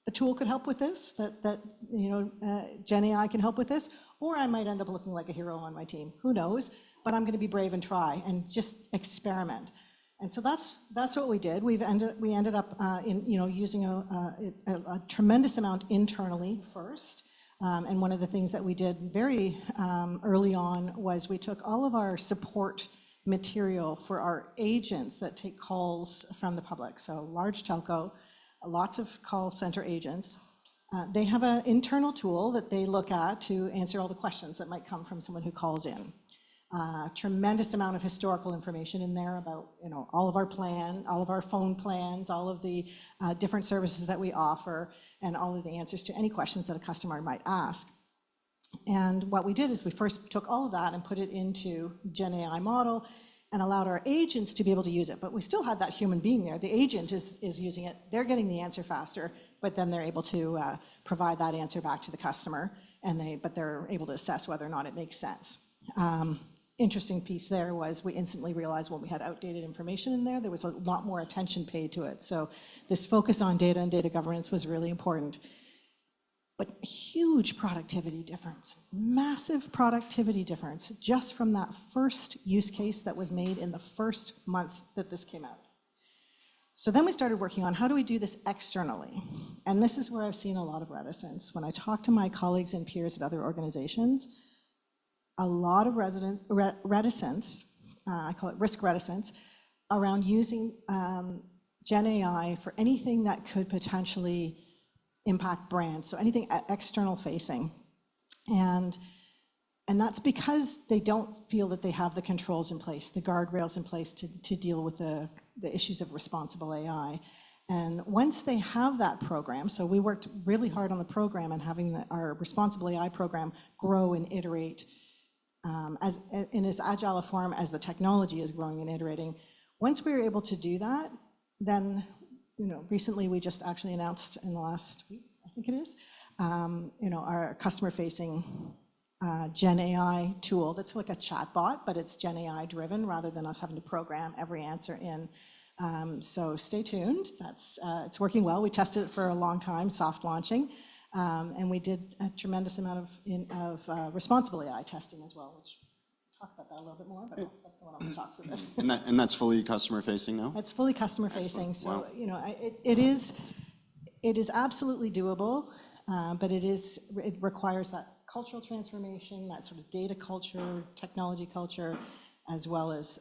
the tool could help with this, that Gen AI can help with this, or I might end up looking like a hero on my team. Who knows? But I'm going to be brave and try and just experiment. And so that's what we did. We ended up using a tremendous amount internally first. And one of the things that we did very early on was we took all of our support material for our agents that take calls from the public. So large telco, lots of call center agents. They have an internal tool that they look at to answer all the questions that might come from someone who calls in. Tremendous amount of historical information in there about all of our phone plans, all of the different services that we offer, and all of the answers to any questions that a customer might ask. And what we did is we first took all of that and put it into Gen AI model and allowed our agents to be able to use it. But we still had that human being there. The agent is using it. They're getting the answer faster, but then they're able to provide that answer back to the customer, but they're able to assess whether or not it makes sense. Interesting piece there was we instantly realized when we had outdated information in there was a lot more attention paid to it. So this focus on data and data governance was really important. But huge productivity difference, massive productivity difference just from that first use case that was made in the first month that this came out. So then we started working on how do we do this externally? And this is where I've seen a lot of reticence. When I talk to my colleagues and peers at other organizations, a lot of reticence, I call it risk reticence, around using Gen AI for anything that could potentially impact brands, so anything external facing. And that's because they don't feel that they have the controls in place, the guardrails in place to deal with the issues of responsible AI. And once they have that program, so we worked really hard on the program and having our responsible AI program grow and iterate in as agile a form as the technology is growing and iterating. Once we were able to do that, then recently we just actually announced in the last week, I think it is, our customer-facing Gen AI tool that's like a chatbot, but it's Gen AI driven rather than us having to program every answer in. So stay tuned. It's working well. We tested it for a long time, soft launching. And we did a tremendous amount of responsible AI testing as well, which we'll talk about that a little bit more, but that's someone else to talk through it. And that's fully customer facing now? It's fully customer facing. So, Wow. it is absolutely doable, but it requires that cultural transformation, that sort of data culture, technology culture, as well as,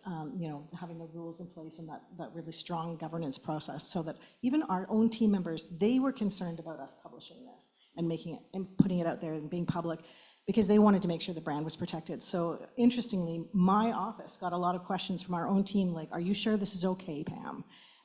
having the rules in place and that really strong governance process, so that even our own team members, they were concerned about us publishing this and making it and putting it out there and being public, because they wanted to make sure the brand was protected. So interestingly, my office got a lot of questions from our own team, like, are you sure this is okay, Pam?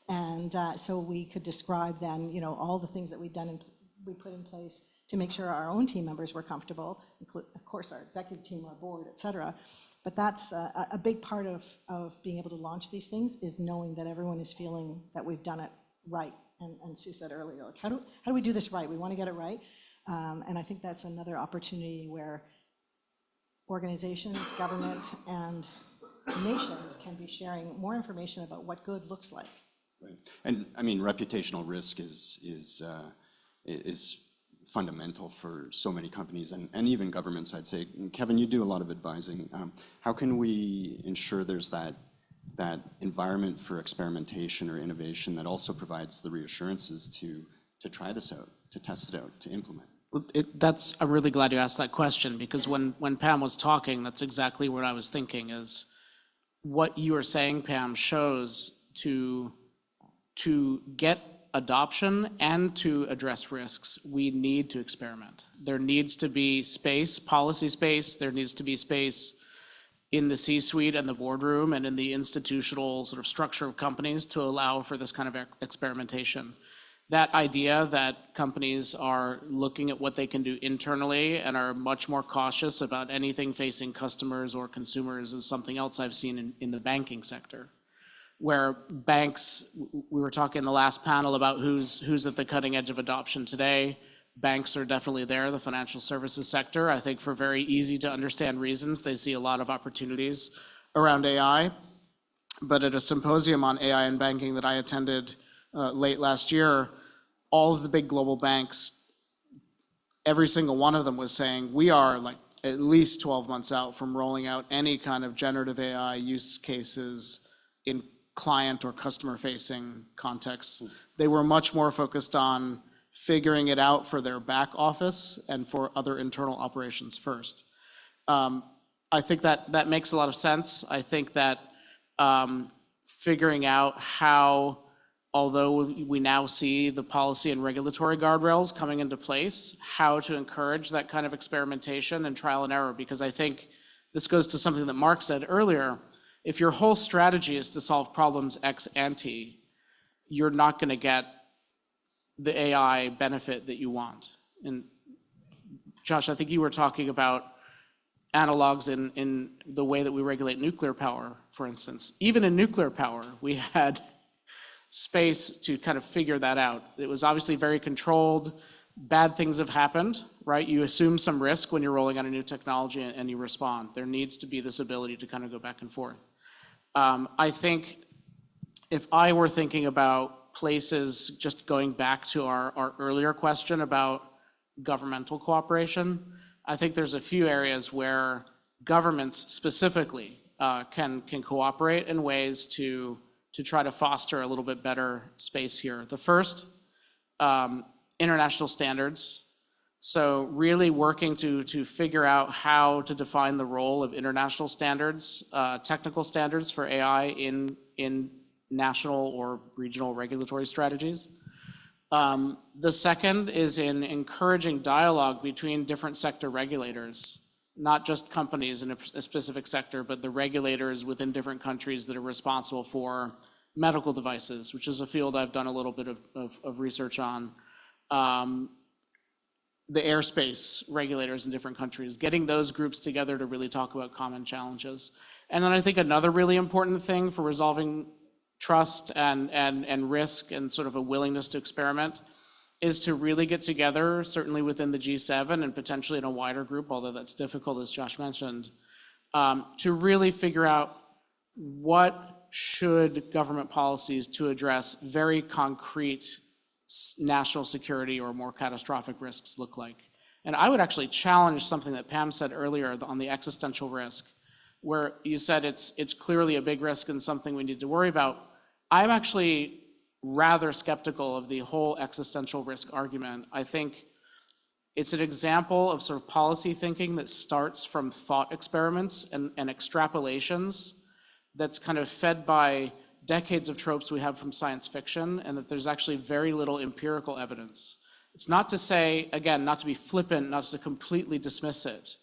And so we could describe then, all the things that we'd done and we put in place to make sure our own team members were comfortable, of course, our executive team, our board, et cetera. But that's a big part of being able to launch these things, is knowing that everyone is feeling that we've done it right. And Sue said earlier, like, how do we do this right? We want to get it right. And I think that's another opportunity where organizations, government, and nations can be sharing more information about what good looks like. Right. And I mean, reputational risk is fundamental for so many companies and even governments, I'd say. And Kevin, you do a lot of advising. How can we ensure there's that environment for experimentation or innovation that also provides the reassurances to try this out, to test it out, to implement? I'm really glad you asked that question, because when Pam was talking, that's exactly what I was thinking, is what you are saying, Pam, shows to get adoption and to address risks, we need to experiment. There needs to be space, policy space, there needs to be space in the C-suite and the boardroom and in the institutional sort of structure of companies to allow for this kind of experimentation. That idea that companies are looking at what they can do internally and are much more cautious about anything facing customers or consumers is something else I've seen in the banking sector, where banks, we were talking in the last panel about who's at the cutting edge of adoption today. Banks are definitely there, the financial services sector. I think for very easy to understand reasons, they see a lot of opportunities around AI. But at a symposium on AI and banking that I attended late last year, all of the big global banks, every single one of them was saying, we are like at least 12 months out from rolling out any kind of generative AI use cases in client or customer-facing contexts. They were much more focused on figuring it out for their back office and for other internal operations first. I think that makes a lot of sense. I think that figuring out how, although we now see the policy and regulatory guardrails coming into place, how to encourage that kind of experimentation and trial and error, because I think this goes to something that Mark said earlier. If your whole strategy is to solve problems ex ante, you're not going to get the AI benefit that you want. And Josh, I think you were talking about analogs in the way that we regulate nuclear power, for instance. Even in nuclear power, we had space to kind of figure that out. It was obviously very controlled. Bad things have happened, right? You assume some risk when you're rolling out a new technology and you respond. There needs to be this ability to kind of go back and forth. I think if I were thinking about places, just going back to our earlier question about governmental cooperation, I think there's a few areas where governments specifically can cooperate in ways to try to foster a little bit better space here. The first, international standards. So really working to figure out how to define the role of international standards, technical standards for AI in national or regional regulatory strategies. The second is in encouraging dialogue between different sector regulators, not just companies in a specific sector, but the regulators within different countries that are responsible for medical devices, which is a field I've done a little bit of research on. The airspace regulators in different countries, getting those groups together to really talk about common challenges. And then I think another really important thing for resolving trust and risk and sort of a willingness to experiment is to really get together, certainly within the G7 and potentially in a wider group, although that's difficult, as Josh mentioned, to really figure out what should government policies to address very concrete national security or more catastrophic risks look like. And I would actually challenge something that Pam said earlier on the existential risk, where you said it's clearly a big risk and something we need to worry about. I'm actually rather skeptical of the whole existential risk argument. I think it's an example of sort of policy thinking that starts from thought experiments and extrapolations that's kind of fed by decades of tropes we have from science fiction, and that there's actually very little empirical evidence. It's not to say, again, not to be flippant, not to completely dismiss it,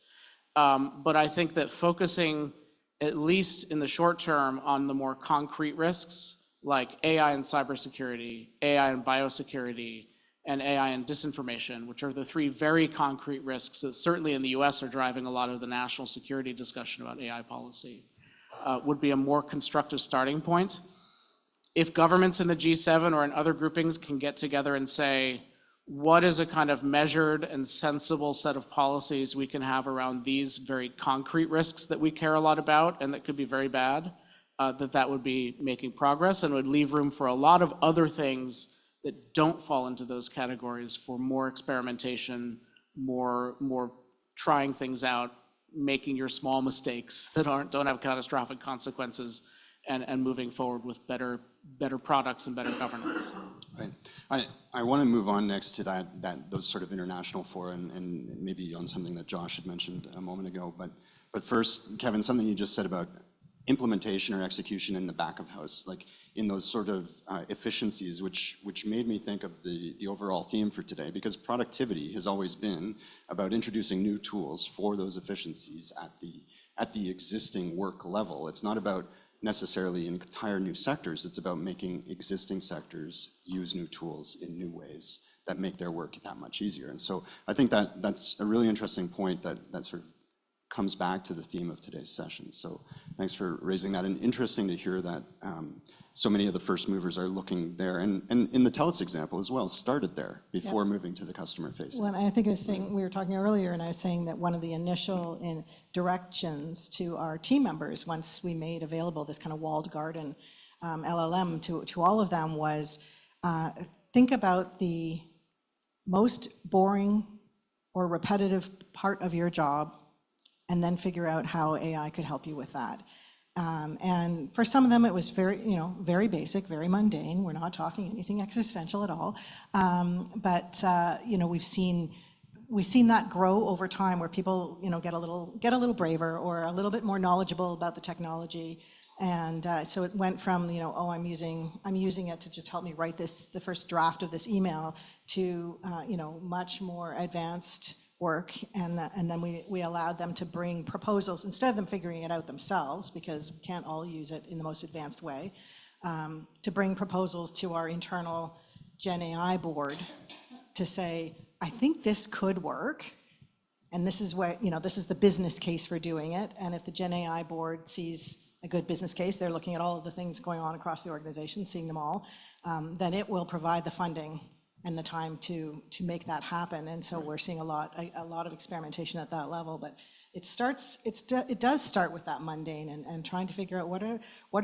but I think that focusing, at least in the short term, on the more concrete risks, like AI and cybersecurity, AI and biosecurity, and AI and disinformation, which are the three very concrete risks that certainly in the US are driving a lot of the national security discussion about AI policy, would be a more constructive starting point. If governments in the G7 or in other groupings can get together and say, what is a kind of measured and sensible set of policies we can have around these very concrete risks that we care a lot about and that could be very bad, that would be making progress and would leave room for a lot of other things that don't fall into those categories for more experimentation, more trying things out, making your small mistakes that don't have catastrophic consequences, and moving forward with better products and better governance. Right. I want to move on next to those sort of international fora and maybe on something that Josh had mentioned a moment ago. But first, Kevin, something you just said about implementation or execution in the back of house, like in those sort of efficiencies, which made me think of the overall theme for today, because productivity has always been about introducing new tools for those efficiencies at the existing work level. It's not about necessarily entire new sectors. It's about making existing sectors use new tools in new ways that make their work that much easier. And so I think that's a really interesting point that sort of comes back to the theme of today's session. So thanks for raising that, and interesting to hear that so many of the first movers are looking there, and in the TELUS example as well, started there before moving to the customer facing. Well, I think I was saying, we were talking earlier, and I was saying that one of the initial directions to our team members, once we made available this kind of walled garden LLM to all of them, was think about the most boring or repetitive part of your job, and then figure out how AI could help you with that. And for some of them, it was very basic, very mundane. We're not talking anything existential at all. But we've seen that grow over time, where people get a little braver or a little bit more knowledgeable about the technology. And so it went from I'm using it to just help me write the first draft of this email, to much more advanced work, and then we allowed them to bring proposals instead of them figuring it out themselves, because we can't all use it in the most advanced way, to bring proposals to our internal Gen AI board to say, I think this could work, and this is where this is the business case for doing it. And if the Gen AI board sees a good business case, they're looking at all of the things going on across the organization, seeing them all, then it will provide the funding and the time to make that happen. And so we're seeing a lot of experimentation at that level. But it does start with that mundane and trying to figure out what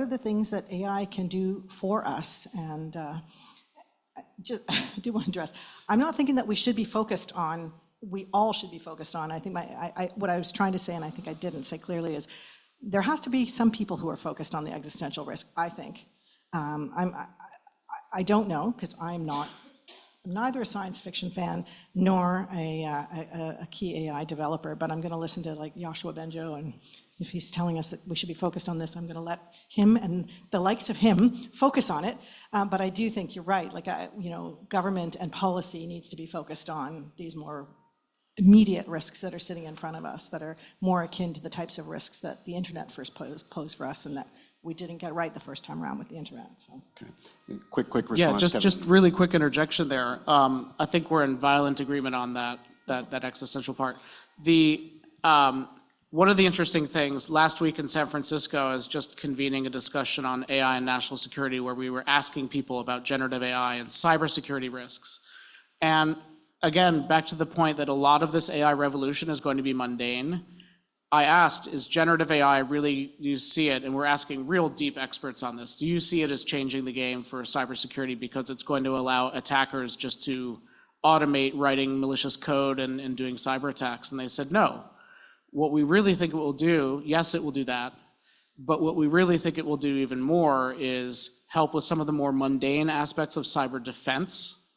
are the things that AI can do for us. And I do want to address, I'm not thinking that we should be focused on, we all should be focused on. I think what I was trying to say, and I think I didn't say clearly, is there has to be some people who are focused on the existential risk, I think. I don't know, because I'm neither a science fiction fan nor a key AI developer, but I'm going to listen to like Joshua Benjo, and if he's telling us that we should be focused on this, I'm going to let him and the likes of him focus on it. But I do think you're right. Like government and policy needs to be focused on these more immediate risks that are sitting in front of us, that are more akin to the types of risks that the internet first posed for us, and that we didn't get right the first time around with the internet. So. Okay. Quick response. Yeah, Kevin. just really quick interjection there. I think we're in violent agreement on that existential part. One of the interesting things, last week in San Francisco, I was just convening a discussion on AI and national security, where we were asking people about generative AI and cybersecurity risks. And again, back to the point that a lot of this AI revolution is going to be mundane. I asked, is generative AI really, do you see it? And we're asking real deep experts on this. Do you see it as changing the game for cybersecurity, because it's going to allow attackers just to automate writing malicious code and doing cyber attacks? And they said, no. What we really think it will do, yes, it will do that. But what we really think it will do even more is help with some of the more mundane aspects of cyber defense,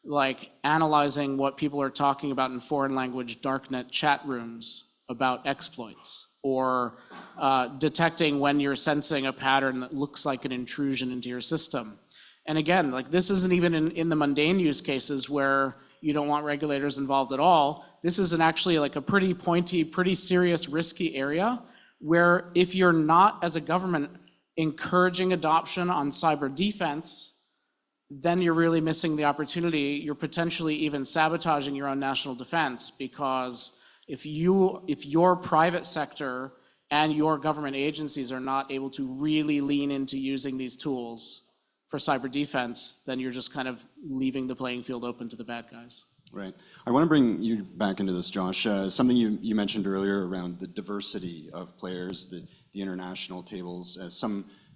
like analyzing what people are talking about in foreign language darknet chat rooms about exploits. or detecting when you're sensing a pattern that looks like an intrusion into your system. And again, like this isn't even in the mundane use cases where you don't want regulators involved at all. This is actually like a pretty pointy, pretty serious, risky area where if you're not, as a government, encouraging adoption on cyber defense, then you're really missing the opportunity. You're potentially even sabotaging your own national defense, because if your private sector and your government agencies are not able to really lean into using these tools for cyber defense, then you're just kind of leaving the playing field open to the bad guys. Right. I want to bring you back into this, Josh. Something you mentioned earlier around the diversity of players, the international tables,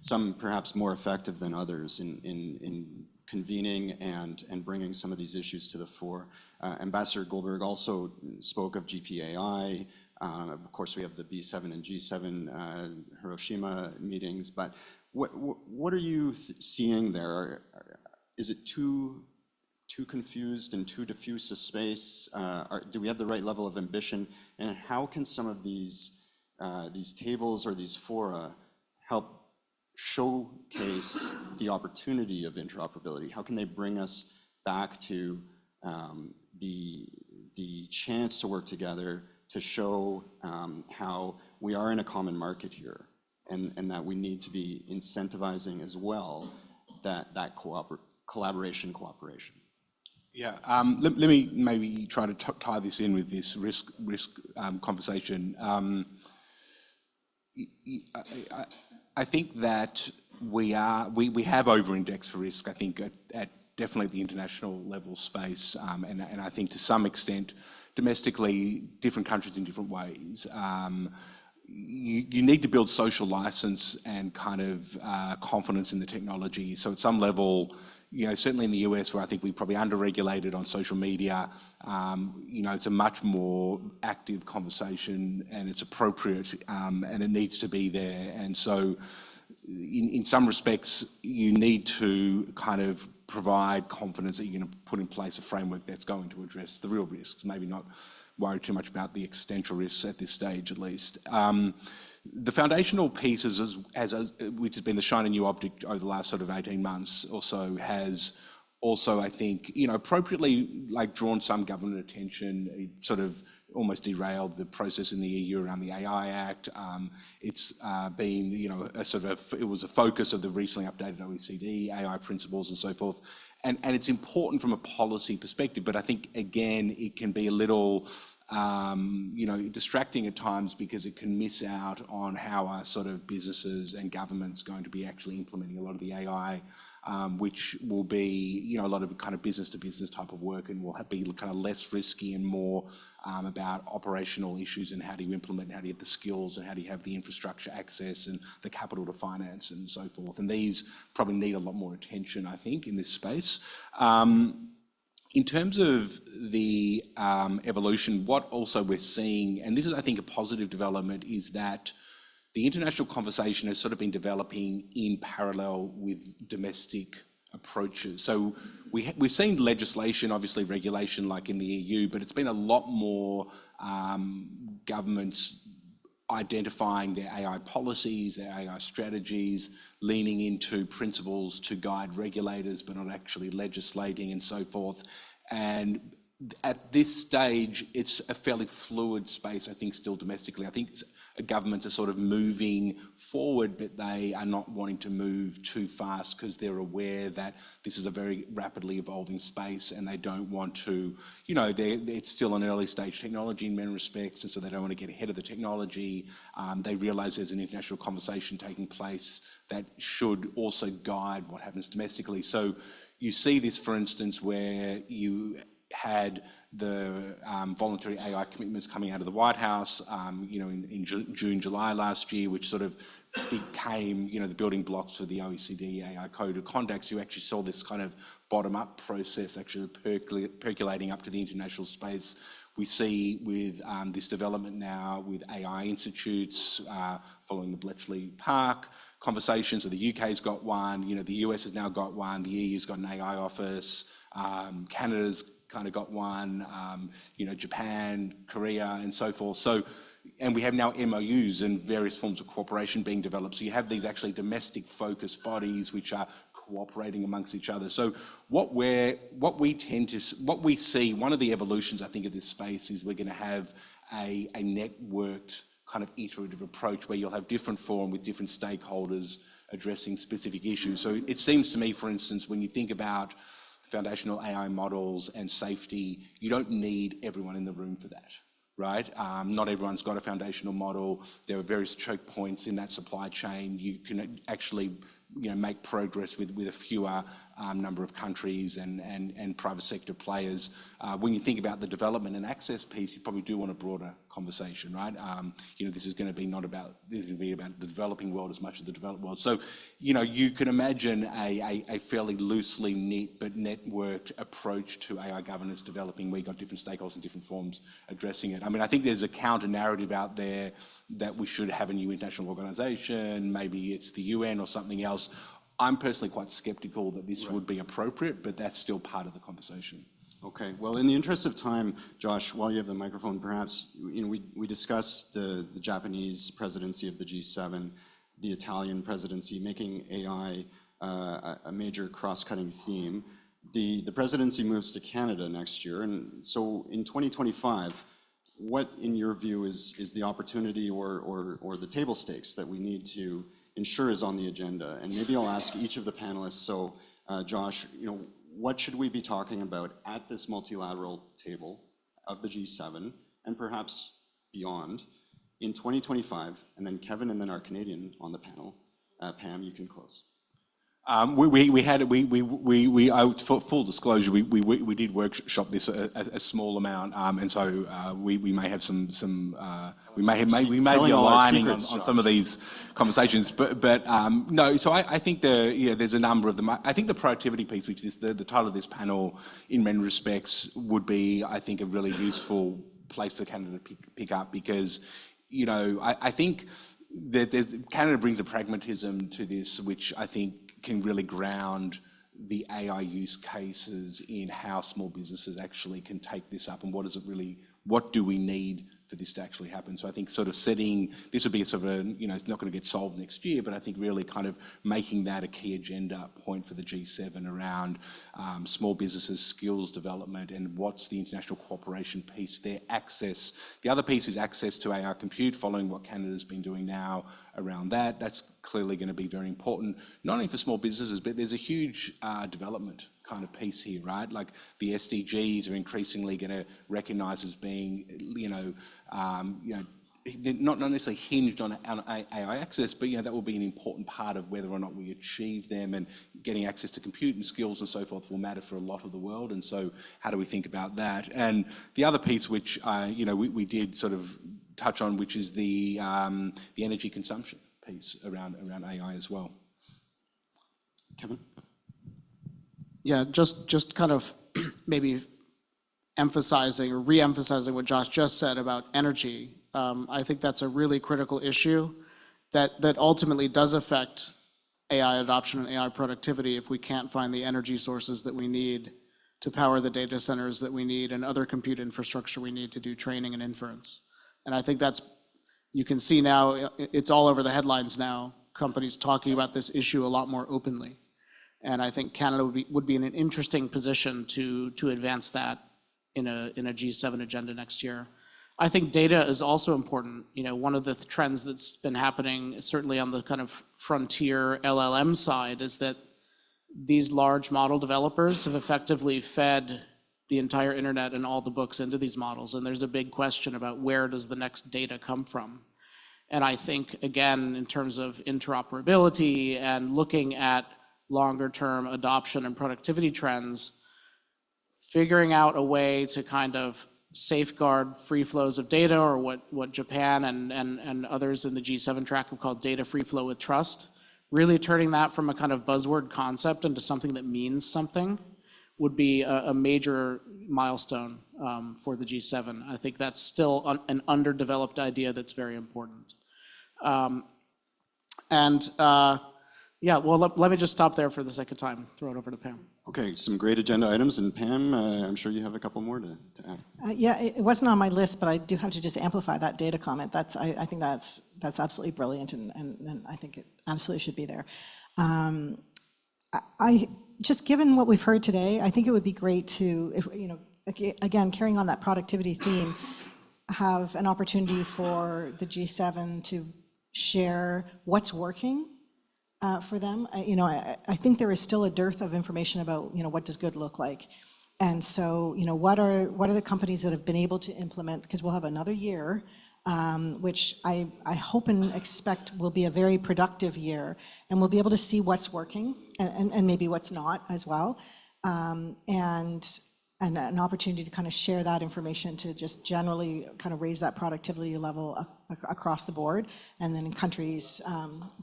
some perhaps more effective than others in convening and bringing some of these issues to the fore. Ambassador Goldberg also spoke of GPAI. Of course, we have the B7 and G7 Hiroshima meetings, but what are you seeing there? Is it too confused and too diffuse a space? Do we have the right level of ambition? And how can some of these tables or these fora help showcase the opportunity of interoperability? How can they bring us back to the chance to work together to show how we are in a common market here, and that we need to be incentivizing as well that collaboration, cooperation? Yeah, let me maybe try to tie this in with this risk conversation. I think that we have over-indexed for risk, I think, at definitely the international level space, and I think to some extent, domestically, different countries in different ways. You need to build social license and kind of confidence in the technology. So at some level, certainly in the US, where I think we probably under-regulated on social media, it's a much more active conversation, and it's appropriate, and it needs to be there. And so in some respects, you need to kind of provide confidence that you're going to put in place a framework that's going to address the real risks, maybe not worry too much about the existential risks at this stage, at least. The foundational pieces, which has been the shiny new object over the last sort of 18 months or so, has also, I think, appropriately drawn some government attention. It sort of almost derailed the process in the EU around the AI Act. It's been, it was a focus of the recently updated OECD AI principles and so forth. And it's important from a policy perspective, but I think, again, it can be a little distracting at times, because it can miss out on how our sort of businesses and governments going to be actually implementing a lot of the AI, which will be, a lot of kind of business to business type of work, and will be kind of less risky and more about operational issues and how do you implement, and how do you have the skills, and how do you have the infrastructure access and the capital to finance and so forth. And these probably need a lot more attention, I think, in this space. In terms of the evolution, what also we're seeing, and this is, I think, a positive development, is that the international conversation has sort of been developing in parallel with domestic approaches. So we've seen legislation, obviously regulation, like in the EU, but it's been a lot more governments identifying their AI policies, their AI strategies, leaning into principles to guide regulators, but not actually legislating and so forth. And at this stage, it's a fairly fluid space, I think, still domestically. I think governments are sort of moving forward, but they are not wanting to move too fast, because they're aware that this is a very rapidly evolving space, and they don't want to, it's still an early stage technology in many respects, and so they don't want to get ahead of the technology. They realise there's an international conversation taking place that should also guide what happens domestically. So you see this, for instance, where you had the voluntary AI commitments coming out of the White House, in June, July last year, which sort of became, the building blocks for the OECD AI Code of Conduct. So you actually saw this kind of bottom-up process actually percolating up to the international space. We see with this development now with AI institutes following the Bletchley Park conversations. So the UK's got one, the US has now got one, the EU's got an AI office, Canada's kind of got one, Japan, Korea, and so forth. So and we have now MOUs and various forms of cooperation being developed. So you have these actually domestic focused bodies which are cooperating amongst each other. So what we see, one of the evolutions I think of this space is we're going to have a networked kind of iterative approach where you'll have different forum with different stakeholders addressing specific issues. So it seems to me, for instance, when you think about foundational AI models and safety, you don't need everyone in the room for that, right? Not everyone's got a foundational model. There are various choke points in that supply chain. You can actually make progress with a fewer number of countries and private sector players. When you think about the development and access piece, you probably do want a broader conversation, right? This is going to be about the developing world as much as the developed world. So, you can imagine a fairly loosely knit but networked approach to AI governance developing where you've got different stakeholders in different forms addressing it. I mean, I think there's a counter narrative out there that we should have a new international organization, maybe it's the UN or something else. I'm personally quite skeptical that this would be appropriate, but that's still part of the conversation. Okay, well, in the interest of time, Josh, while you have the microphone, perhaps, we discussed the Japanese presidency of the G7, the Italian presidency, making AI a major cross-cutting theme. The presidency moves to Canada next year, and so in 2025, what, in your view, is the opportunity or the table stakes that we need to ensure is on the agenda? And maybe I'll ask each of the panelists. So, Josh, what should we be talking about at this multilateral table of the G7 and perhaps beyond in 2025? And then Kevin and then our Canadian on the panel. Pam, you can close. For full disclosure, we did workshop this a small amount, and so we may have we may be aligning on some of these conversations, but no. So I think there's a number of them. I think the productivity piece, which is the title of this panel, in many respects, would be, I think, a really useful place for Canada to pick up because I think that Canada brings a pragmatism to this, which I think can really ground the AI use cases in how small businesses actually can take this up and what do we need for this to actually happen. So I think sort of setting, this would be it's not going to get solved next year, but I think really kind of making that a key agenda point for the G7 around small businesses, skills development, and what's the international cooperation piece, their access. The other piece is access to AI compute, following what Canada's been doing now around that. That's clearly going to be very important, not only for small businesses, but there's a huge development kind of piece here, right? Like the SDGs are increasingly going to recognise as being, not necessarily hinged on AI access, but that will be an important part of whether or not we achieve them, and getting access to compute and skills and so forth will matter for a lot of the world. And so, how do we think about that? And the other piece, which we did sort of touch on, which is the energy consumption piece around AI as well. Kevin? Yeah, just kind of maybe emphasizing or re-emphasizing what Josh just said about energy. I think that's a really critical issue that ultimately does affect AI adoption and AI productivity if we can't find the energy sources that we need to power the data centers that we need and other compute infrastructure we need to do training and inference. And I think you can see now, it's all over the headlines now, companies talking about this issue a lot more openly. And I think Canada would be in an interesting position to advance that in a G7 agenda next year. I think data is also important. One of the trends that's been happening, certainly on the kind of frontier LLM side, is that these large model developers have effectively fed the entire internet and all the books into these models. And there's a big question about where does the next data come from? And I think, again, in terms of interoperability and looking at longer term adoption and productivity trends, figuring out a way to kind of safeguard free flows of data, or what Japan and others in the G7 track have called data free flow with trust, really turning that from a kind of buzzword concept into something that means something would be a major milestone for the G7. I think that's still an underdeveloped idea that's very important. Yeah, well, let me just stop there for the sake of time. Throw it over to Pam. Okay, some great agenda items, and Pam, I'm sure you have a couple more to add. Yeah, it wasn't on my list, but I do have to just amplify that data comment. I think that's absolutely brilliant, and I think it absolutely should be there. Just given what we've heard today, I think it would be great to, if, again, carrying on that productivity theme, have an opportunity for the G7 to share what's working for them. I think there is still a dearth of information about, what does good look like. And so, what are the companies that have been able to implement, because we'll have another year, which I hope and expect will be a very productive year, and we'll be able to see what's working and maybe what's not as well. And an opportunity to kind of share that information to just generally kind of raise that productivity level across the board. And then in countries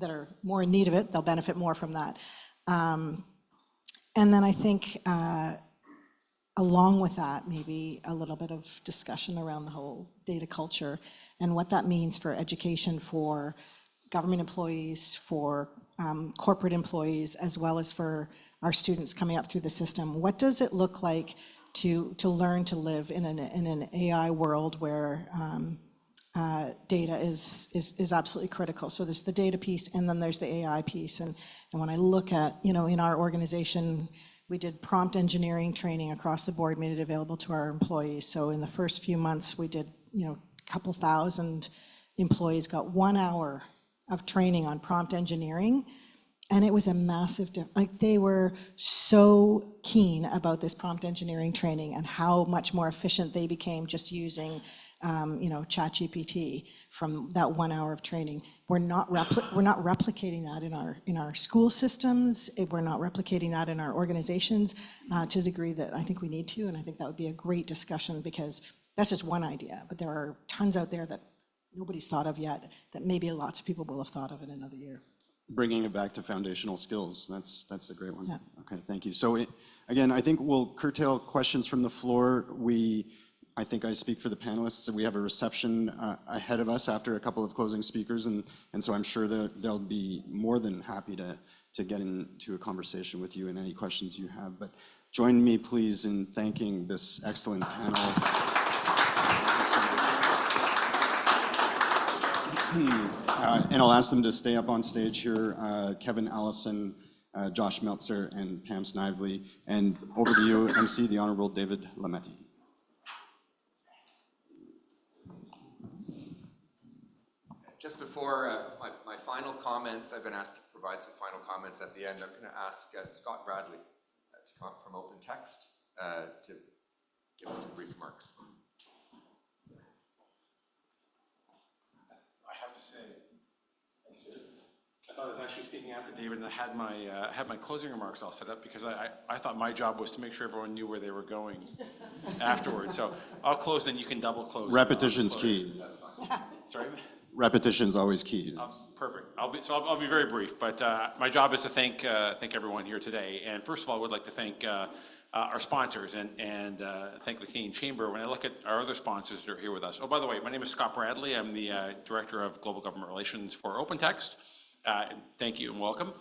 that are more in need of it, they'll benefit more from that. And then I think along with that, maybe a little bit of discussion around the whole data culture and what that means for education for government employees, for corporate employees, as well as for our students coming up through the system. What does it look like to learn to live in an AI world where data is absolutely critical? So there's the data piece, and then there's the AI piece. And when I look at, in our organization, we did prompt engineering training across the board, made it available to our employees. So in the first few months, we did, a couple thousand employees got 1 hour of training on prompt engineering. And it was a massive they were so keen about this prompt engineering training and how much more efficient they became just using, ChatGPT from that 1 hour of training. We're not replicating that in our school systems. We're not replicating that in our organizations to the degree that I think we need to. And I think that would be a great discussion, because that's just one idea, but there are tons out there that nobody's thought of yet that maybe lots of people will have thought of in another year. Bringing it back to foundational skills, that's a great one. Yeah. Okay, thank you. So again, I think we'll curtail questions from the floor. I think I speak for the panelists, so we have a reception ahead of us after a couple of closing speakers, and so I'm sure that they'll be more than happy to get into a conversation with you and any questions you have. But join me, please, in thanking this excellent panel. And I'll ask them to stay up on stage here, Kevin Allison, Josh Meltzer, and Pam Snively. And over to you, MC, the Honorable David Lametti. Just before my final comments, I've been asked to provide some final comments at the end. I'm going to ask Scott Bradley to come up from Open Text to give us some brief remarks. I have to say, I thought I was actually speaking after David, and I had my closing remarks all set up, because I thought my job was to make sure everyone knew where they were going afterwards. So I'll close, then you can double close. Repetition's key. Sorry? Repetition's always key. Perfect. I'll be very brief, but my job is to thank everyone here today. And first of all, I would like to thank our sponsors and thank the Canadian Chamber. When I look at our other sponsors that are here with us. Oh, by the way, my name is Scott Bradley. I'm the Director of Global Government Relations for OpenText. Thank you and welcome.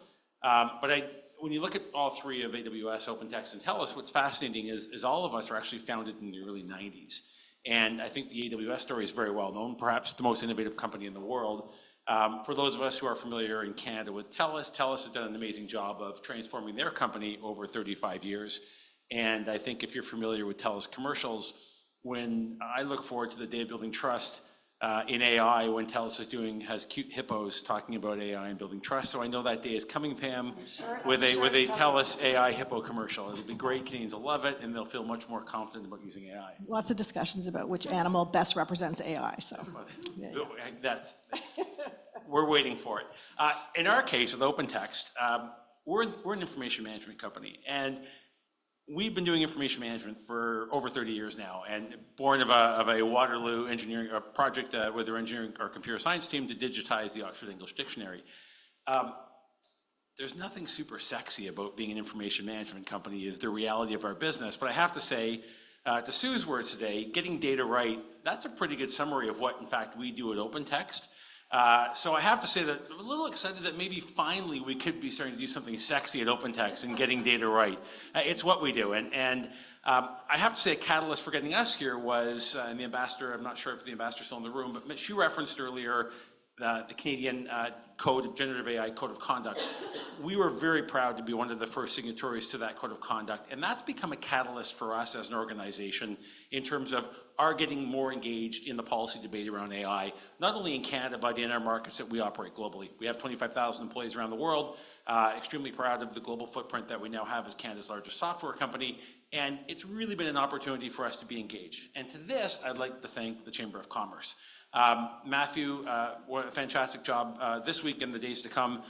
When you look at all three of AWS, OpenText, and TELUS, what's fascinating is all of us are actually founded in the early 90s. And I think the AWS story is very well known, perhaps the most innovative company in the world. For those of us who are familiar in Canada with TELUS, TELUS has done an amazing job of transforming their company over 35 years. And I think if you're familiar with TELUS commercials, when I look forward to the day of building trust in AI, when TELUS has cute hippos talking about AI and building trust. So I know that day is coming, Pam, with a TELUS AI hippo commercial. It'll be great. Canadians will love it, and they'll feel much more confident about using AI. Lots of discussions about which animal best represents AI, so. Yeah. We're waiting for it. In our case with OpenText, we're an information management company, and we've been doing information management for over 30 years now, and born of a Waterloo engineering project with our engineering or computer science team to digitize the Oxford English Dictionary. There's nothing super sexy about being an information management company, is the reality of our business. But I have to say, to Sue's words today, getting data right, that's a pretty good summary of what, in fact, we do at OpenText. So I have to say that I'm a little excited that maybe finally we could be starting to do something sexy at OpenText and getting data right. It's what we do. And I have to say a catalyst for getting us here was, and the ambassador, I'm not sure if the ambassador's still in the room, but she referenced earlier the Canadian Generative AI Code of Conduct. We were very proud to be one of the first signatories to that Code of Conduct, and that's become a catalyst for us as an organization in terms of our getting more engaged in the policy debate around AI, not only in Canada, but in our markets that we operate globally. We have 25,000 employees around the world, extremely proud of the global footprint that we now have as Canada's largest software company, and it's really been an opportunity for us to be engaged. And to this, I'd like to thank the Chamber of Commerce. Matthew, what a fantastic job this week and the days to come.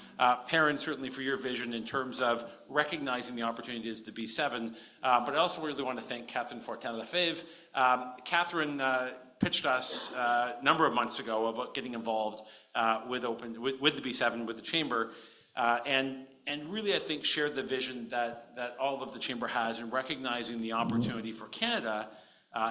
Perrin, certainly for your vision in terms of recognizing the opportunities to B7. But I also really want to thank Catherine Fortin-Lefebvre. Catherine pitched us a number of months ago about getting involved with the B7, with the Chamber, and really, I think, shared the vision that all of the Chamber has in recognizing the opportunity for Canada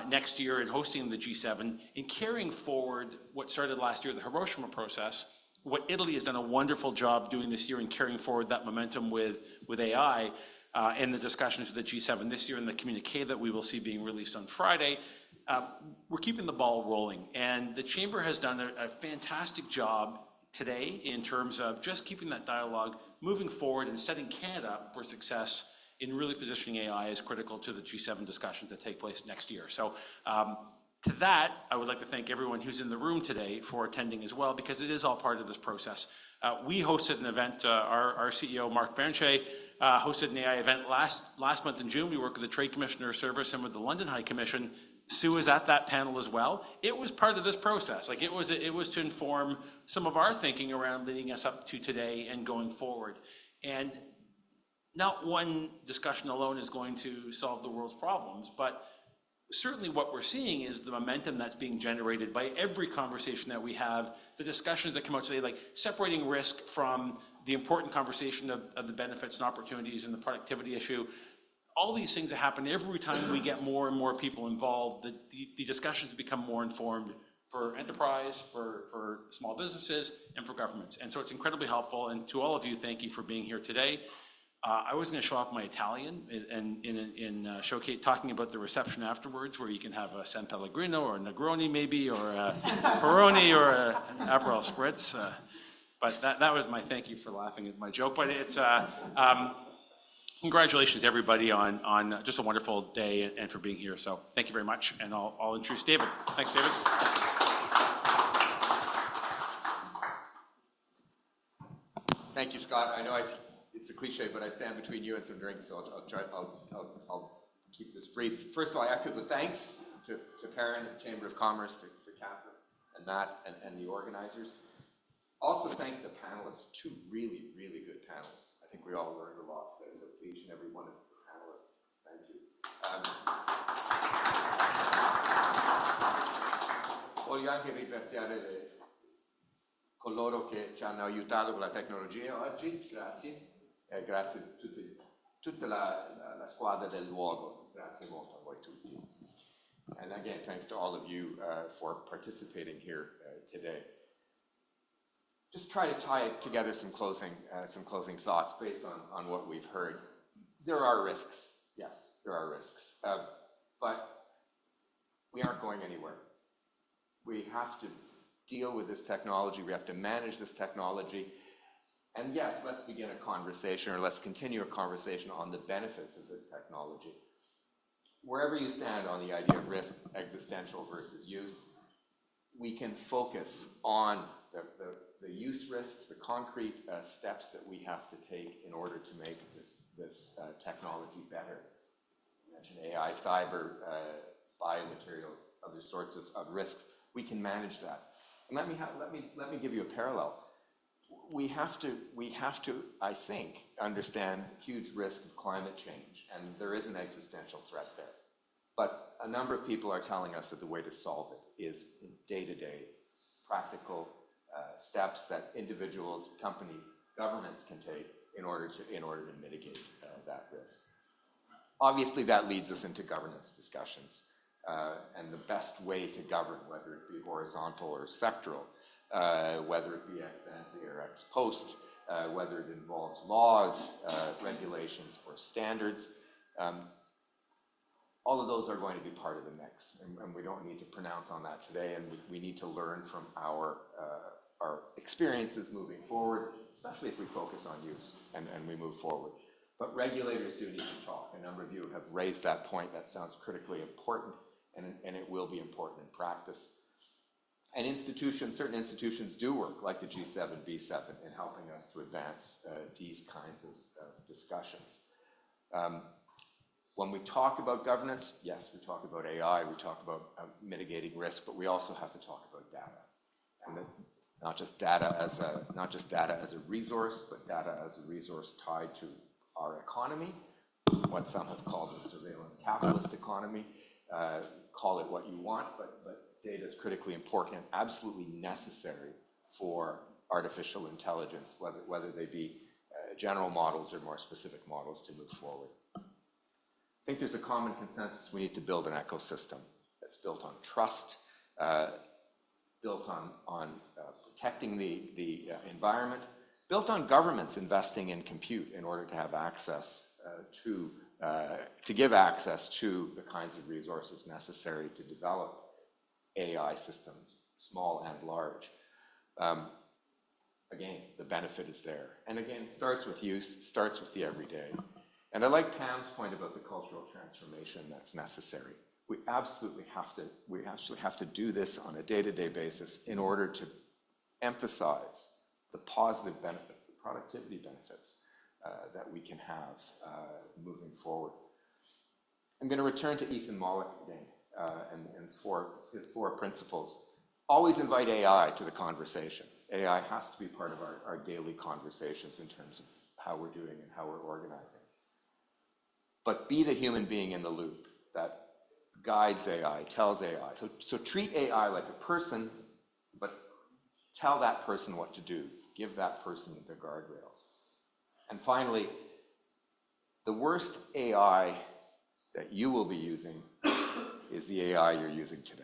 next year in hosting the G7, in carrying forward what started last year, the Hiroshima process, what Italy has done a wonderful job doing this year in carrying forward that momentum with AI, and the discussions of the G7 this year and the communique that we will see being released on Friday. We're keeping the ball rolling, and the Chamber has done a fantastic job today in terms of just keeping that dialogue moving forward and setting Canada up for success in really positioning AI as critical to the G7 discussions that take place next year. So to that, I would like to thank everyone who's in the room today for attending as well, because it is all part of this process. We hosted an event, our CEO, Mark Bernche, hosted an AI event last month in June. We worked with the Trade Commissioner Service and with the London High Commission. Sue was at that panel as well. It was part of this process. Like it was to inform some of our thinking around leading us up to today and going forward. And not one discussion alone is going to solve the world's problems, but certainly what we're seeing is the momentum that's being generated by every conversation that we have, the discussions that come out today, like separating risk from the important conversation of the benefits and opportunities and the productivity issue. All these things that happen every time we get more and more people involved, the discussions become more informed for enterprise, for small businesses, and for governments. And so it's incredibly helpful. And to all of you, thank you for being here today. I was going to show off my Italian in showcase, talking about the reception afterwards, where you can have a San Pellegrino or a Negroni maybe, or a Peroni or a Aperol Spritz. But that was my thank you for laughing at my joke. But it's congratulations everybody on just a wonderful day and for being here. So thank you very much, and I'll introduce David. Thanks, David. Thank you, Scott. I know it's a cliche, but I stand between you and some drinks, so I'll keep this brief. First of all, I echo the thanks to Perrin, Chamber of Commerce, to Catherine and Matt and the organizers. Also thank the panelists, two really, really good panelists. I think we all learned a lot today, so to each and every one of the panelists, thank you. Voglio anche ringraziare coloro che ci hanno aiutato con la tecnologia oggi, grazie. Grazie a tutta la squadra del luogo. Grazie molto a voi tutti. And again, thanks to all of you for participating here today. Just try to tie together some closing thoughts based on what we've heard. There are risks, yes, there are risks, but we aren't going anywhere. We have to deal with this technology. We have to manage this technology. And yes, let's begin a conversation, or let's continue a conversation on the benefits of this technology. Wherever you stand on the idea of risk, existential versus use, we can focus on the use risks, the concrete steps that we have to take in order to make this technology better. You mentioned AI, cyber, biomaterials, other sorts of risks. We can manage that. And let me give you a parallel. We have to, I think, understand huge risk of climate change, and there is an existential threat there. But a number of people are telling us that the way to solve it is in day-to-day practical steps that individuals, companies, governments can take in order to mitigate that risk. Obviously, that leads us into governance discussions and the best way to govern, whether it be horizontal or sectoral. whether it be ex ante or ex post, whether it involves laws, regulations, or standards. All of those are going to be part of the mix, and we don't need to pronounce on that today, and we need to learn from our experiences moving forward, especially if we focus on use and we move forward. But regulators do need to talk. A number of you have raised that point. That sounds critically important, and it will be important in practice. And certain institutions do work, like the G7, B7, in helping us to advance these kinds of discussions. When we talk about governance, yes, we talk about AI, we talk about mitigating risk, but we also have to talk about data. And not just data as a resource, but data as a resource tied to our economy, what some have called the surveillance capitalist economy. Call it what you want, but data is critically important and absolutely necessary for artificial intelligence, whether they be general models or more specific models to move forward. I think there's a common consensus we need to build an ecosystem that's built on trust, built on protecting the environment, built on governments investing in compute in order to have access to give access to the kinds of resources necessary to develop AI systems, small and large. Again, the benefit is there. And again, it starts with use, it starts with the everyday. And I like Pam's point about the cultural transformation that's necessary. We actually have to do this on a day-to-day basis in order to emphasize the positive benefits, the productivity benefits that we can have moving forward. I'm going to return to Ethan Mollick again and his four principles. Always invite AI to the conversation. AI has to be part of our daily conversations in terms of how we're doing and how we're organizing. But be the human being in the loop that guides AI, tells AI. So treat AI like a person, but tell that person what to do. Give that person the guardrails. And finally, the worst AI that you will be using is the AI you're using today.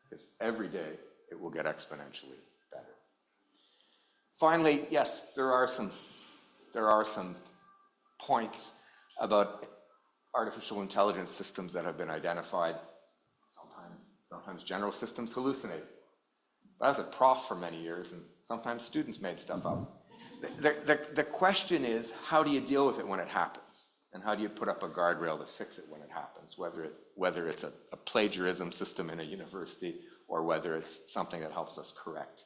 Because every day it will get exponentially better. Finally, yes, there are some points about artificial intelligence systems that have been identified. Sometimes general systems hallucinate. I was a prof for many years, and sometimes students made stuff up. The question is, how do you deal with it when it happens? And how do you put up a guardrail to fix it when it happens, whether it's a plagiarism system in a university or whether it's something that helps us correct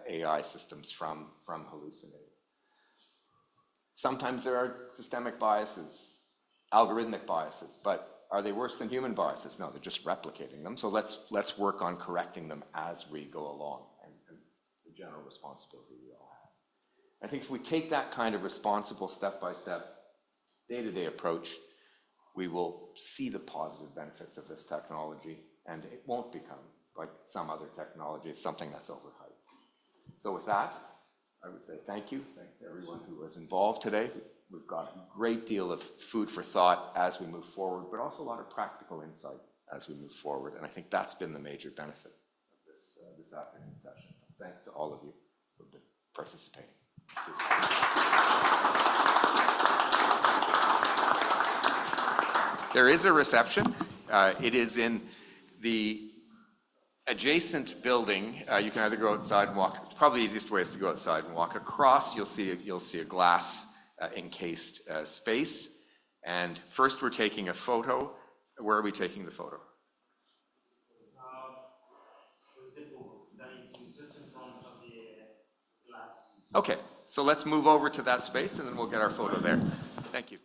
AI systems from hallucinating. Sometimes there are systemic biases, algorithmic biases, but are they worse than human biases? No, they're just replicating them. So let's work on correcting them as we go along, and the general responsibility we all have. I think if we take that kind of responsible step-by-step, day-to-day approach, we will see the positive benefits of this technology, and it won't become, like some other technologies, something that's overhyped. So with that, I would say thank you. Thanks to everyone who was involved today. We've got a great deal of food for thought as we move forward, but also a lot of practical insight as we move forward. And I think that's been the major benefit of this afternoon session. So thanks to all of you who have been participating. There is a reception. It is in the adjacent building. You can either go outside and walk. It's probably the easiest way is to go outside and walk across. You'll see a glass encased space. And first, we're taking a photo. Where are we taking the photo? Just in front of the glass. Okay, so let's move over to that space, and then we'll get our photo there. Thank you.